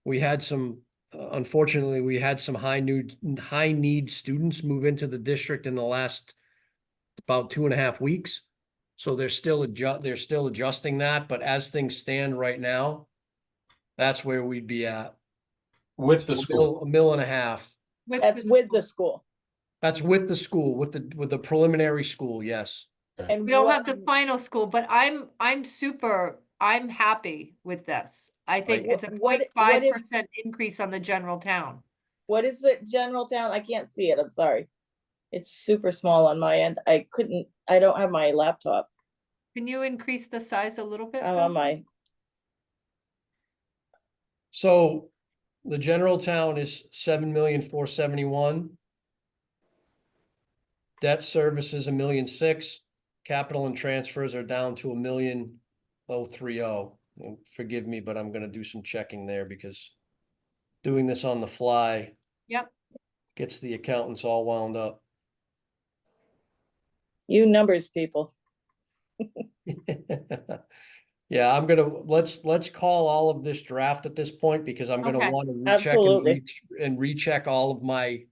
we had some, unfortunately, we had some high need students move into the district in the last about 2.5 weeks. So they're still adjusting that, but as things stand right now, that's where we'd be at. With the So school. a mill and a half. That's with the school. That's with the school, with the preliminary school, yes. And We don't what- have the final school, but I'm happy with this. I think Right. it's a What- 0.5% increase on the general town. What is the general town? I can't see it. I'm sorry. It's super small on my end. I don't have my laptop. Can you increase the size a little bit? I'm Bill? on my, So the general town is 7,471,000. Debt service is 1,000,006. Capital and transfers are down to 1,030,030. And forgive me, but I'm gonna do some checking there because doing this on the fly Yep. gets the accountants all wound up. you numbers people. Yeah, let's call all of this draft at this point because I'm gonna Okay. want to recheck Absolutely. and recheck all of my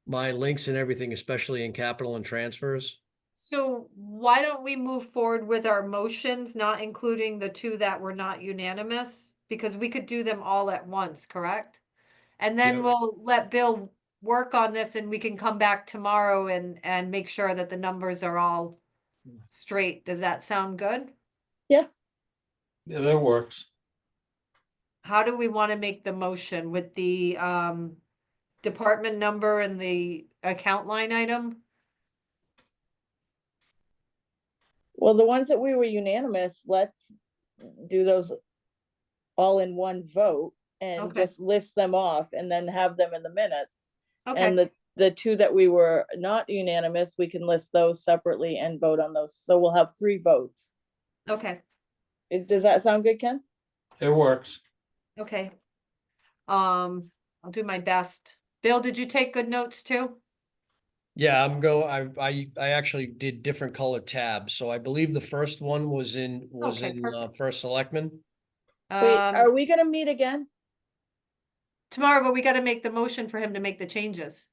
links and everything, especially in capital and transfers. So why don't we move forward with our motions, not including the two that were not unanimous? Because we could do them all at once, correct? And then Yep. we'll let Bill work on this and we can come back tomorrow and make sure that the numbers are all straight. Does that sound good? Yeah, that works. How do we want to make the motion with the department number and the account line item? Well, the ones that we were unanimous, let's do those all in one vote and Okay. just list them off and then have them in the minutes. And Okay, the two that we were not unanimous, we can list those separately and vote on those. So we'll have 3 votes. okay, Does that sound good, Ken? It works. okay. I'll do my best. Bill, did you take good notes too? Yeah, I actually did different colored tabs. So I believe the first one was in Okay, perfect. first selectman. Wait, are Um, we gonna meet again? tomorrow, but we gotta make the motion for him to make the changes.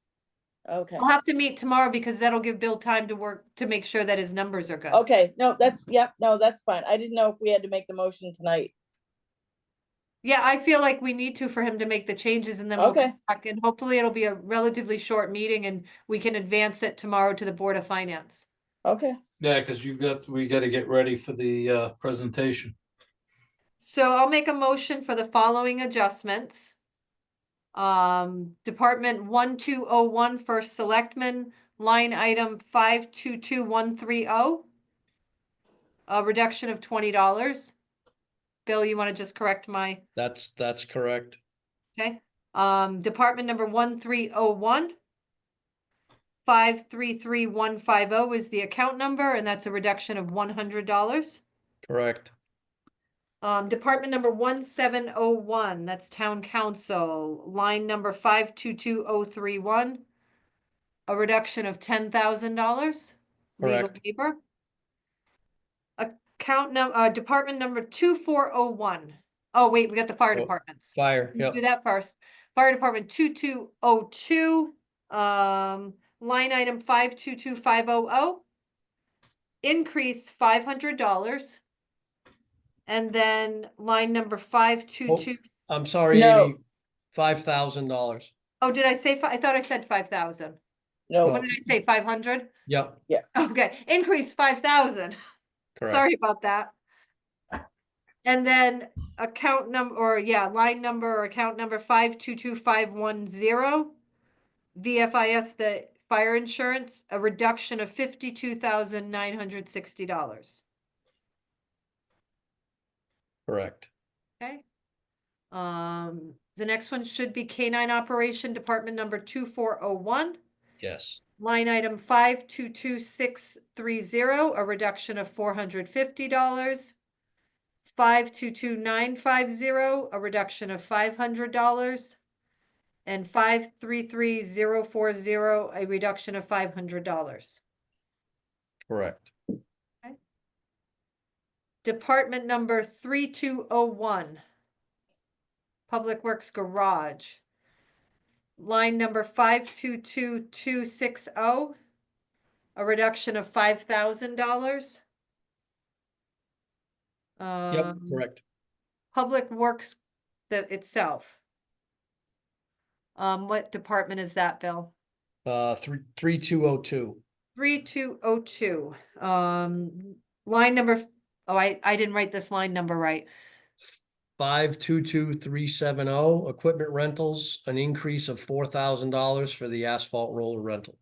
Okay, We'll have to meet tomorrow because that'll give Bill time to work to make sure that his numbers are good. okay, no, yep, no, that's fine. I didn't know if we had to make the motion tonight. Yeah, I feel like we need to for him to make the changes and then we'll Okay. come back and hopefully it'll be a relatively short meeting and we can advance it tomorrow to the Board of Finance. Okay, Yeah, because we gotta get ready for the presentation. So I'll make a motion for the following adjustments. Department 1201 First Selectman, line item 522130. A reduction of $20. Bill, you want to just correct my, That's correct. okay? Department number 1301. 533150 is the account number, and that's a reduction of $100. Correct. Department number 1701, that's town council, line number 522031. A reduction of $10,000. Legal Correct. paper. Department number 2401. Oh, wait, we got the fire Oh, departments. Fire, We'll yep. do that first. Fire department 2202, line item 522500. Increase $500. And then line number 522. I'm sorry, No. Amy, $5,000. Oh, did I say I thought I said 5,000. no, What did I say? 500? Yep, Okay, increase 5,000. correct. Sorry about that. And then account number, or yeah, line number or account number 522510. VFIS, the fire insurance, a reduction of $52,960. Correct. Okay. The next one should be K-9 Operation Department number 2401. Yes. Line item 522630, a reduction of $450. 522950, a reduction of $500. And 533040, a reduction of $500. Correct. Department number 3201. Public Works Garage. Line number 522260, a reduction of $5,000. Yep, correct. Public Works itself. What department is that, Bill? 3202. 3202. Line number, oh, I didn't write this line number right. 522370, equipment rentals, an increase of $4,000 for the asphalt roller rental.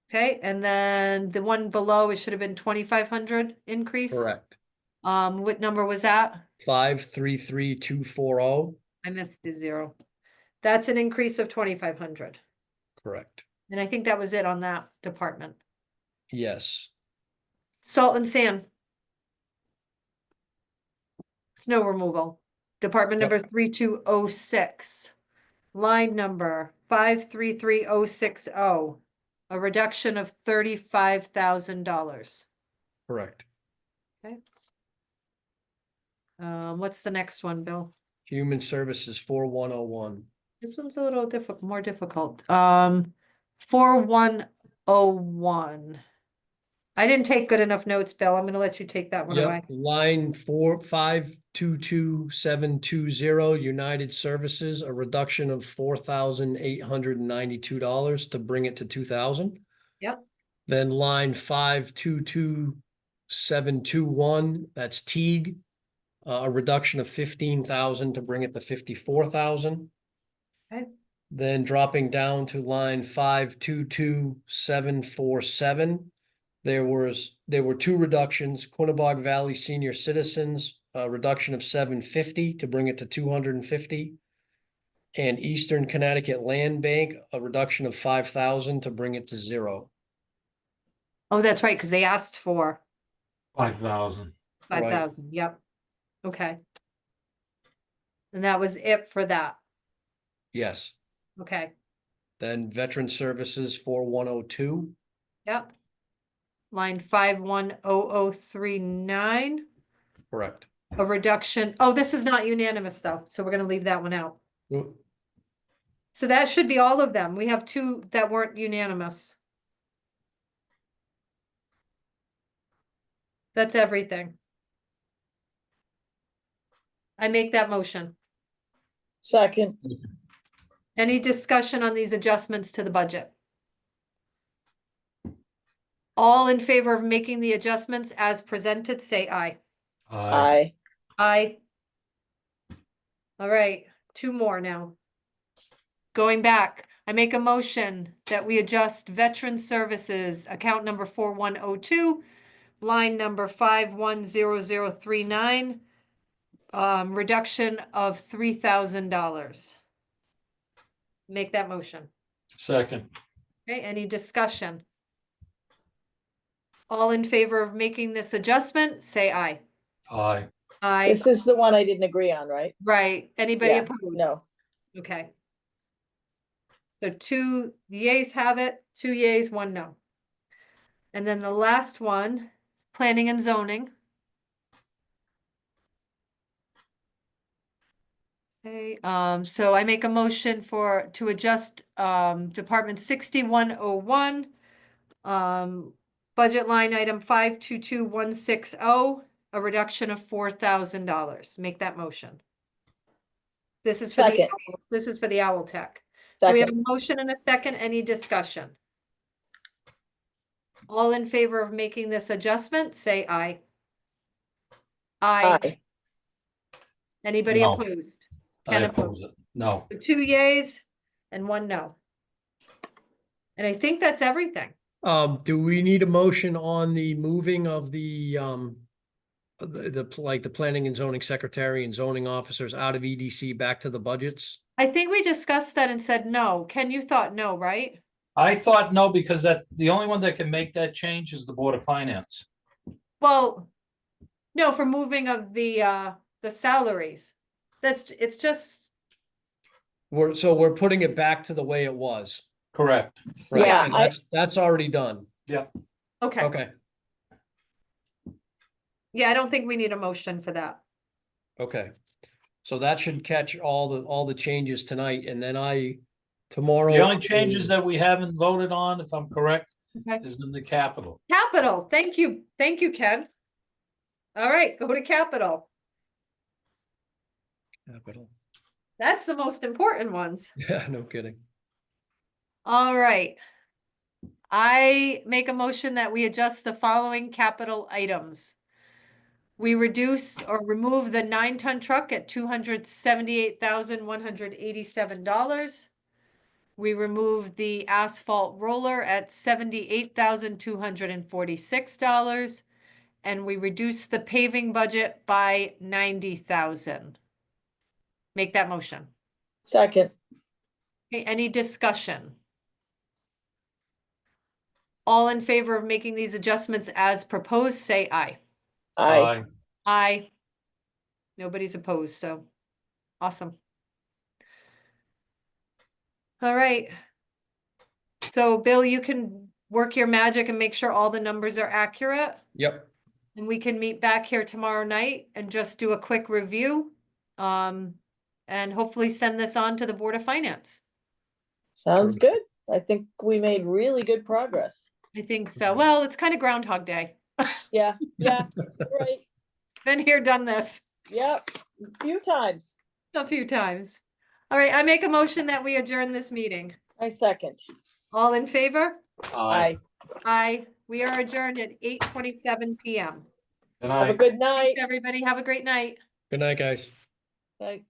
Okay, and then the one below, it should have been 2,500 increase. Correct. What number was that? 533240. I missed the zero. That's an increase of 2,500. Correct. And I think that was it on that department. Yes. Salt and sand. Snow removal. Department Yep. number 3206. Line number 533060. A reduction of $35,000. Correct. What's the next one, Bill? Human Services 4101. This one's a little more difficult. 4101. I didn't take good enough notes, Bill. I'm gonna let you take that one away. Yep, line 522720, United Services, a reduction of $4,892 to bring it to 2,000. Yep. Then line 522721, that's Teague, a reduction of 15,000 to bring it to 54,000. Okay. Then dropping down to line 522747. There were two reductions, Quinnebog Valley Senior Citizens, a reduction of $750 to bring it to 250. And Eastern Connecticut Land Bank, a reduction of 5,000 to bring it to 0. Oh, that's right, because they asked for 5,000. 5,000. Yep. Okay. And that was it for that. Yes. Okay. Then Veteran Services 4102. Yep. Line 510039. Correct. A reduction. Oh, this is not unanimous though, so we're gonna leave that one out. Oop, So that should be all of them. We have two that weren't unanimous. That's everything. I make that motion. Second, Any discussion on these adjustments to the budget? All in favor of making the adjustments as presented, say aye. aye. Aye. All right, two more now. Going back, I make a motion that we adjust Veteran Services, account number 4102, line number 510039, reduction of $3,000. Make that motion. Second. Okay, any discussion? All in favor of making this adjustment, say aye. Aye. Aye, This is the one I didn't agree on, right? right. Anybody Yeah, opposed? no. Okay. So two yeas have it, 2 yeas, 1 no. And then the last one, planning and zoning. Okay, so I make a motion to adjust, Department 6101, budget line item 522160, a reduction of $4,000. Make that motion. This is for Second. the Owl Tech. So we have Second, a motion and a second. Any discussion? All in favor of making this adjustment, say aye. Aye. aye. Anybody No. opposed? I Ken oppose it. No. 2 yays and 1 no. And I think that's everything. Do we need a motion on the moving of like the planning and zoning secretary and zoning officers out of EDC back to the budgets? I think we discussed that and said no. Ken, you thought no, right? I thought no, because the only one that can make that change is the Board of Finance. Well, no, for moving of the salaries. It's just, So we're putting it back to the way it was. Correct. Right, Yeah, and that's already done. Yeah. okay. Okay, Yeah, I don't think we need a motion for that. okay. So that should catch all the changes tonight, and then tomorrow. The only changes that we haven't voted on, if I'm correct, Okay. is in the capital. Capital, thank you. Thank you, Ken. All right, go to capital. Capital. That's the most important ones. Yeah, no kidding. All right. I make a motion that we adjust the following capital items. We reduce or remove the 9-ton truck at $278,187. We remove the asphalt roller at $78,246. And we reduce the paving budget by $90,000. Make that motion. second, Okay, any discussion? All in favor of making these adjustments as proposed, say aye. aye. Aye. Nobody's opposed, so awesome. All right. So Bill, you can work your magic and make sure all the numbers are accurate. Yep, And we can meet back here tomorrow night and just do a quick review. And hopefully send this on to the Board of Finance. Sounds good. I think we made really good progress. I think so. Well, it's kind of Groundhog Day. Yeah, right. Been here, done this Yep, a few times. a few times. All right, I make a motion that we adjourn this meeting. I second. All in favor? Aye. Aye. We are adjourned at 8:27 PM. And Have a I. good night. Thanks, everybody. Have a great night. good night, guys. Bye.